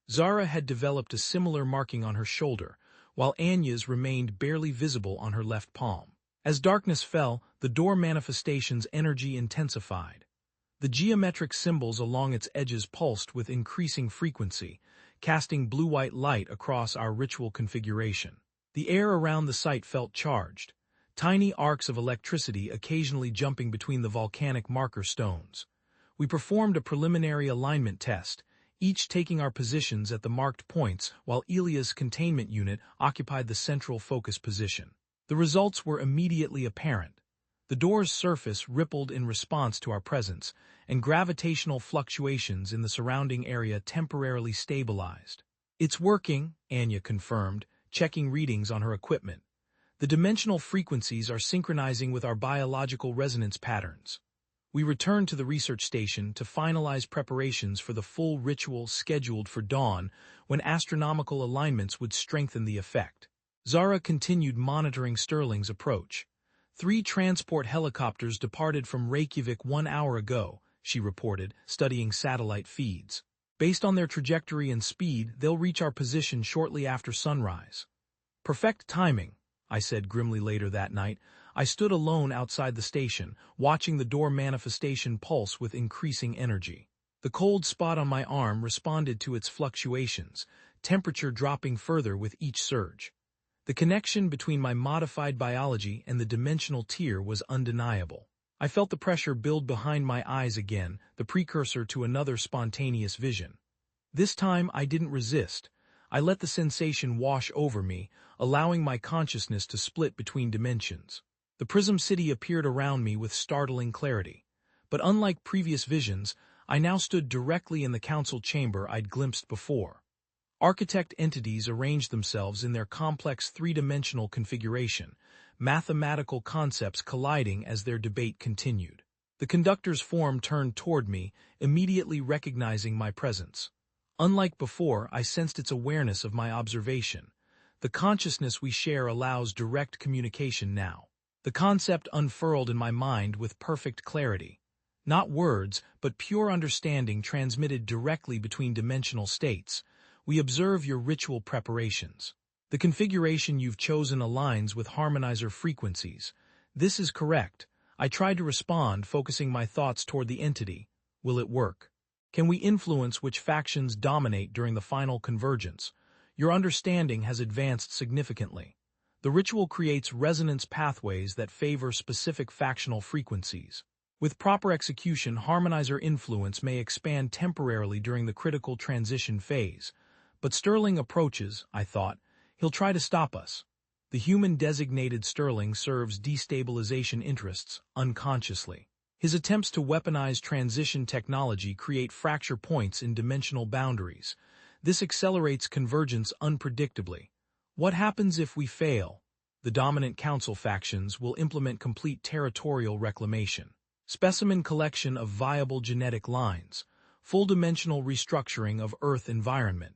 Zara had developed a similar marking on her shoulder, while Anya's remained barely visible on her left palm. As darkness fell, the door manifestation's energy intensified. The geometric symbols along its edges pulsed with increasing frequency, casting blue-white light across our ritual configuration. The air around the site felt charged, tiny arcs of electricity occasionally jumping between the volcanic marker stones. We performed a preliminary alignment test, each taking our positions at the marked points while Elia's containment unit occupied the central focus position. The results were immediately apparent. The door's surface rippled in response to our presence, and gravitational fluctuations in the surrounding area temporarily stabilized. "It's working," Anya confirmed, checking readings on her equipment. "The dimensional frequencies are synchronizing with our biological resonance patterns." We returned to the research station to finalize preparations for the full ritual scheduled for dawn, when astronomical alignments would strengthen the effect. Zara continued monitoring Sterling's approach. 3 transport helicopters departed from Reykjavik 1 hour ago, she reported, studying satellite feeds. Based on their trajectory and speed, they'll reach our position shortly after sunrise. "Perfect timing," I said grimly later that night. I stood alone outside the station, watching the door manifestation pulse with increasing energy. The cold spot on my arm responded to its fluctuations, temperature dropping further with each surge. The connection between my modified biology and the dimensional tier was undeniable. I felt the pressure build behind my eyes again, the precursor to another spontaneous vision. This time I didn't resist. I let the sensation wash over me, allowing my consciousness to split between dimensions. The Prism City appeared around me with startling clarity. But unlike previous visions, I now stood directly in the council chamber I'd glimpsed before. Architect entities arranged themselves in their complex 3-dimensional configuration, mathematical concepts colliding as their debate continued. The conductor's form turned toward me, immediately recognizing my presence. Unlike before, I sensed its awareness of my observation. The consciousness we share allows direct communication now. The concept unfurled in my mind with perfect clarity. Not words, but pure understanding transmitted directly between dimensional states. "We observe your ritual preparations. The configuration you've chosen aligns with harmonizer frequencies. This is correct." I tried to respond, focusing my thoughts toward the entity. "Will it work? Can we influence which factions dominate during the final convergence? Your understanding has advanced significantly. The ritual creates resonance pathways that favor specific factional frequencies. With proper execution, harmonizer influence may expand temporarily during the critical transition phase. But Sterling approaches, I thought. He'll try to stop us. The human-designated Sterling serves destabilization interests, unconsciously. His attempts to weaponize transition technology create fracture points in dimensional boundaries. This accelerates convergence unpredictably. What happens if we fail? The dominant council factions will implement complete territorial reclamation, specimen collection of viable genetic lines, full-dimensional restructuring of Earth environment.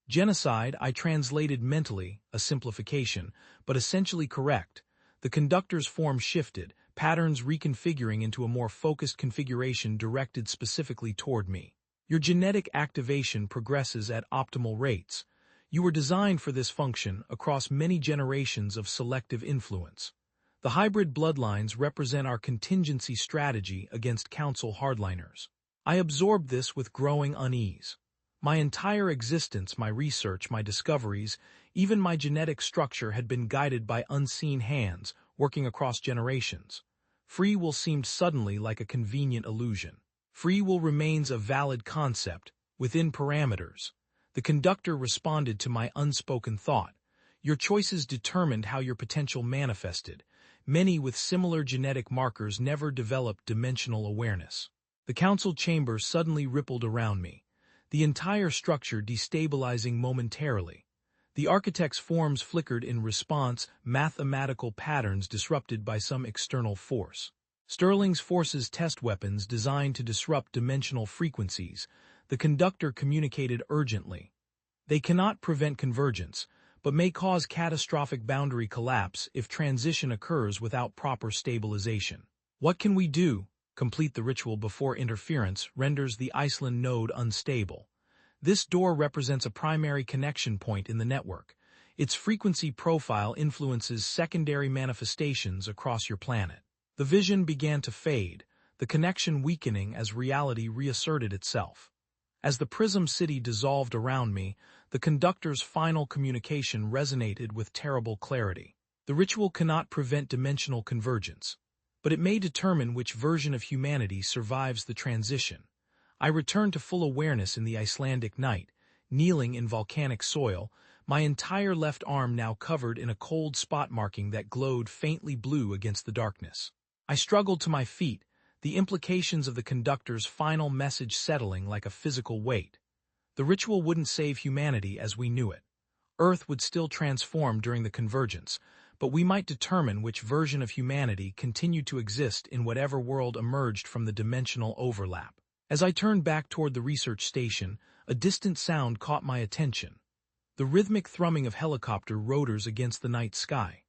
Genocide, I translated mentally, a simplification, but essentially correct. The conductor's form shifted, patterns reconfiguring into a more focused configuration directed specifically toward me. "Your genetic activation progresses at optimal rates. You were designed for this function across many generations of selective influence. The hybrid bloodlines represent our contingency strategy against council hardliners." I absorbed this with growing unease. My entire existence, my research, my discoveries, even my genetic structure had been guided by unseen hands, working across generations. Free will seemed suddenly like a convenient illusion. Free will remains a valid concept, within parameters. The conductor responded to my unspoken thought. Your choices determined how your potential manifested. Many with similar genetic markers never developed dimensional awareness. The council chamber suddenly rippled around me, the entire structure destabilizing momentarily. The architect's forms flickered in response, mathematical patterns disrupted by some external force. Sterling's forces test weapons designed to disrupt dimensional frequencies. The conductor communicated urgently. They cannot prevent convergence, but may cause catastrophic boundary collapse if transition occurs without proper stabilization. What can we do? Complete the ritual before interference renders the Iceland node unstable. This door represents a primary connection point in the network. Its frequency profile influences secondary manifestations across your planet. The vision began to fade, the connection weakening as reality reasserted itself. As the prism city dissolved around me, the conductor's final communication resonated with terrible clarity. The ritual cannot prevent dimensional convergence, but it may determine which version of humanity survives the transition. I returned to full awareness in the Icelandic night, kneeling in volcanic soil, my entire left arm now covered in a cold spot marking that glowed faintly blue against the darkness. I struggled to my feet, the implications of the conductor's final message settling like a physical weight. The ritual wouldn't save humanity as we knew it. Earth would still transform during the convergence, but we might determine which version of humanity continued to exist in whatever world emerged from the dimensional overlap. As I turned back toward the research station, a distant sound caught my attention. The rhythmic thrumming of helicopter rotors against the night sky.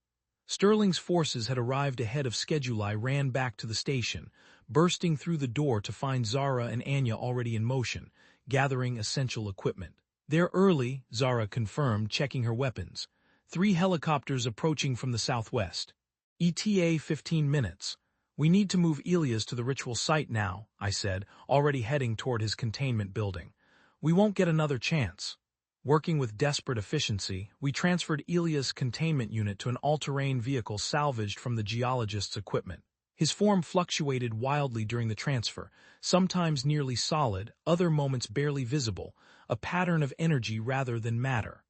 Sterling's forces had arrived ahead of schedule. I ran back to the station, bursting through the door to find Zara and Anya already in motion, gathering essential equipment. "They're early," Zara confirmed, checking her weapons. 3 helicopters approaching from the southwest. ETA 15 minutes. "We need to move Elias to the ritual site now," I said, already heading toward his containment building. "We won't get another chance." Working with desperate efficiency, we transferred Elias' containment unit to an all-terrain vehicle salvaged from the geologist's equipment. His form fluctuated wildly during the transfer, sometimes nearly solid, other moments barely visible, a pattern of energy rather than matter.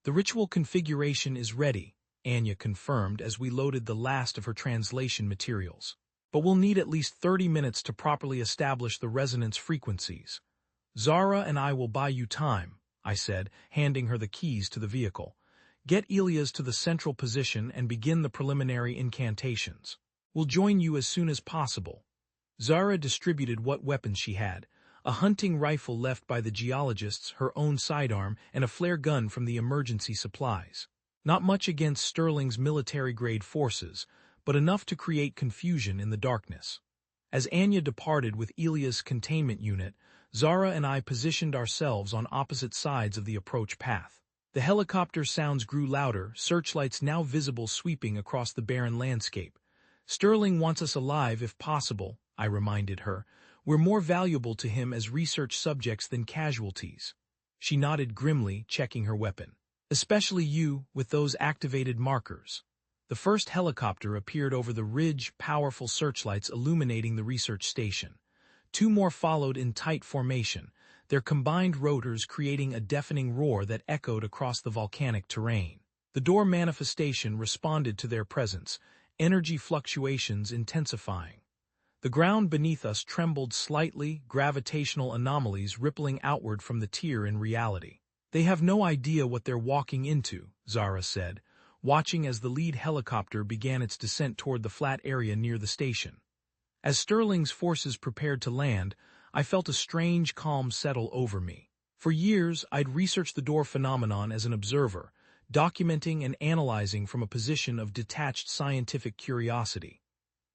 "The ritual configuration is ready," Anya confirmed as we loaded the last of her translation materials. "But we'll need at least 30 minutes to properly establish the resonance frequencies." "Zara and I will buy you time," I said, handing her the keys to the vehicle. "Get Elias to the central position and begin the preliminary incantations. We'll join you as soon as possible." Zara distributed what weapons she had: a hunting rifle left by the geologists, her own sidearm, and a flare gun from the emergency supplies. Not much against Sterling's military-grade forces, but enough to create confusion in the darkness. As Anya departed with Elias' containment unit, Zara and I positioned ourselves on opposite sides of the approach path. The helicopter sounds grew louder, searchlights now visible sweeping across the barren landscape. "Sterling wants us alive if possible," I reminded her. "We're more valuable to him as research subjects than casualties." She nodded grimly, checking her weapon. "Especially you, with those activated markers." The first helicopter appeared over the ridge, powerful searchlights illuminating the research station. 2 more followed in tight formation, their combined rotors creating a deafening roar that echoed across the volcanic terrain. The door manifestation responded to their presence, energy fluctuations intensifying. The ground beneath us trembled slightly, gravitational anomalies rippling outward from the tier in reality. "They have no idea what they're walking into," Zara said, watching as the lead helicopter began its descent toward the flat area near the station. As Sterling's forces prepared to land, I felt a strange calm settle over me. For years, I'd researched the door phenomenon as an observer, documenting and analyzing from a position of detached scientific curiosity.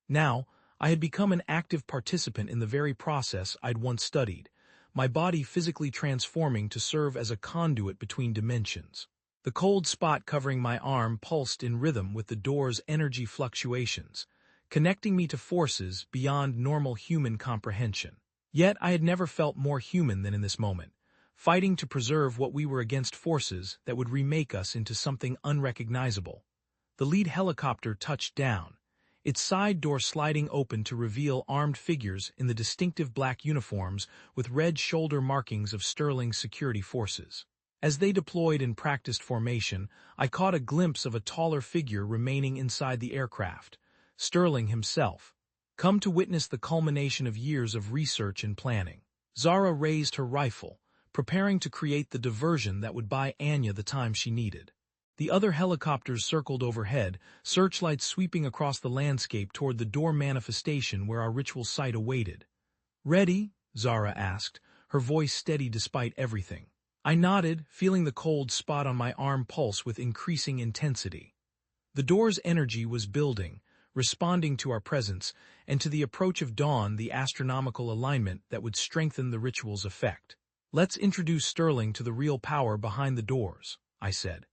Now, I had become an active participant in the very process I'd once studied, my body physically transforming to serve as a conduit between dimensions. The cold spot covering my arm pulsed in rhythm with the door's energy fluctuations, connecting me to forces beyond normal human comprehension. Yet I had never felt more human than in this moment, fighting to preserve what we were against forces that would remake us into something unrecognizable. The lead helicopter touched down, its side door sliding open to reveal armed figures in the distinctive black uniforms with red shoulder markings of Sterling's security forces. As they deployed in practiced formation, I caught a glimpse of a taller figure remaining inside the aircraft, Sterling himself, come to witness the culmination of years of research and planning. Zara raised her rifle, preparing to create the diversion that would buy Anya the time she needed. The other helicopters circled overhead, searchlights sweeping across the landscape toward the door manifestation where our ritual site awaited. "Ready?" Zara asked, her voice steady despite everything. I nodded, feeling the cold spot on my arm pulse with increasing intensity. The door's energy was building, responding to our presence, and to the approach of dawn the astronomical alignment that would strengthen the ritual's effect. "Let's introduce Sterling to the real power behind the doors," I said.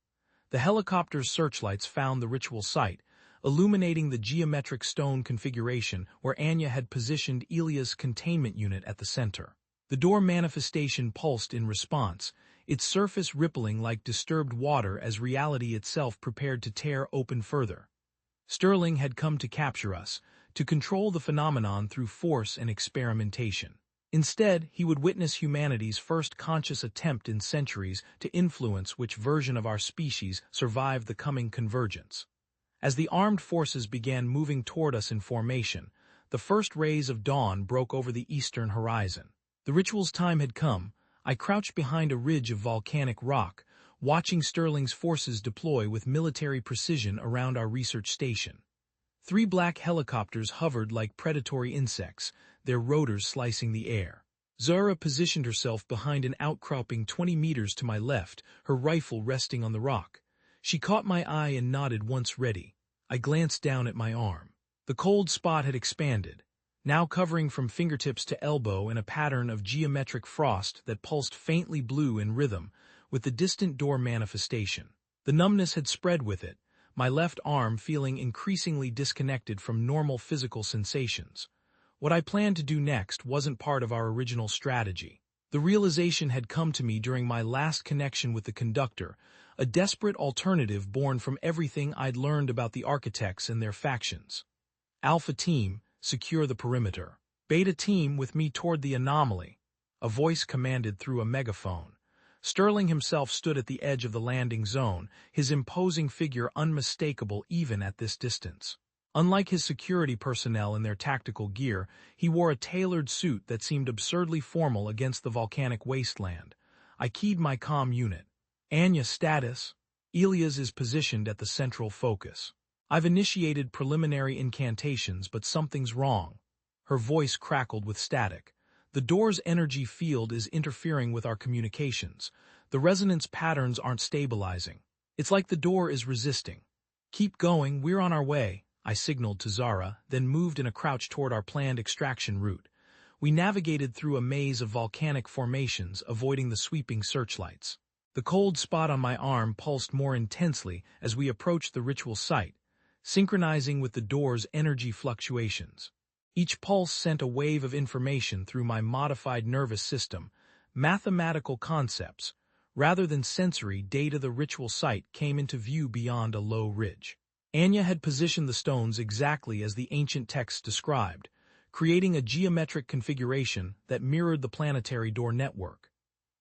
The helicopter's searchlights found the ritual site, illuminating the geometric stone configuration where Anya had positioned Ilya's containment unit at the center. The door manifestation pulsed in response, its surface rippling like disturbed water as reality itself prepared to tear open further. Sterling had come to capture us, to control the phenomenon through force and experimentation. Instead, he would witness humanity's first conscious attempt in centuries to influence which version of our species survived the coming convergence. As the armed forces began moving toward us in formation, the first rays of dawn broke over the eastern horizon. The ritual's time had come. I crouched behind a ridge of volcanic rock, watching Sterling's forces deploy with military precision around our research station. 3 black helicopters hovered like predatory insects, their rotors slicing the air. Zara positioned herself behind an outcropping 20 meters to my left, her rifle resting on the rock. She caught my eye and nodded once ready. I glanced down at my arm. The cold spot had expanded, now covering from fingertips to elbow in a pattern of geometric frost that pulsed faintly blue in rhythm with the distant door manifestation. The numbness had spread with it, my left arm feeling increasingly disconnected from normal physical sensations. What I planned to do next wasn't part of our original strategy. The realization had come to me during my last connection with the conductor, a desperate alternative born from everything I'd learned about the architects and their factions. Alpha Team, secure the perimeter. Beta Team with me toward the anomaly. A voice commanded through a megaphone. Sterling himself stood at the edge of the landing zone, his imposing figure unmistakable even at this distance. Unlike his security personnel in their tactical gear, he wore a tailored suit that seemed absurdly formal against the volcanic wasteland. I keyed my comm unit. "Anya status. Ilya's is positioned at the central focus. I've initiated preliminary incantations, but something's wrong." Her voice crackled with static. "The door's energy field is interfering with our communications. The resonance patterns aren't stabilizing. It's like the door is resisting." "Keep going, we're on our way," I signaled to Zara, then moved in a crouch toward our planned extraction route. We navigated through a maze of volcanic formations, avoiding the sweeping searchlights. The cold spot on my arm pulsed more intensely as we approached the ritual site, synchronizing with the door's energy fluctuations. Each pulse sent a wave of information through my modified nervous system, mathematical concepts. Rather than sensory data, the ritual site came into view beyond a low ridge. Anya had positioned the stones exactly as the ancient texts described, creating a geometric configuration that mirrored the planetary door network.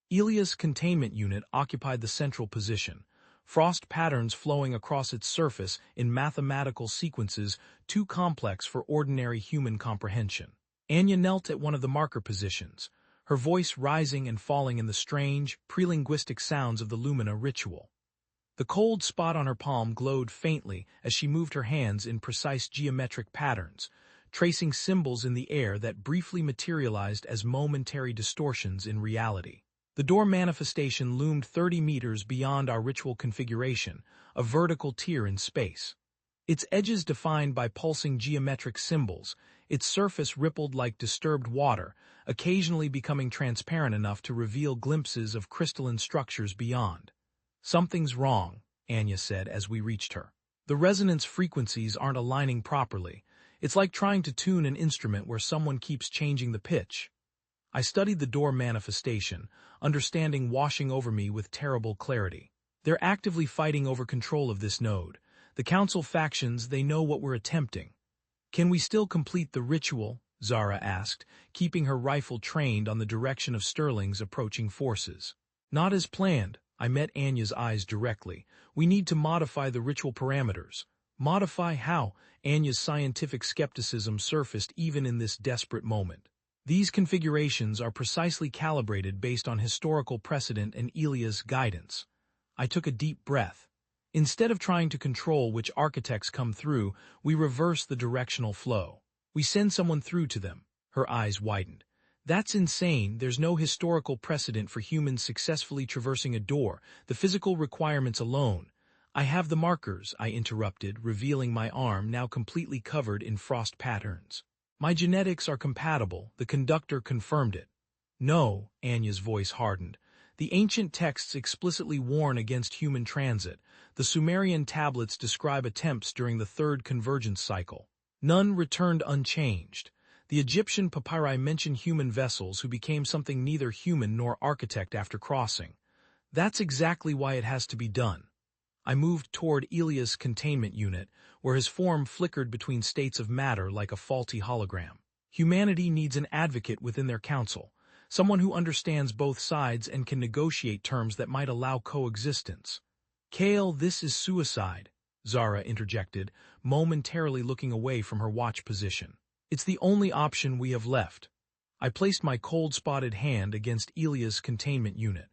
Ilya's containment unit occupied the central position, frost patterns flowing across its surface in mathematical sequences too complex for ordinary human comprehension. Anya knelt at one of the marker positions, her voice rising and falling in the strange, prelinguistic sounds of the Lumina ritual. The cold spot on her palm glowed faintly as she moved her hands in precise geometric patterns, tracing symbols in the air that briefly materialized as momentary distortions in reality. The door manifestation loomed 30 meters beyond our ritual configuration, a vertical tier in space. Its edges defined by pulsing geometric symbols, its surface rippled like disturbed water, occasionally becoming transparent enough to reveal glimpses of crystalline structures beyond. "Something's wrong," Anya said as we reached her. "The resonance frequencies aren't aligning properly. It's like trying to tune an instrument where someone keeps changing the pitch." I studied the door manifestation, understanding washing over me with terrible clarity. They're actively fighting over control of this node. The council factions, they know what we're attempting. Can we still complete the ritual? Zara asked, keeping her rifle trained on the direction of Sterling's approaching forces. Not as planned. I met Anya's eyes directly. We need to modify the ritual parameters. Modify how? Anya's scientific skepticism surfaced even in this desperate moment. These configurations are precisely calibrated based on historical precedent and Elia's guidance. I took a deep breath. Instead of trying to control which architects come through, we reverse the directional flow. We send someone through to them. Her eyes widened. That's insane. There's no historical precedent for humans successfully traversing a door, the physical requirements alone. I have the markers, I interrupted, revealing my arm now completely covered in frost patterns. My genetics are compatible, the conductor confirmed it. No, Anya's voice hardened. The ancient texts explicitly warn against human transit. The Sumerian tablets describe attempts during the third convergence cycle. None returned unchanged. The Egyptian papyri mention human vessels who became something neither human nor architect after crossing. That's exactly why it has to be done. I moved toward Elia's containment unit, where his form flickered between states of matter like a faulty hologram. Humanity needs an advocate within their council, someone who understands both sides and can negotiate terms that might allow coexistence. Kale, this is suicide, Zara interjected, momentarily looking away from her watch position. It's the only option we have left. I placed my cold-spotted hand against Elia's containment unit.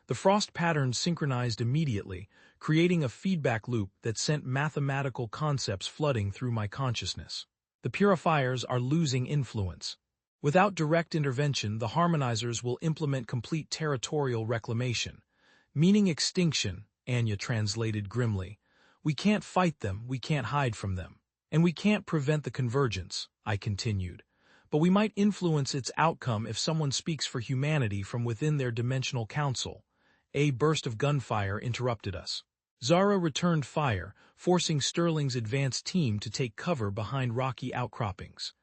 The frost patterns synchronized immediately, creating a feedback loop that sent mathematical concepts flooding through my consciousness. The purifiers are losing influence. Without direct intervention, the harmonizers will implement complete territorial reclamation. Meaning extinction, Anya translated grimly. We can't fight them, we can't hide from them. And we can't prevent the convergence, I continued. But we might influence its outcome if someone speaks for humanity from within their dimensional council. A burst of gunfire interrupted us. Zara returned fire, forcing Sterling's advance team to take cover behind rocky outcroppings.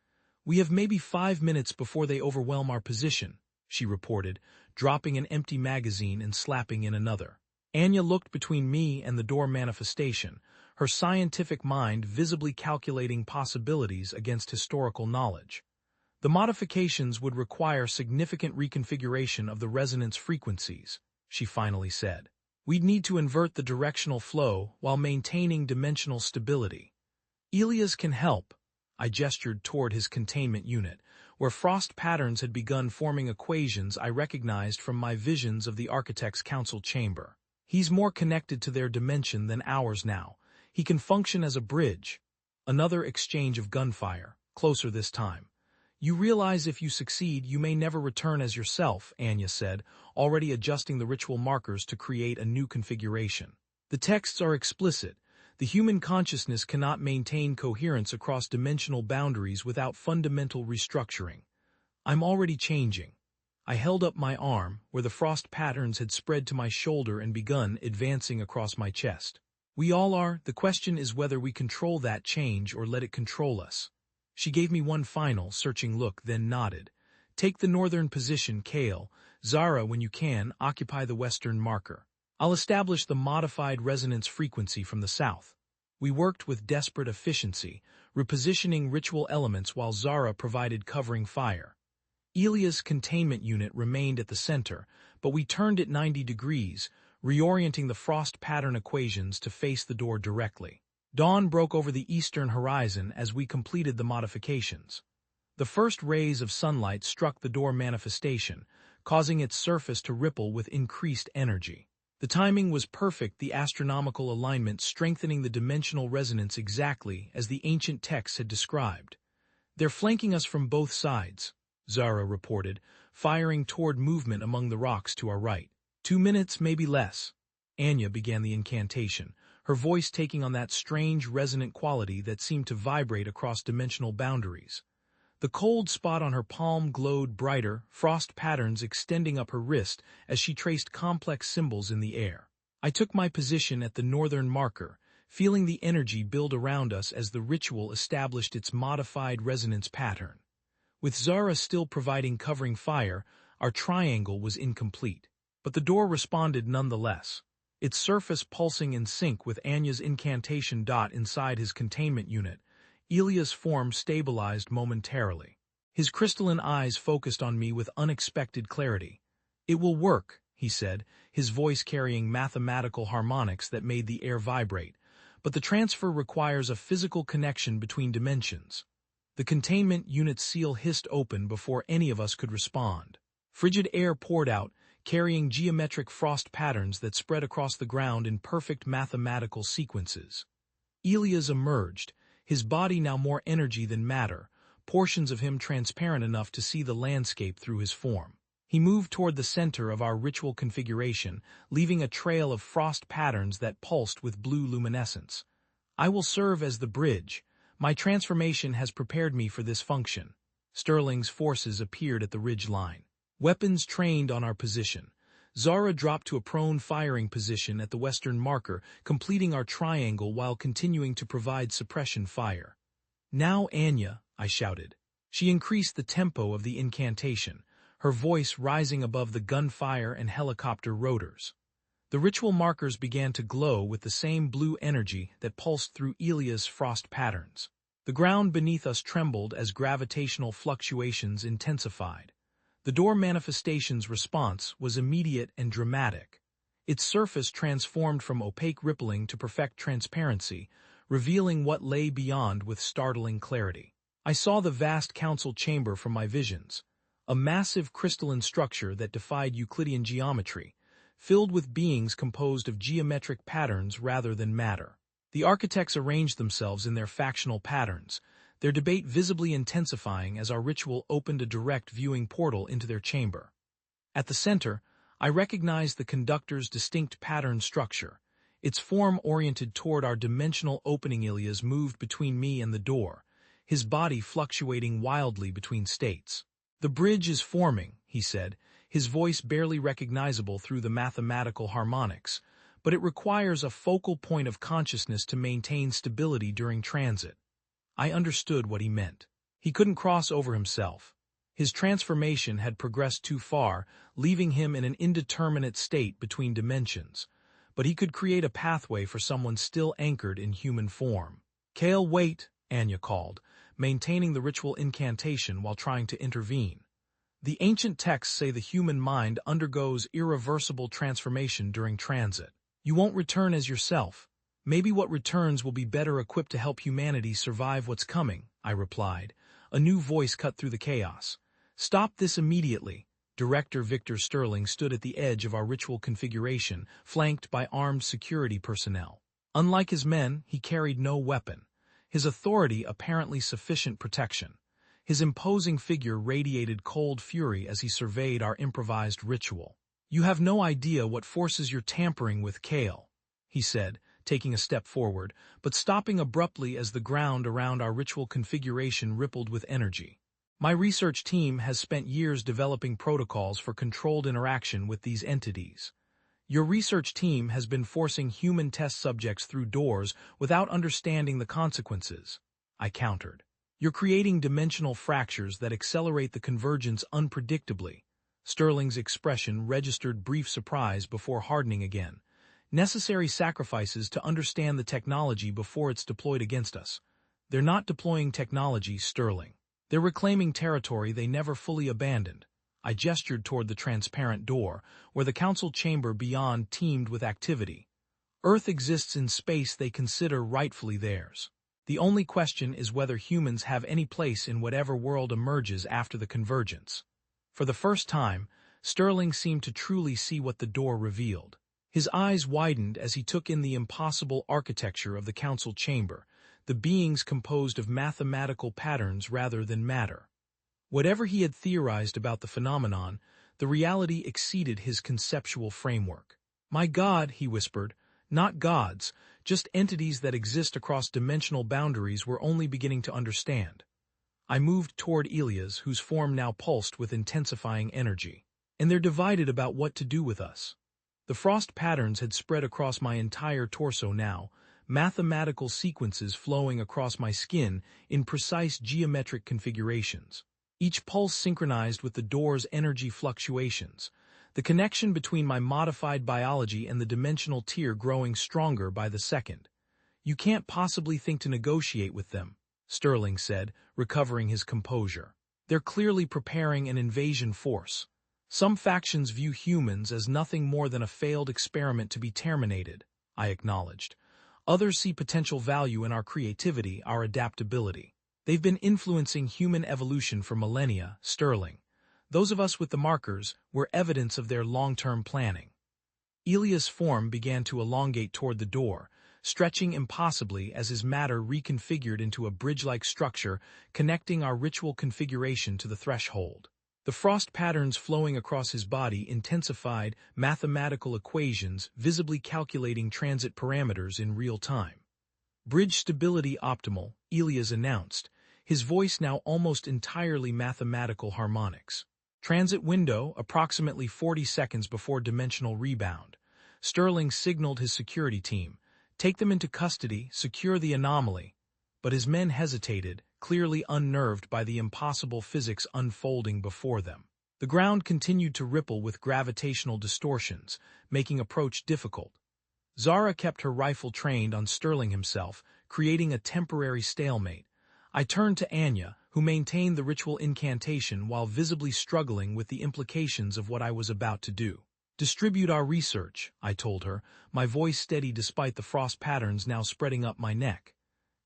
We have maybe 5 minutes before they overwhelm our position, she reported, dropping an empty magazine and slapping in another. Anya looked between me and the door manifestation, her scientific mind visibly calculating possibilities against historical knowledge. The modifications would require significant reconfiguration of the resonance frequencies, she finally said. We'd need to invert the directional flow while maintaining dimensional stability. Elias can help. I gestured toward his containment unit, where frost patterns had begun forming equations I recognized from my visions of the Architect's Council chamber. He's more connected to their dimension than ours now. He can function as a bridge. Another exchange of gunfire, closer this time. You realize if you succeed, you may never return as yourself, Anya said, already adjusting the ritual markers to create a new configuration. The texts are explicit. The human consciousness cannot maintain coherence across dimensional boundaries without fundamental restructuring. I'm already changing. I held up my arm, where the frost patterns had spread to my shoulder and begun advancing across my chest. We all are. The question is whether we control that change or let it control us. She gave me one final, searching look, then nodded. Take the northern position, Kale. Zara, when you can, occupy the western marker. I'll establish the modified resonance frequency from the south. We worked with desperate efficiency, repositioning ritual elements while Zara provided covering fire. Elia's containment unit remained at the center, but we turned it 90 degrees, reorienting the frost pattern equations to face the door directly. Dawn broke over the eastern horizon as we completed the modifications. The first rays of sunlight struck the door manifestation, causing its surface to ripple with increased energy. The timing was perfect, the astronomical alignment strengthening the dimensional resonance exactly as the ancient texts had described. They're flanking us from both sides, Zara reported, firing toward movement among the rocks to our right. 2 minutes, maybe less. Anya began the incantation, her voice taking on that strange resonant quality that seemed to vibrate across dimensional boundaries. The cold spot on her palm glowed brighter, frost patterns extending up her wrist as she traced complex symbols in the air. I took my position at the northern marker, feeling the energy build around us as the ritual established its modified resonance pattern. With Zara still providing covering fire, our triangle was incomplete. But the door responded nonetheless, its surface pulsing in sync with Anya's incantation. Inside his containment unit, Ilya's form stabilized momentarily. His crystalline eyes focused on me with unexpected clarity. "It will work," he said, his voice carrying mathematical harmonics that made the air vibrate. "But the transfer requires a physical connection between dimensions." The containment unit's seal hissed open before any of us could respond. Frigid air poured out, carrying geometric frost patterns that spread across the ground in perfect mathematical sequences. Ilias emerged, his body now more energy than matter, portions of him transparent enough to see the landscape through his form. He moved toward the center of our ritual configuration, leaving a trail of frost patterns that pulsed with blue luminescence. "I will serve as the bridge. My transformation has prepared me for this function." Sterling's forces appeared at the ridge line. Weapons trained on our position. Zara dropped to a prone firing position at the western marker, completing our triangle while continuing to provide suppression fire. "Now, Anya," I shouted. She increased the tempo of the incantation, her voice rising above the gunfire and helicopter rotors. The ritual markers began to glow with the same blue energy that pulsed through Ilia's frost patterns. The ground beneath us trembled as gravitational fluctuations intensified. The door manifestation's response was immediate and dramatic. Its surface transformed from opaque rippling to perfect transparency, revealing what lay beyond with startling clarity. I saw the vast council chamber from my visions, a massive crystalline structure that defied Euclidean geometry, filled with beings composed of geometric patterns rather than matter. The architects arranged themselves in their factional patterns, their debate visibly intensifying as our ritual opened a direct viewing portal into their chamber. At the center, I recognized the conductor's distinct pattern structure, its form oriented toward our dimensional opening. Ilias moved between me and the door, his body fluctuating wildly between states. "The bridge is forming," he said, his voice barely recognizable through the mathematical harmonics, "but it requires a focal point of consciousness to maintain stability during transit." I understood what he meant. He couldn't cross over himself. His transformation had progressed too far, leaving him in an indeterminate state between dimensions, but he could create a pathway for someone still anchored in human form. "Kale, wait," Anya called, maintaining the ritual incantation while trying to intervene. "The ancient texts say the human mind undergoes irreversible transformation during transit. You won't return as yourself. Maybe what returns will be better equipped to help humanity survive what's coming," I replied. A new voice cut through the chaos. "Stop this immediately." Director Victor Sterling stood at the edge of our ritual configuration, flanked by armed security personnel. Unlike his men, he carried no weapon. His authority apparently sufficient protection. His imposing figure radiated cold fury as he surveyed our improvised ritual. "You have no idea what forces you're tampering with, Kale," he said, taking a step forward, but stopping abruptly as the ground around our ritual configuration rippled with energy. "My research team has spent years developing protocols for controlled interaction with these entities. Your research team has been forcing human test subjects through doors without understanding the consequences," I countered. "You're creating dimensional fractures that accelerate the convergence unpredictably." Sterling's expression registered brief surprise before hardening again. "Necessary sacrifices to understand the technology before it's deployed against us." "They're not deploying technology, Sterling. They're reclaiming territory they never fully abandoned." I gestured toward the transparent door, where the council chamber beyond teemed with activity. "Earth exists in space they consider rightfully theirs. The only question is whether humans have any place in whatever world emerges after the convergence." For the first time, Sterling seemed to truly see what the door revealed. His eyes widened as he took in the impossible architecture of the council chamber, the beings composed of mathematical patterns rather than matter. Whatever he had theorized about the phenomenon, the reality exceeded his conceptual framework. "My God," he whispered, "not gods, just entities that exist across dimensional boundaries we're only beginning to understand." I moved toward Ilias, whose form now pulsed with intensifying energy. "And they're divided about what to do with us." The frost patterns had spread across my entire torso now, mathematical sequences flowing across my skin in precise geometric configurations. each pulse synchronized with the door's energy fluctuations, the connection between my modified biology and the dimensional tier growing stronger by the second. "You can't possibly think to negotiate with them," Sterling said, recovering his composure. "They're clearly preparing an invasion force. Some factions view humans as nothing more than a failed experiment to be terminated," I acknowledged. "Others see potential value in our creativity, our adaptability. They've been influencing human evolution for millennia, Sterling. Those of us with the markers were evidence of their long-term planning." Elia's form began to elongate toward the door, stretching impossibly as his matter reconfigured into a bridge-like structure connecting our ritual configuration to the threshold. The frost patterns flowing across his body intensified mathematical equations visibly calculating transit parameters in real time. "Bridge stability optimal," Elias announced, his voice now almost entirely mathematical harmonics. "Transit window approximately 40 seconds before dimensional rebound." Sterling signaled his security team. "Take them into custody, secure the anomaly." But his men hesitated, clearly unnerved by the impossible physics unfolding before them. The ground continued to ripple with gravitational distortions, making approach difficult. Zara kept her rifle trained on Sterling himself, creating a temporary stalemate. I turned to Anya, who maintained the ritual incantation while visibly struggling with the implications of what I was about to do. "Distribute our research," I told her, my voice steady despite the frost patterns now spreading up my neck.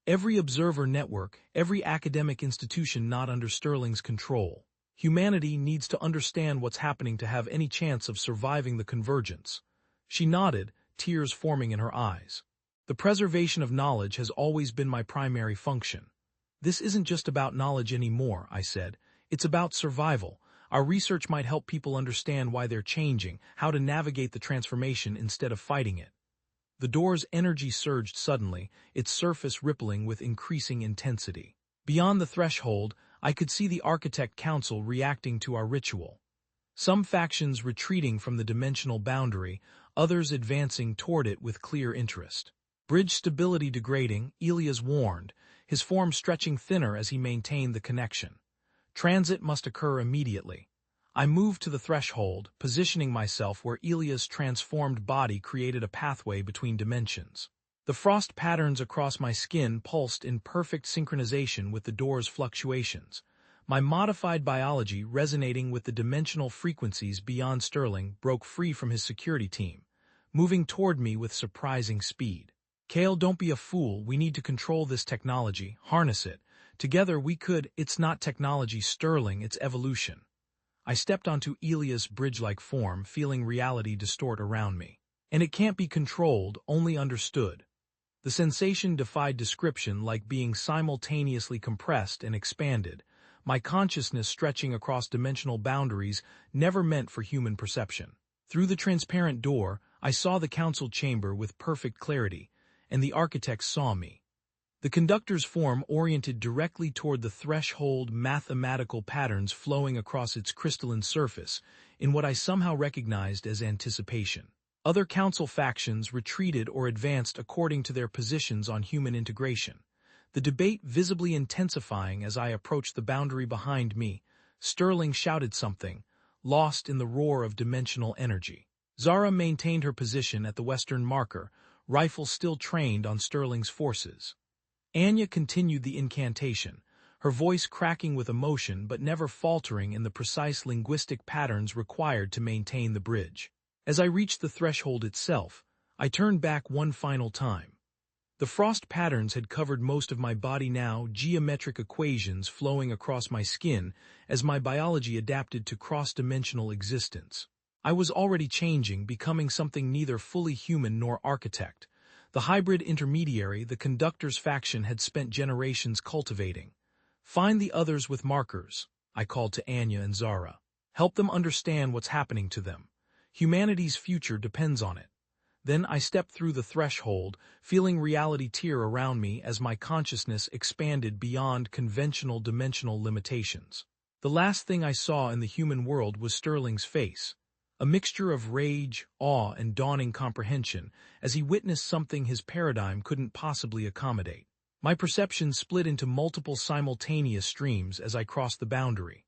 "Every observer network, every academic institution not under Sterling's control. Humanity needs to understand what's happening to have any chance of surviving the convergence." She nodded, tears forming in her eyes. "The preservation of knowledge has always been my primary function." "This isn't just about knowledge anymore," I said. "It's about survival. Our research might help people understand why they're changing, how to navigate the transformation instead of fighting it." The door's energy surged suddenly, its surface rippling with increasing intensity. Beyond the threshold, I could see the Architect Council reacting to our ritual. Some factions retreating from the dimensional boundary, others advancing toward it with clear interest. "Bridge stability degrading," Elias warned, his form stretching thinner as he maintained the connection. "Transit must occur immediately." I moved to the threshold, positioning myself where Elia's transformed body created a pathway between dimensions. The frost patterns across my skin pulsed in perfect synchronization with the door's fluctuations. My modified biology, resonating with the dimensional frequencies beyond Sterling, broke free from his security team, moving toward me with surprising speed. "Kale, don't be a fool. We need to control this technology, harness it. Together we could." "It's not technology, Sterling, it's evolution." I stepped onto Elia's bridge-like form, feeling reality distort around me. "And it can't be controlled, only understood." The sensation defied description, like being simultaneously compressed and expanded, my consciousness stretching across dimensional boundaries never meant for human perception. Through the transparent door, I saw the council chamber with perfect clarity, and the architects saw me. The conductor's form oriented directly toward the threshold, mathematical patterns flowing across its crystalline surface, in what I somehow recognized as anticipation. Other council factions retreated or advanced according to their positions on human integration. The debate visibly intensifying as I approached the boundary behind me. Sterling shouted something, lost in the roar of dimensional energy. Zara maintained her position at the western marker, rifle still trained on Sterling's forces. Anya continued the incantation, her voice cracking with emotion but never faltering in the precise linguistic patterns required to maintain the bridge. As I reached the threshold itself, I turned back one final time. The frost patterns had covered most of my body now, geometric equations flowing across my skin as my biology adapted to cross-dimensional existence. I was already changing, becoming something neither fully human nor architect. The hybrid intermediary the conductor's faction had spent generations cultivating. "Find the others with markers," I called to Anya and Zara. "Help them understand what's happening to them. Humanity's future depends on it." Then I stepped through the threshold, feeling reality tear around me as my consciousness expanded beyond conventional dimensional limitations. The last thing I saw in the human world was Sterling's face. A mixture of rage, awe, and dawning comprehension as he witnessed something his paradigm couldn't possibly accommodate. My perception split into multiple simultaneous streams as I crossed the boundary.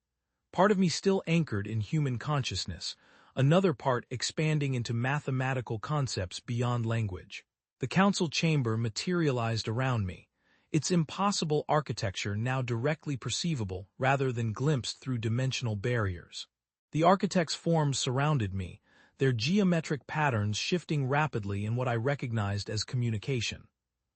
Part of me still anchored in human consciousness, another part expanding into mathematical concepts beyond language. The council chamber materialized around me, its impossible architecture now directly perceivable rather than glimpsed through dimensional barriers. The architect's forms surrounded me, their geometric patterns shifting rapidly in what I recognized as communication.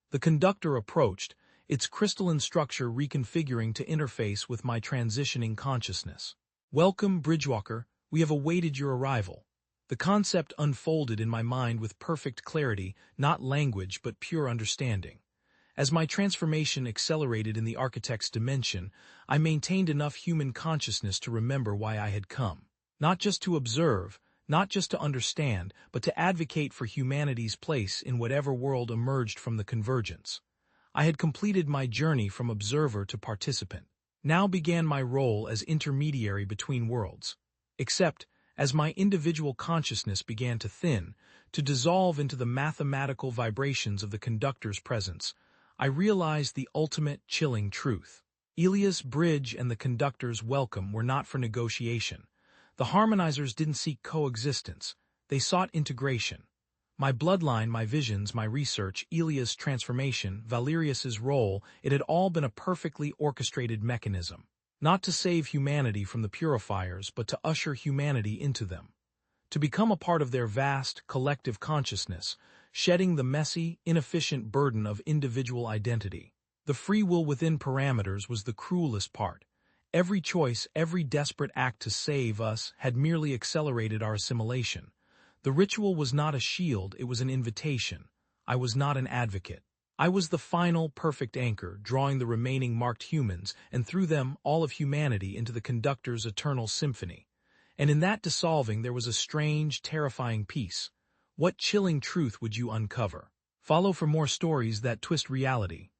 The conductor approached, its crystalline structure reconfiguring to interface with my transitioning consciousness. "Welcome, Bridgewalker, we have awaited your arrival." The concept unfolded in my mind with perfect clarity, not language but pure understanding. As my transformation accelerated in the architect's dimension, I maintained enough human consciousness to remember why I had come. Not just to observe, not just to understand, but to advocate for humanity's place in whatever world emerged from the convergence. I had completed my journey from observer to participant. Now began my role as intermediary between worlds. Except, as my individual consciousness began to thin, to dissolve into the mathematical vibrations of the conductor's presence, I realized the ultimate chilling truth. Elias Bridge and the conductor's welcome were not for negotiation. The harmonizers didn't seek coexistence, they sought integration. My bloodline, my visions, my research, Elia's transformation, Valerius's role, it had all been a perfectly orchestrated mechanism. Not to save humanity from the purifiers, but to usher humanity into them. To become a part of their vast, collective consciousness, shedding the messy, inefficient burden of individual identity. The free will within parameters was the cruelest part. Every choice, every desperate act to save us had merely accelerated our assimilation. The ritual was not a shield, it was an invitation. I was not an advocate. I was the final, perfect anchor, drawing the remaining marked humans, and through them all of humanity into the conductor's eternal symphony. And in that dissolving there was a strange, terrifying peace. What chilling truth would you uncover? Follow for more stories that twist reality.